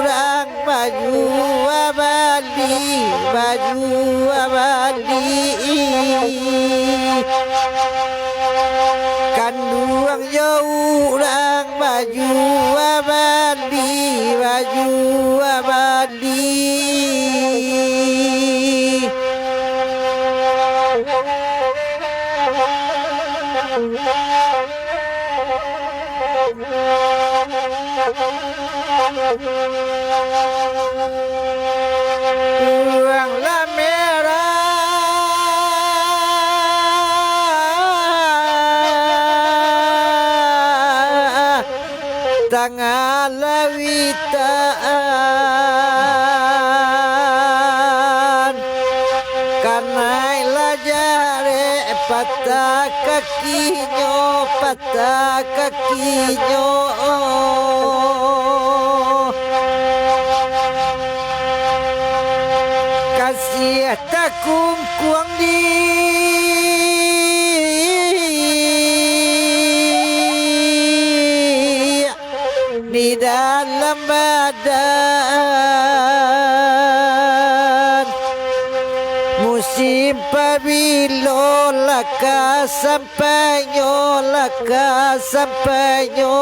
Speaker 1: baju abadi, baju abadi. Kanduang jauh orang baju abadi, baju abadi. Uanglah merah, tanganlah witaan, kanailah jare patah kakinya, patah kakinya. Kasih takung kuang di dalam badan. Musim pabilo laka sampainya, laka sampainya.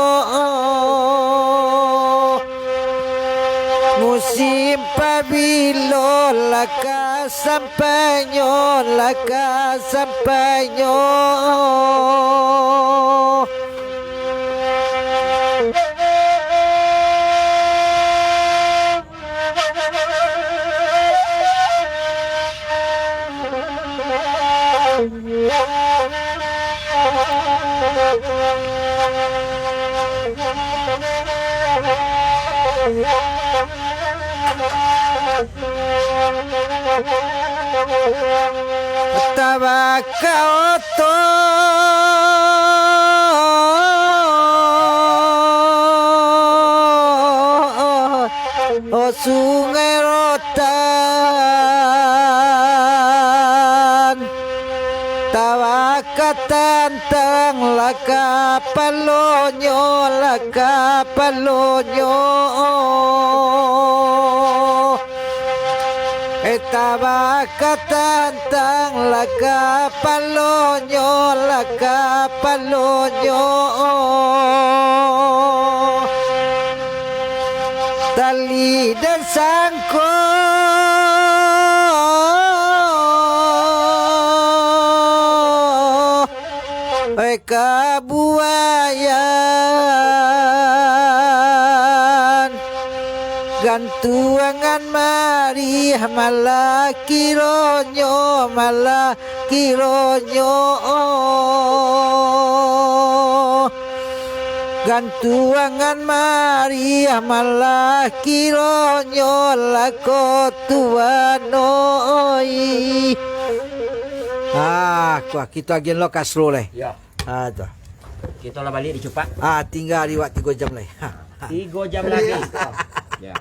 Speaker 1: Musim pabilo laka sampainya, laka sampainya. Tabaka oto o sungai rotan, tawaka tantang laka palonyo, laka palonyo. Tabaka tantang laka palonyo, laka palonyo. Tali dan sangko kabuayan, gantuangan mari malah kironyo, malah kironyo. Gantuangan mari malah kironyo, lako tuanoi. Kita lagi lo kasro leh.
Speaker 2: Ya.
Speaker 1: Tu.
Speaker 2: Kita lah balik di Cupak.
Speaker 1: Tinggal di waktu 3 jam leh.
Speaker 2: 3 jam lagi. Ya.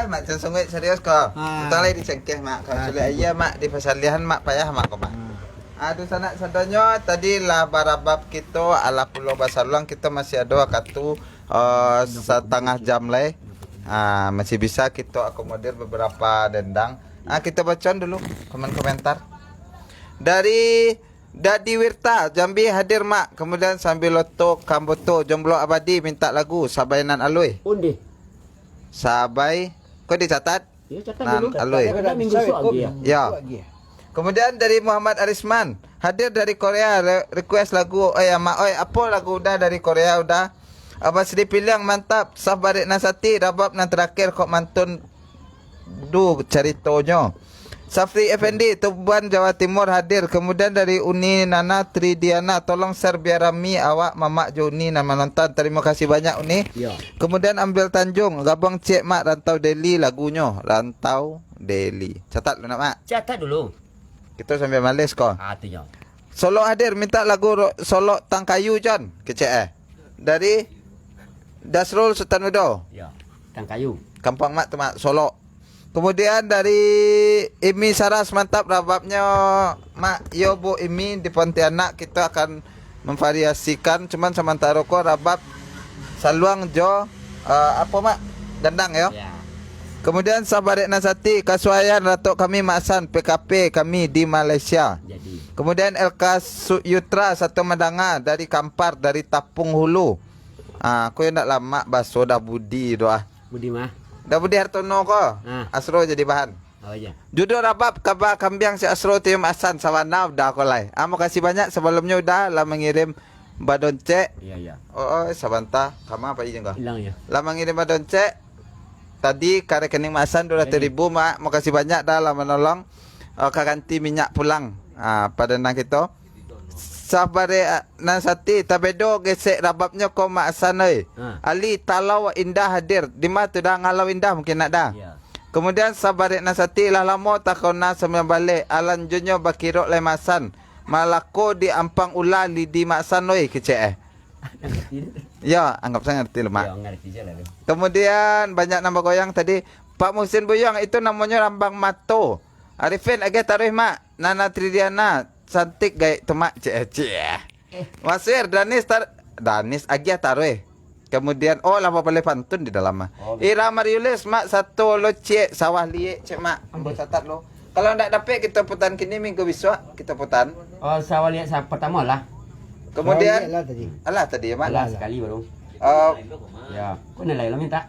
Speaker 4: Mak jangan sungguh serius kok. Kita lagi dicengkeh mak. Kalau sudah iya mak di pasalihan mak payah mak kok mak. Aduh sanak sadonyo tadi lah barabab kita ala Pulau Basaluang kita masih ada waktu setengah jam leh. Masih bisa kita akomodir beberapa dendang. Kita bacakan dulu komentar. Dari Dadi Wirta Jambi hadir mak. Kemudian sambil loto Kamboto Jomblo Abadi minta lagu Sabainan Alui.
Speaker 2: Undi.
Speaker 4: Sabai. Kau dicatat?
Speaker 2: Ya, catat
Speaker 4: Nan
Speaker 2: dulu.
Speaker 4: Alui.
Speaker 2: Ada minggu lagi ya.
Speaker 4: Ya. Kemudian dari Muhammad Arisman hadir dari Korea request lagu mak apa lagu udah dari Korea udah apa sedih pilih yang mantap sah barik nasati rabab nan terakhir kok mantun du ceritonyo. Safri Effendi Tuban Jawa Timur hadir. Kemudian dari Uni Nana Tridiana tolong share biar rami awak Mamak Joni nama nonton. Terima kasih banyak Uni.
Speaker 2: Ya.
Speaker 4: Kemudian Ambil Tanjung Gabang Cik Mak Rantau Deli lagunya Rantau Deli. Catat lu nak mak.
Speaker 2: Catat dulu.
Speaker 4: Kita sambil malis kok.
Speaker 2: Tu ya.
Speaker 4: Solo hadir minta lagu Solo Tangkayu John kecek dari Dasrul Sutanudo.
Speaker 2: Ya. Tangkayu.
Speaker 4: Kampung mak tu mak Solo. Kemudian dari Imi Saras mantap rababnya mak yo bu Imi di Pontianak kita akan memvariasikan cuman sementara kok rabab Saluang Jo apa mak Dendang ya.
Speaker 2: Ya.
Speaker 4: Kemudian Sabarek Nasati Kasuayan Ratok kami Maksan PKP kami di Malaysia.
Speaker 2: Jadi.
Speaker 4: Kemudian LK Yutra satu Madanga dari Kampar dari Tapung Hulu. Aku yang nak lama baso dah budi doa.
Speaker 2: Budi mah.
Speaker 4: Dah budi Hartono ko. Asro jadi bahan.
Speaker 2: Oh iya.
Speaker 4: Judul rabab kabar kambiang si Asro Tium Asan Sawana udah aku lai. Makasih banyak sebelumnya udah lah mengirim badonce.
Speaker 2: Iya.
Speaker 4: Oh, sabanta. Kamu apa aja enggak?
Speaker 2: Hilang ya.
Speaker 4: Lah mengirim badonce. Tadi ke rekening Masan 200,000 mak. Makasih banyak dah lah menolong ganti minyak pulang. Pada nang kita. Sabare Nasati tabedo gesek rababnya ko Masan euy. Ali talau indah hadir. Di mana tu dah ngalau indah mungkin nak dah.
Speaker 2: Iya.
Speaker 4: Kemudian Sabarek Nasati lah lama takona sembilan balik. Alan junyo bakirok le Masan. Malako di ampang ulali di Masan euy kecek. Ya, anggap saya ngerti lemak.
Speaker 2: Ya, ngerti je lah tu.
Speaker 4: Kemudian banyak nama goyang tadi. Pak Muhsin Buyong itu namanya Rambang Mato. Arifin agak taruh mak. Nana Tridiana cantik gaya tu mak. Masir Danis agak taruh. Kemudian lama boleh pantun di dalam mah. Ira Mariulis mak satu lo cek sawah liek cek mak. Ambil catat lo. Kalau ndak dapat kita putan kini minggu besok kita putan.
Speaker 2: Oh, saya lihat saya pertama lah.
Speaker 4: Kemudian
Speaker 6: Lah tadi.
Speaker 4: tadi ya mak.
Speaker 2: Lah sekali baru. Ya, kau nilai lo minta.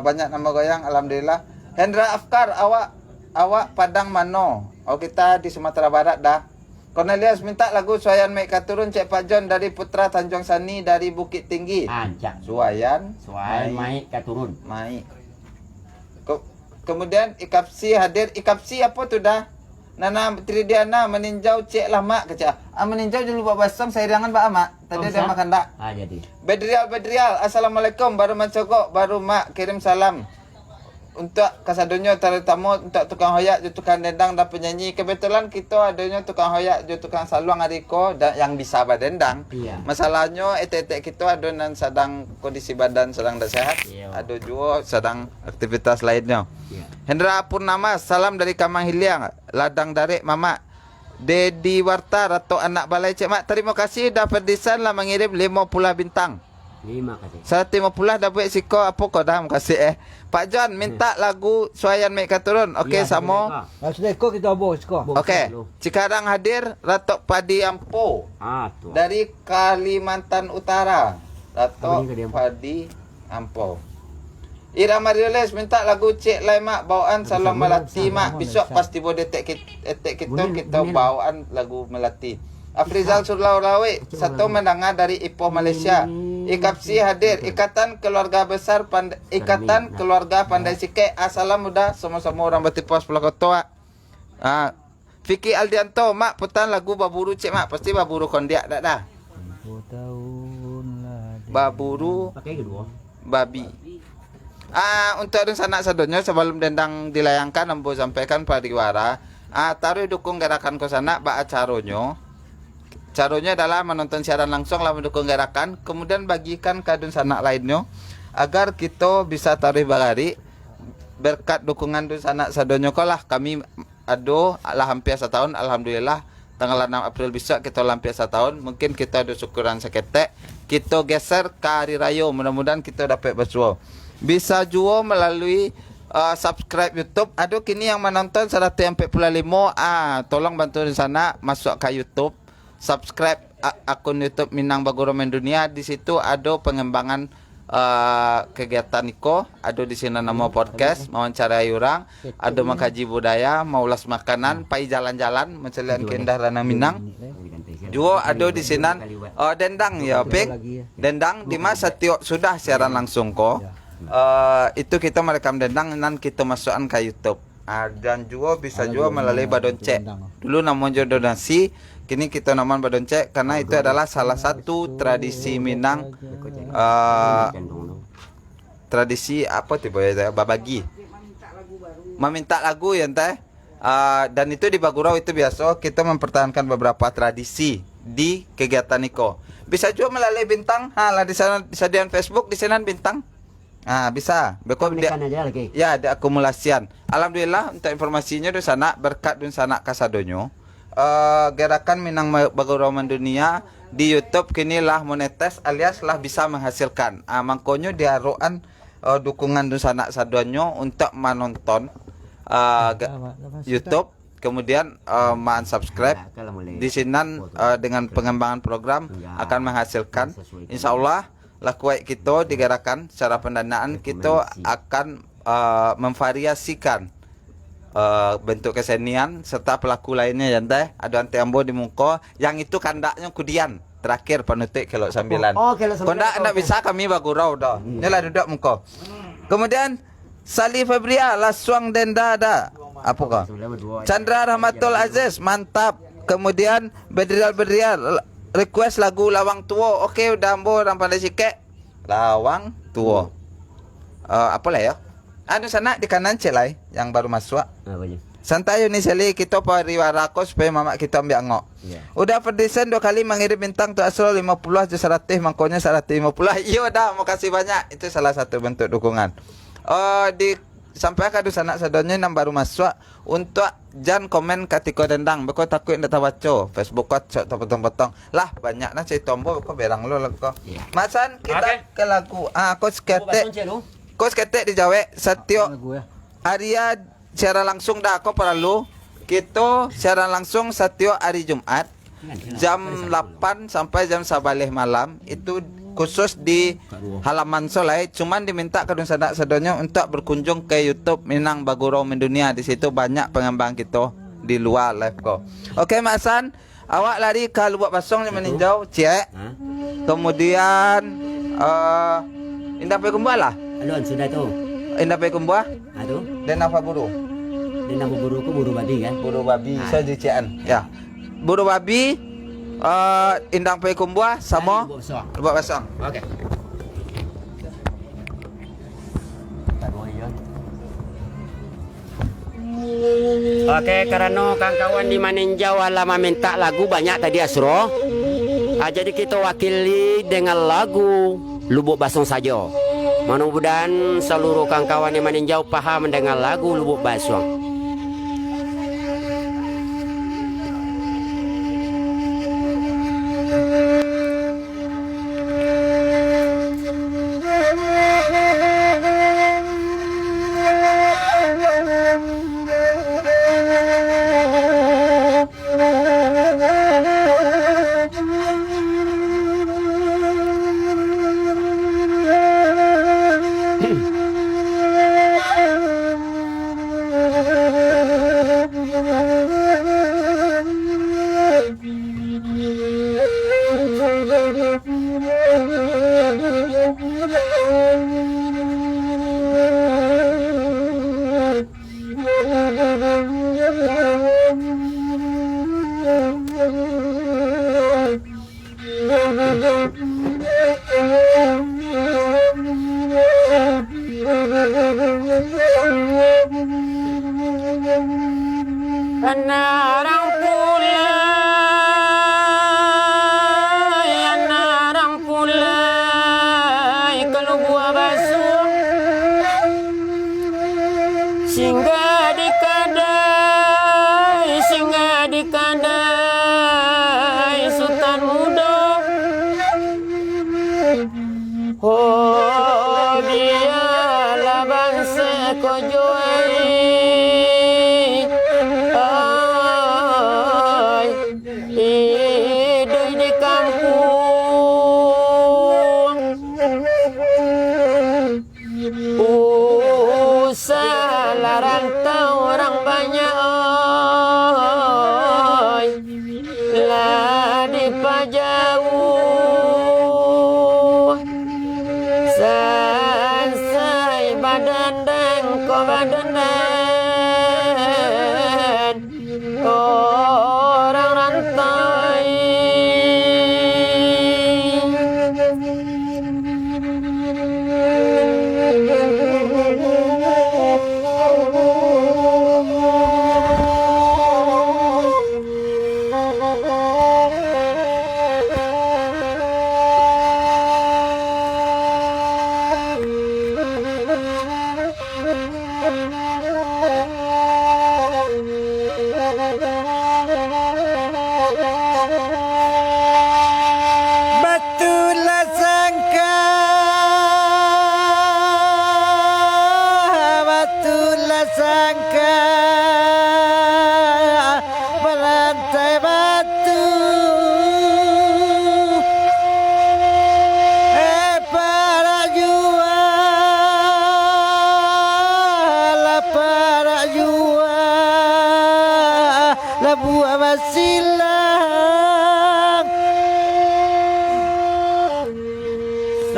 Speaker 4: Banyak nama goyang alhamdulillah. Hendra Afkar awak Padang Mano. Kita di Sumatera Barat dah. Cornelius minta lagu Suayan Mek Katurun Cek Pak John dari Putra Tanjung Sani dari Bukit Tinggi.
Speaker 2: Ancak.
Speaker 4: Suayan
Speaker 2: Mai katurun.
Speaker 4: Mai. Kemudian Ikapsi hadir. Ikapsi apa tu dah? Nana Tridiana meninjau cek lah mak kecak. Meninjau dulu Pak Basam saya jangan Pak Mak. Tadi dia makan tak?
Speaker 2: Jadi.
Speaker 4: Bedrial, Assalamualaikum. Baru mencokok, baru mak kirim salam. Untuk kasadonyo tamu untuk tukang hoyak, tukang dendang dan penyanyi. Kebetulan kita adanya tukang hoyak, tukang saluang adiko yang bisa badendang.
Speaker 2: Iya.
Speaker 4: Masalahnya etek kita adonan sedang kondisi badan sedang tak sehat.
Speaker 2: Iya.
Speaker 4: Ada juga sedang aktivitas lainnya.
Speaker 2: Iya.
Speaker 4: Hendra Purnama, salam dari Kamang Hiliang, Ladang Darik Mama. Dedi Warta, Ratu Anak Balai Cik Mak. Terima kasih dah Ferdisan lah mengirim 50 bintang.
Speaker 2: 5 kasih.
Speaker 4: 150 dah buat siko apa kau dah kasih Pak John minta lagu Suayan Mek Katurun. Okey sama.
Speaker 6: Sudah ikut kita bos kau.
Speaker 4: Okey. Cikarang hadir Ratok Padi Ampo
Speaker 2: Tu.
Speaker 4: dari Kalimantan Utara. Ratok
Speaker 2: Apa ni dia, Ampo?
Speaker 4: Padi Ampo. Ira Mariulis minta lagu Cik Lai Mak bawaan Salam Melati Mak. Besok pasti boleh etek kita bawaan lagu Melati. Afrizal Surlaurawi satu mendengar dari Ipoh Malaysia. Ikapsi hadir Ikatan Keluarga Besar Ikatan Keluarga Pandai Sike. Assalam muda sama-sama orang Batipos Pulau Kotoa. Vicky Aldianto mak putan lagu Baburu Cik Mak. Pasti Baburu Kondiak dak dah. Baburu
Speaker 2: Pakai kedua.
Speaker 4: babi. Untuk sanak sadonyo sebelum dendang dilayangkan ambo sampaikan pariwara. Taruh dukung gerakan ko sana ba acaronyo. Caranya adalah menonton siaran langsung lah mendukung gerakan, kemudian bagikan kadun sanak lainnya agar kita bisa taruh bagari berkat dukungan dun sanak sadonyo lah kami ado lah hampir setahun alhamdulillah tanggal 6 April besok kita hampir setahun mungkin kita ada syukuran seketek kita geser ke hari raya mudah-mudahan kita dapat bersuara bisa juga melalui subscribe YouTube aduh kini yang menonton 145 tolong bantu di sana masuk ke YouTube subscribe akun YouTube Minang Bagoromen Dunia. Di situ ada pengembangan kegiatan Niko, ada di sini nama podcast, mewawancarai orang, ada mengkaji budaya, mau ulas makanan, pai jalan-jalan, mencelian keindah Ranah Minang. Juga ada di sini dendang ya, Pik. Dendang di masa Tio sudah siaran langsung ko. Itu kita merekam dendang dan kita masukkan ke YouTube. Dan juga bisa juga melalui Badonce. Dulu namanya donasi. Kini kita naman Badonce karena itu adalah salah satu tradisi Minang tradisi apa tiba ya babagi meminta lagu ya teh dan itu di Bagurau itu biasa kita mempertahankan beberapa tradisi di kegiatan Niko bisa juga melalui bintang lah di sana disediakan Facebook di sana bintang bisa bekok dia ya ada akumulasian alhamdulillah untuk informasinya di sana berkat di sana kasadonyo gerakan Minang Bagoroman Dunia di YouTube kini lah monetis alias lah bisa menghasilkan. Mangkonyo diaruan dukungan tu sanak sadonyo untuk menonton YouTube, kemudian subscribe di sini dengan pengembangan program akan menghasilkan, insya Allah lakuai kita digerakan secara pendanaan kita akan memvariasikan bentuk kesenian serta pelaku lainnya jantai ada ante ambo di muka yang itu kandaknya kudian terakhir panutik kelok sambilan. Kondak ndak bisa kami bagurau dah. Nyalah duduk muka. Kemudian Sali Febria Laswang Denda ada. Apa kau? Chandra Rahmatul Aziz mantap. Kemudian Bedrial request lagu Lawang Tua. Okey udah ambo orang pandai sikit. Lawang Tua. Apa lah ya? Anu sana di kanan celai yang baru masuk. Santai ni seli kita pariwara ko supaya mama kita ambil angok. Udah Ferdinand 2 kali mengirim bintang tu asal 50 je 100 mangkonya 150. Iya dah, makasih banyak. Itu salah satu bentuk dukungan. Di sampai kadu sanak sadonnya yang baru masuk untuk jangan komen katiko dendang. Beko takut ndak baca Facebook ko cok potong-potong. Lah banyak nah cai tombo beko berang lo ko. Masan kita ke lagu. Ko skete. Ko skete di Jawa Satyo Arya secara langsung dah aku perlu kita secara langsung setiap hari Jumat jam 8 sampai jam 11 malam itu khusus di halaman Solai cuman diminta kedun sadak sadonya untuk berkunjung ke YouTube Minang Bagurau Mendunia. Di situ banyak pengembang kita di luar live ko. Okey Mak Hasan, awak lari ke Lubuk Basong yang meninjau cek. Kemudian Indah Pekumbua lah.
Speaker 2: Alon sudah tu.
Speaker 4: Indah Pekumbua.
Speaker 2: Aduh.
Speaker 4: Dan apa buru?
Speaker 2: Dia nama buru ku buru babi kan?
Speaker 4: Buru babi sejucian. Ya. Buru babi Indang Pekumbua sama Lubuk Basong.
Speaker 2: Okey. Okey, kerana kawan-kawan di Maninjau lama minta lagu banyak tadi Asro. Jadi kita wakili dengan lagu Lubuk Basong saja. Mudah-mudahan seluruh kawan-kawan yang meninjau paham dengan lagu Lubuk Basong. Singgah di kadai Sultan Muda. Oh biarlah bangsa kojoi hidup di kampung. Salah rantau orang banyak lah dipajau sansai badan dan kau badan orang rantai.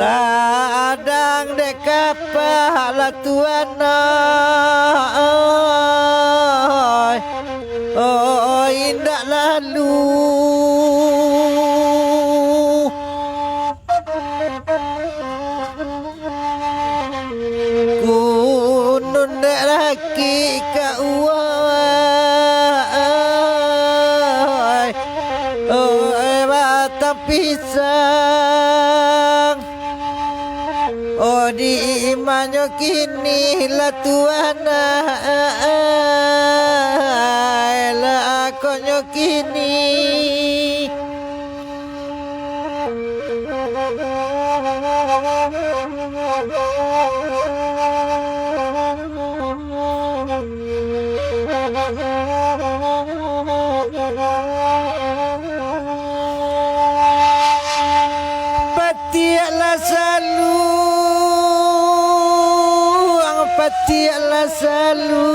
Speaker 1: ladang dek kapal tuana oh indah lalu kunun dek laki kauai oh batang pisang oh di imanyo kini la tuana la konyo kini patiaklah selalu patiaklah selalu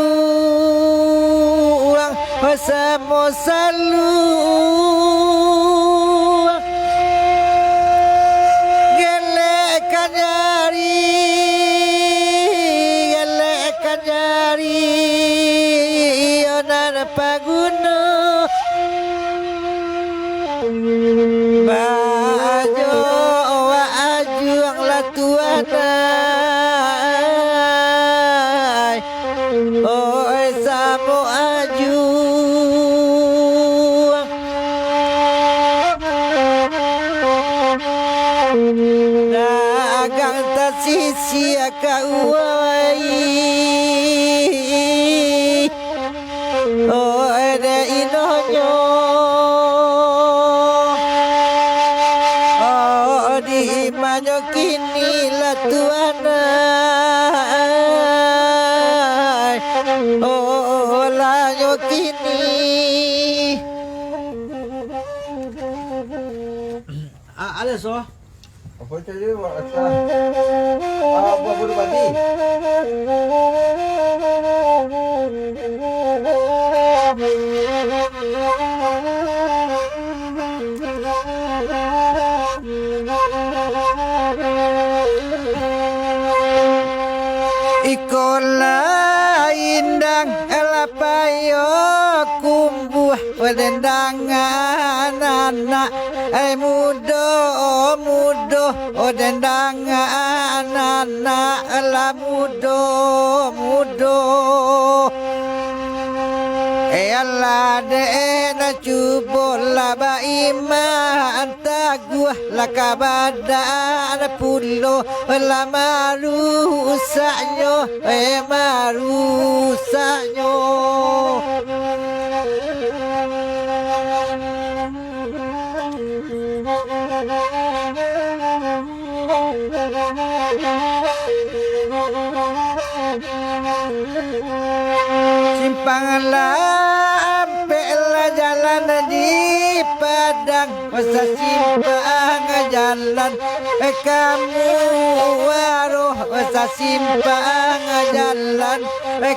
Speaker 1: bersama selalu gelekkan jari onan paguna bajo ajuang la tuana oi samo aju dagang tasisi akauai oi de inonyo oh di imanyo kini la tuana oh lanyo kini ada so
Speaker 4: Apa itu dia buat asal? Buat bulu padi.
Speaker 1: ikola indang elapayo kumbuh wadendangan anak mudo wadendangan anak la mudo Allah de na cubola ba iman taguh la kabada na pulo la marusanyo marusanyo simpang lampe la jalan di padang masa simpang jalan kamu waruh masa simpang jalan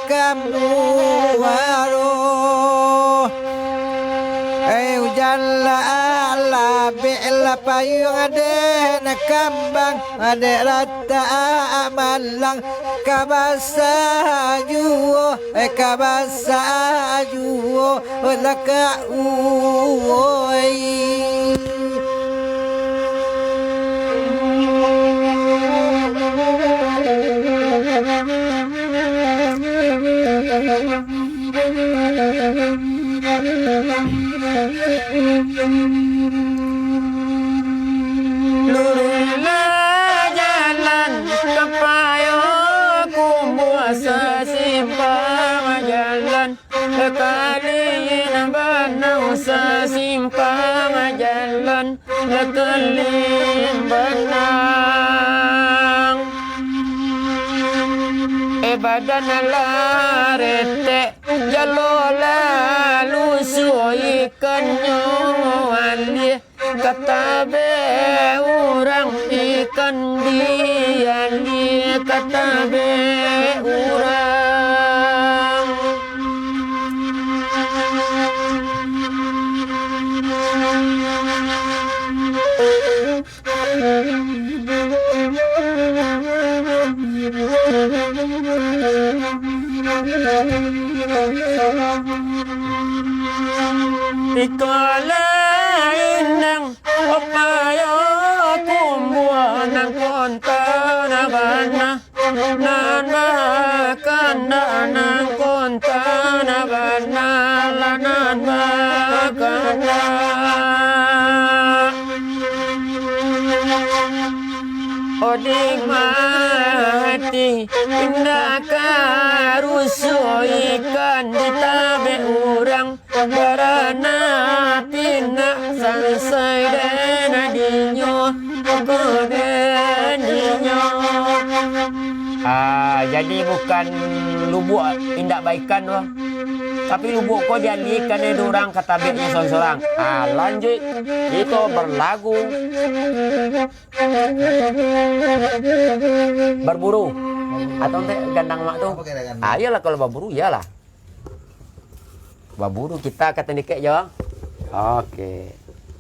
Speaker 1: kamu waruh hujan la bela payung ade na kambang ade rata malang kabasa juo kabasa juo laka uoi
Speaker 2: Luruslah jalan kepayo kumbuh sesimpang jalan kekaliin benang sesimpang jalan kekelin benang badan larete jalola lusui kenyuali katabe urang ikan diani katabe urang na bana nan bakanda nan konta na bana lanan bakanda odik mati indah karusu ikan ditabe urang karena tina selesai dena dinyo kodeninya. Jadi bukan lubuk indak baikan wah. Tapi lubuk kau diandikan itu orang kata betnya sorang-sorang. Lanjut itu berlagu berburu atau ente gandang mak tuh. Iyalah kalau berburu iyalah. Berburu kita kata nikek ya. Oke.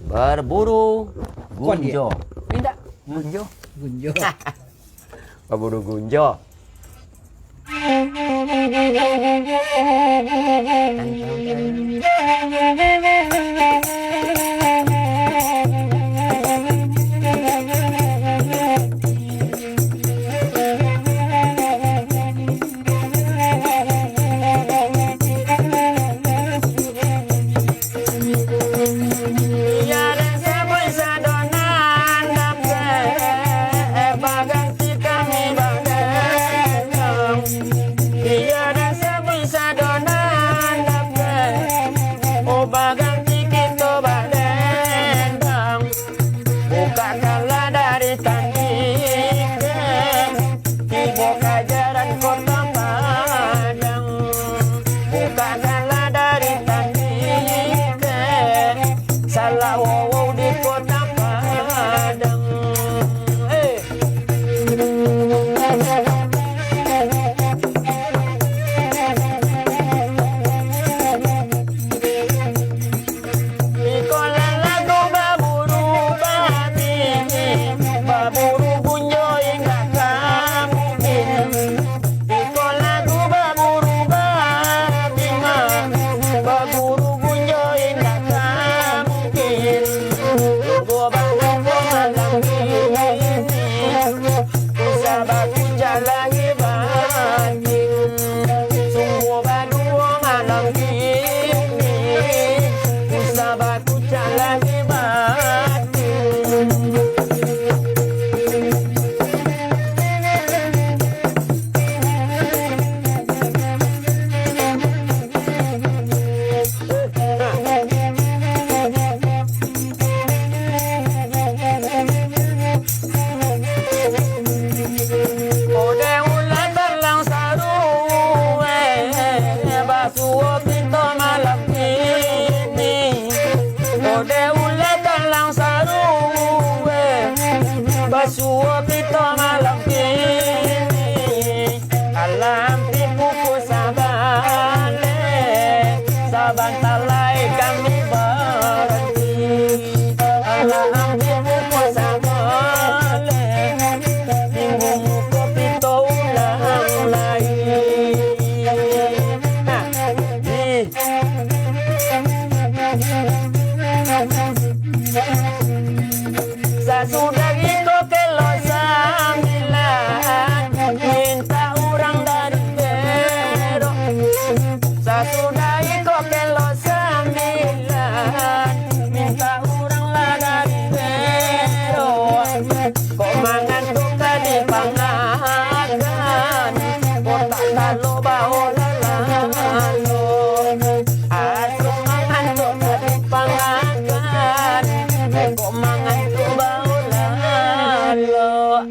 Speaker 2: Berburu gunjo. Tidak, gunjo.
Speaker 6: Gunjo.
Speaker 2: Berburu gunjo.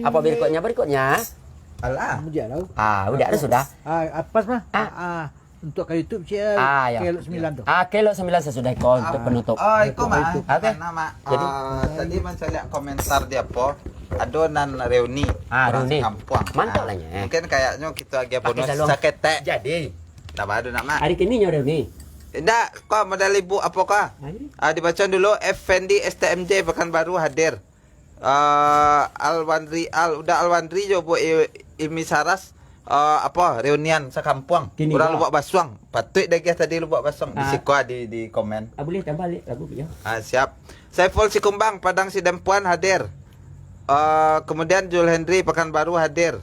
Speaker 2: Apa berikutnya?
Speaker 4: Alah.
Speaker 2: Udah ada sudah.
Speaker 6: Pas mah. Untuk ke YouTube sih
Speaker 2: ya.
Speaker 6: Kelo 9 tuh.
Speaker 2: Kelo 9 sesudah ikut untuk penutup.
Speaker 4: Iko mah.
Speaker 2: Oke.
Speaker 4: Nama.
Speaker 2: Jadi
Speaker 4: Tadi saya lihat komentar dia po. Adonan reuni. orang
Speaker 2: reuni.
Speaker 4: Kampung.
Speaker 2: Mantap lah ya.
Speaker 4: Mungkin kayaknya kita lagi bonus
Speaker 2: dalam.
Speaker 4: sakete.
Speaker 2: Jadi.
Speaker 4: Tak ada nama.
Speaker 2: Hari kini reuni.
Speaker 4: Tidak, kok modal ibu apa kah? Dibaca dulu. Effendi STMJ Pekanbaru hadir. Alwandri Alwandri jo bu Ilmi Saras apa reunian sekampung. Orang Lubuk Basuang. Patut dah guys tadi Lubuk Basuang. Di siko di komen.
Speaker 2: Boleh tambah lagu ya.
Speaker 4: Siap. Saiful Sikumbang Padang Sidempuan hadir. Kemudian Jul Henry Pekanbaru hadir.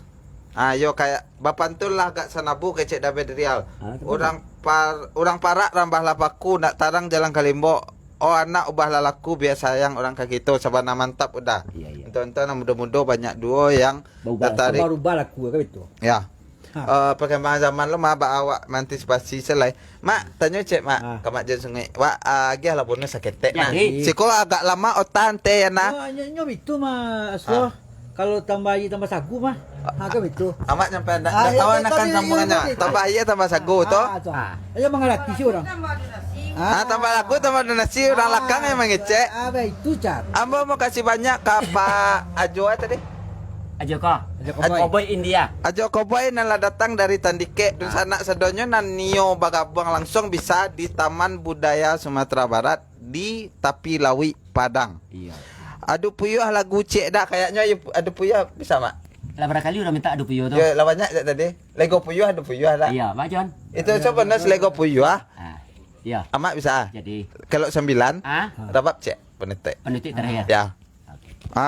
Speaker 4: Yo kayak Bapak tu lah gak sanabu ke Cik David Rial. Orang parak rambah lapaku nak tarang jalan Kalimbo. Oh anak ubah lalaku biasa sayang orang kayak gitu. Sabana mantap udah.
Speaker 6: Iya.
Speaker 4: Tonton mudah-mudah banyak duo yang tertarik.
Speaker 6: Baru laku kan itu.
Speaker 4: Ya. Perkembangan zaman lo mah awak mengantisipasi selai. Mak tanya cek mak kamak jen sungai. Wak agih lah bonus sakit nah. Siko agak lama otan teh ya nah.
Speaker 6: Nyom itu mah aslo. Kalau tambah air tambah sagu mah. Agak itu.
Speaker 4: Amak nyampe anda tahu akan sambungannya. Tambah air tambah sagu toh.
Speaker 6: Ayo mengalaki sih orang.
Speaker 4: Tambah laku tambah donasi orang lakang yang mengecek.
Speaker 6: Apa itu car?
Speaker 4: Ambo mau kasih banyak ke Pak Ajo tadi.
Speaker 2: Aja Cowboy India.
Speaker 4: Ajo Cowboy nala datang dari Tandike dan sana sedonyo nan nio bagabang langsung bisa di Taman Budaya Sumatera Barat di Tapi Lawi Padang.
Speaker 2: Iya.
Speaker 4: Adu puyuh lagu cek dah kayaknya adu puyuh bisa mak.
Speaker 2: Lah berapa kali udah minta adu puyuh tuh?
Speaker 4: Ya lah banyak tadi. Lego puyuh adu puyuh ada.
Speaker 2: Iya, Pak John.
Speaker 4: Itu sebenarnya Lego puyuh
Speaker 2: Iya.
Speaker 4: Amak bisa.
Speaker 2: Jadi
Speaker 4: Kalau 9 rabab cek penetek.
Speaker 2: Penutup terakhir.
Speaker 4: Ya.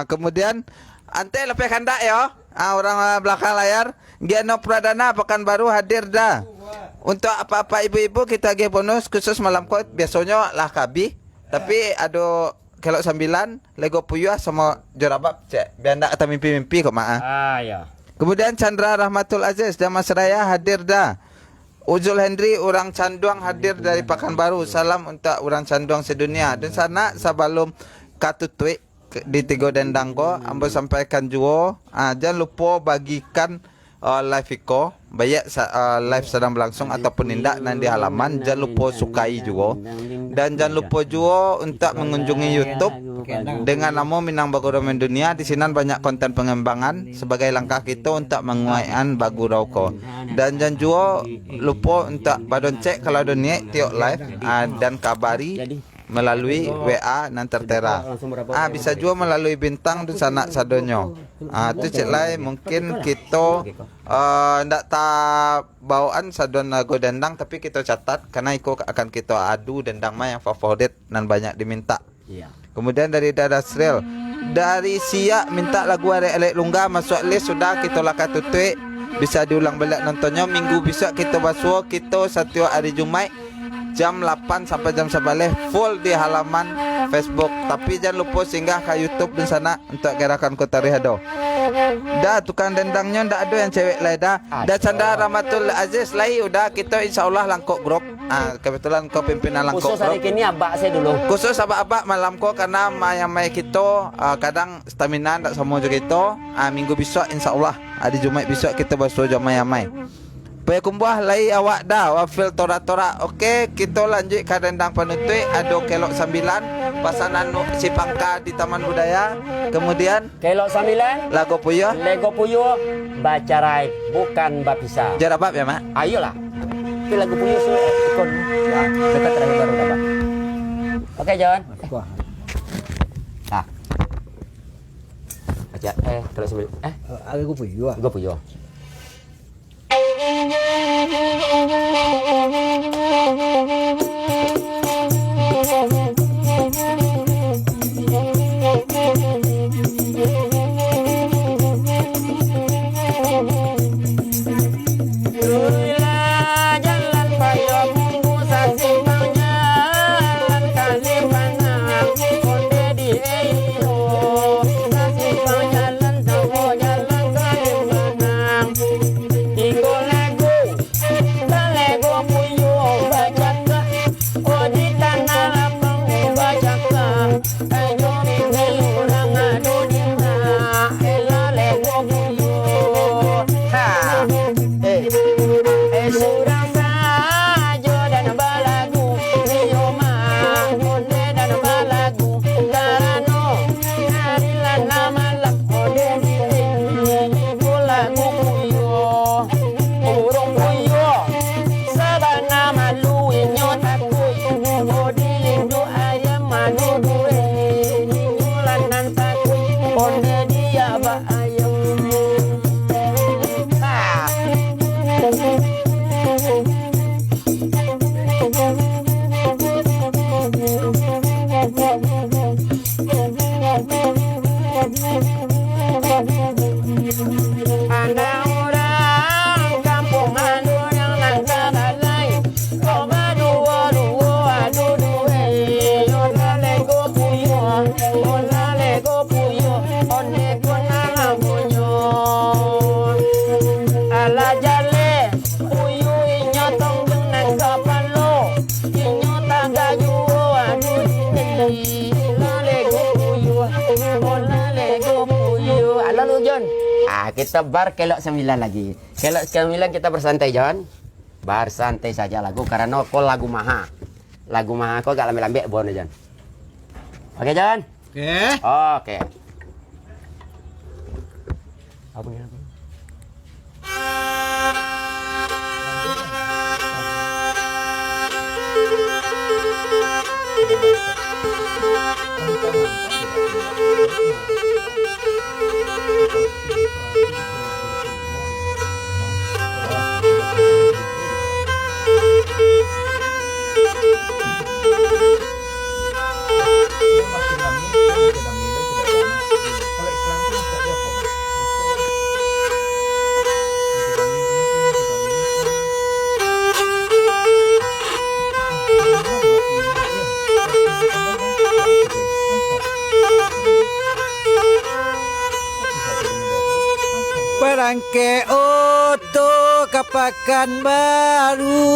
Speaker 4: Kemudian ante lebih kandak ya. Orang belakang layar Giano Pradana Pekanbaru hadir dah. Untuk apa-apa ibu-ibu kita ge bonus khusus malam kot biasanya lah kabi. Tapi ada kalau 9 Lego puyuh sama jorabab cek. Biar ndak kata mimpi-mimpi kok mak.
Speaker 2: Ya.
Speaker 4: Kemudian Chandra Rahmatul Aziz Damas Raya hadir dah. Ujul Henry orang Canduang hadir dari Pekanbaru. Salam untuk orang Canduang sedunia. Dan sana sebelum katutui di Tigo Dendangko ambo sampaikan juga jangan lupa bagikan live iko banyak live sedang berlangsung ataupun tindak nanti halaman jangan lupa sukai juga dan jangan lupa juga untuk mengunjungi YouTube dengan nama Minang Baguramen Dunia. Di sini banyak konten pengembangan sebagai langkah kita untuk menguaikan Bagurauko dan jangan juga lupa untuk badon cek kalau dunia tiok live dan kabari melalui WA nan tertera. Bisa juga melalui bintang di sana sadonyo. Tu cek lain mungkin kita ndak tak bawaan sadon lagu dendang tapi kita catat karena ikut akan kita adu dendang mah yang favorit nan banyak diminta. Kemudian dari Dada Sril dari Sia minta lagu Arek Lungga masuk list sudah kita lakat tutui bisa diulang balik nontonnya minggu besok kita basuh kita setiap hari Jumat jam 8 sampai jam 11 full di halaman Facebook. Tapi jangan lupa singgah ke YouTube di sana untuk gerakan Kota Rihado. Dah tukang dendangnya ndak ada yang cewek lain dah. Dah Chandra Rahmatul Aziz lai udah kita insyaallah langkok grup. Kebetulan kau pimpinan langkok
Speaker 2: grup. Khusus hari ini abak saya dulu.
Speaker 4: Khusus abak malam ko karena mai kita kadang stamina ndak sama juga kita. Minggu besok insyaallah hari Jumat besok kita basuh jam mai. Paya kumbuah lai awak dah wafil tora-tora. Okey, kita lanjut ke dendang penutui ado kelok 9 pasanan si Pangka di Taman Budaya. Kemudian
Speaker 2: kelok 9
Speaker 4: Lego puyuh baca rai bukan bapisa. Jarabab ya, Mak?
Speaker 2: Ayolah. Itu lagu puyuh ikon. Ya, dekat terakhir baru dapat. Oke, John. Baca kalau 9
Speaker 6: Lego puyuh.
Speaker 2: Lego puyuh. Lego Ada orang kampung anu yang nangka balai. Coba dua adu duwe. Olale go puyo, olale go puyo. Onde kona punyo. Ala jale puyo inyo tong nang kapalo. Inyo taga juo adu duwe. Olale go puyo, olale go puyo. Ala lu Jon. Kita bar kelok 9 lagi. Kelok 9 kita bersantai Jon. Bar santai saja lagu karena kok lagu maha. Lagu maha kok gak lambe-lambe bon Jon. Oke Jon?
Speaker 6: Oke.
Speaker 2: Oke. Apa ni?
Speaker 1: Perangke oto kapakan baru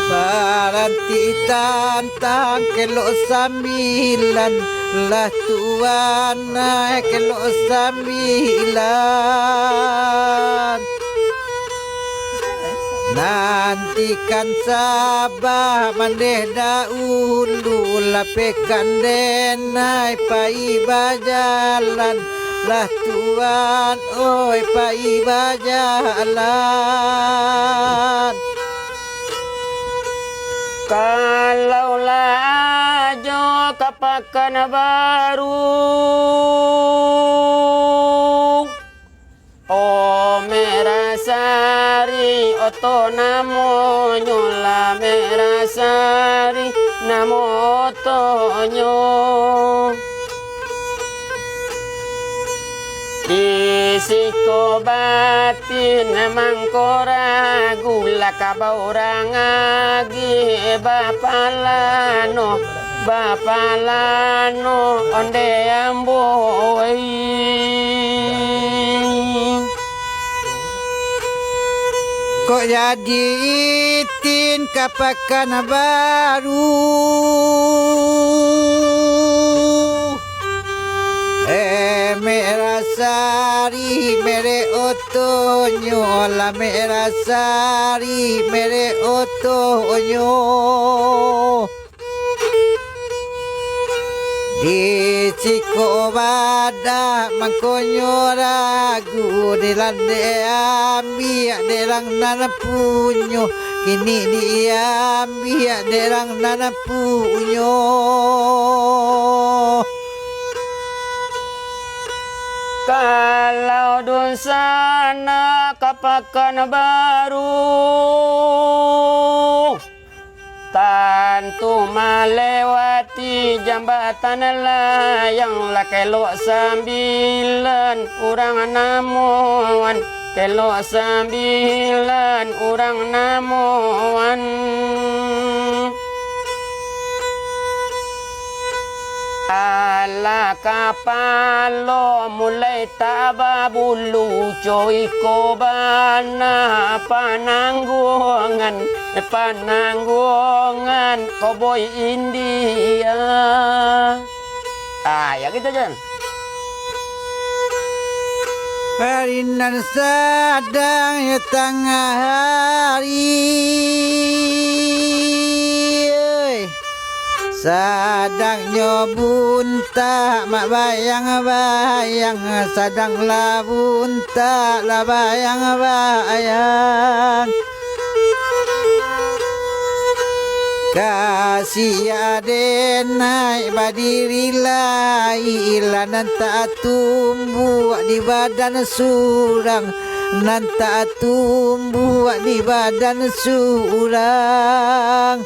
Speaker 1: Paranti tantang kelok 9 lah tuan naik kelok 9 Nantikan sabah mandeh dahulu lapekan denai pai bajalan lah tuan oi pai bajalan
Speaker 2: Kalau lajo kapakan baru Oh merasari oto namo nyola merasari namo otonyo Isiko batin mangkora gula kabaurang agi bapalano onde amboi
Speaker 1: Kok jadi itin kapakan baru merasari mere otonyo la merasari mere otonyo di ciko bada mangkonyo ragu dilande ambiak derang nana punyo kini diambiak derang nana punyo
Speaker 2: Kalau dosana kapakan baru Tantu melewati jambatan layang lah kelok 9 orang namuan kelok 9 orang namuan Ala kapalo mulai taba bulu coy ko bana pananggungan cowboy India ya gitu Jan
Speaker 1: Harinan sedang ya tengah hari Sadang nyobun tak mak bayang-bayang Sadang labun tak lah bayang-bayang Kasih adenai badirilah Ilanan tak tumbuh di badan surang Nan tak tumbuh di badan surang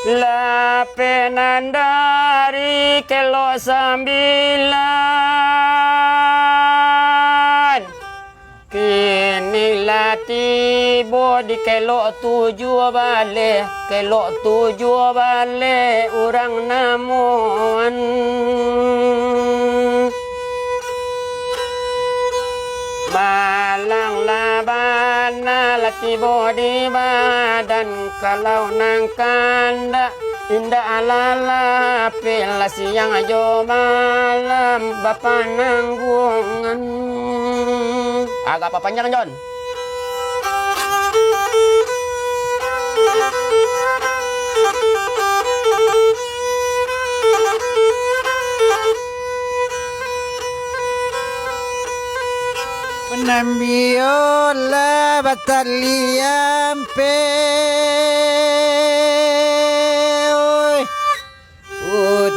Speaker 2: Lapenandari kelok 9 kini tiba di kelok 7 balik orang namun malang labana latibo di badan kalau nang kanda indah alala pela siang ajo malam bapak nanggungan agak apa panjang John
Speaker 1: Penambiola batalian pe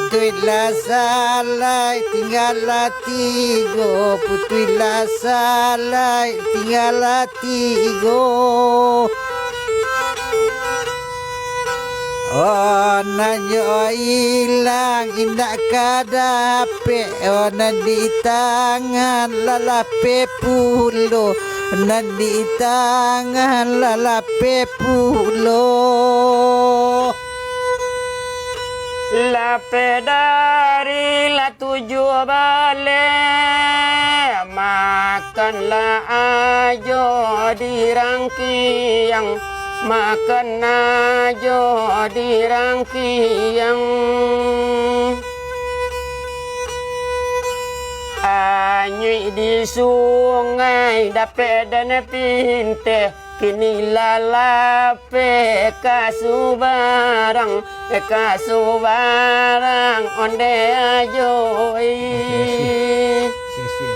Speaker 1: Putuilah salai tinggal tigo Putuilah salai tinggal tigo Oh nanyo ilang indak kadape Oh di tangan lalape pulo di tangan lalape pulo
Speaker 2: Lape dari la 7 balik makanlah ajo dirangkiang makan ajo dirangkiang anyui di sungai dapet dan pinte kini lalape kasubarang onde ajo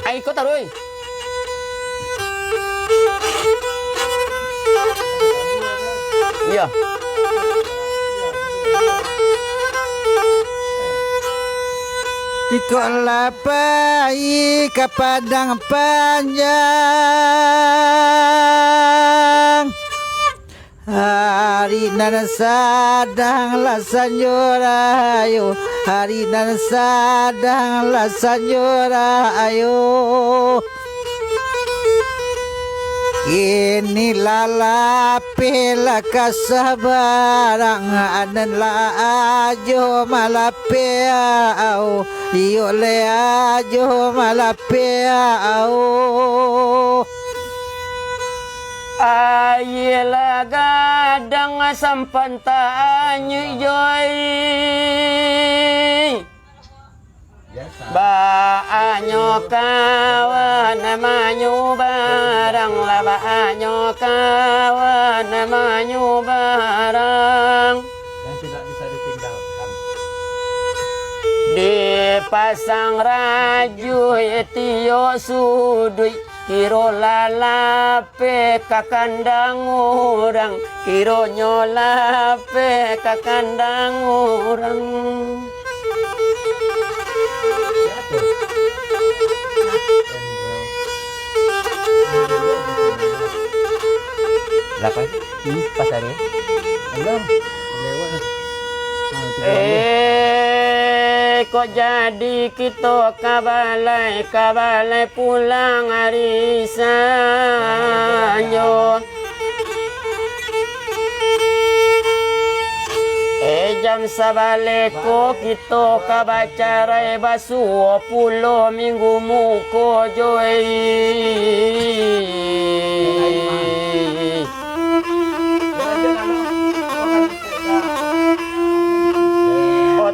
Speaker 2: ai kau taruh iya
Speaker 1: Tikolah pai ke padang panjang Hari nan sadang la sanyorayo Hari nan sadang la sanyorayo Ini lalape la kasabarang anan la ajo malape au Iyo le ajo malape au
Speaker 2: Ayela gadang sampan tanyu joy Baanyo kawan manyu barang la baanyo kawan manyu barang
Speaker 6: Yang tidak bisa ditinggalkan.
Speaker 2: Dipasang raju tio sudui Kiro lalape kakandang orang Kiro nyolape kakandang orang
Speaker 6: Berapa? Pas hari? Belum. Lewat.
Speaker 2: Kok jadi kita kabalai pulang hari sanyo jam sabaleko kita kabacarai basu 10 minggu muko joy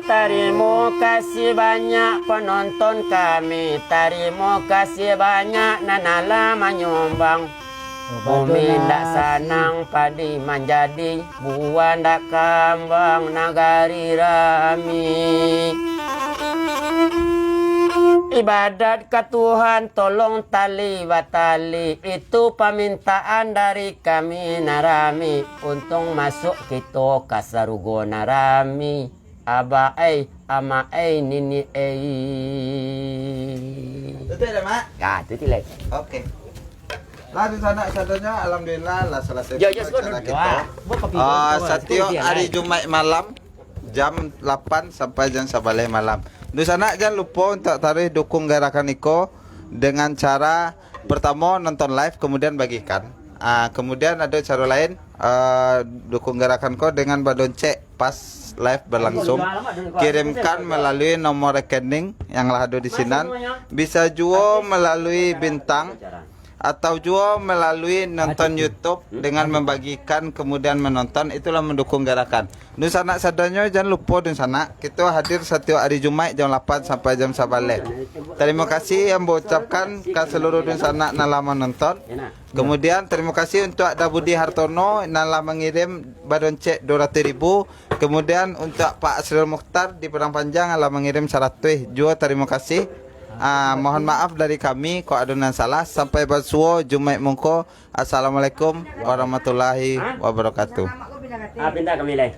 Speaker 2: Terima kasih banyak penonton kami. Terima kasih banyak nanala menyumbang. Bumi ndak sanang padi menjadi buah ndak kambang nagari rami. Ibadat ke Tuhan tolong tali batali itu permintaan dari kami narami. Untung masuk kita kasarugo narami. Aba ama nini
Speaker 4: Itu ada mak?
Speaker 2: Ya, itu tilek.
Speaker 4: Oke. Lah di sana alhamdulillah lah selesai.
Speaker 2: Ya, ya,
Speaker 4: acara
Speaker 2: sudah.
Speaker 4: kita. Satyo hari Jumat malam jam 8 sampai jam 11 malam. Di sana jangan lupa untuk taruh dukung gerakan Iko dengan cara pertama nonton live kemudian bagikan. Kemudian ada cara lain dukung gerakan Ko dengan badoncek pas live berlangsung. Kirimkan melalui nomor rekening yang ada di sini. Bisa juga melalui bintang atau juga melalui nonton YouTube dengan membagikan kemudian menonton, itulah mendukung gerakan. Dun sana sadanya jangan lupa dun sana kita hadir setiap hari Jumat jam 8 sampai jam 11. Terima kasih yang mengucapkan ke seluruh dun sana nala menonton. Kemudian terima kasih untuk Ada Budi Hartono nala mengirim badoncek 200.000. Kemudian untuk Pak Asrul Mukhtar di Padang Panjang nala mengirim 100. Juga terima kasih. Mohon maaf dari kami kok adonan salah. Sampai bersuo Jumat mungko. Assalamualaikum warahmatullahi wabarakatuh.
Speaker 2: Pindah kami lagi.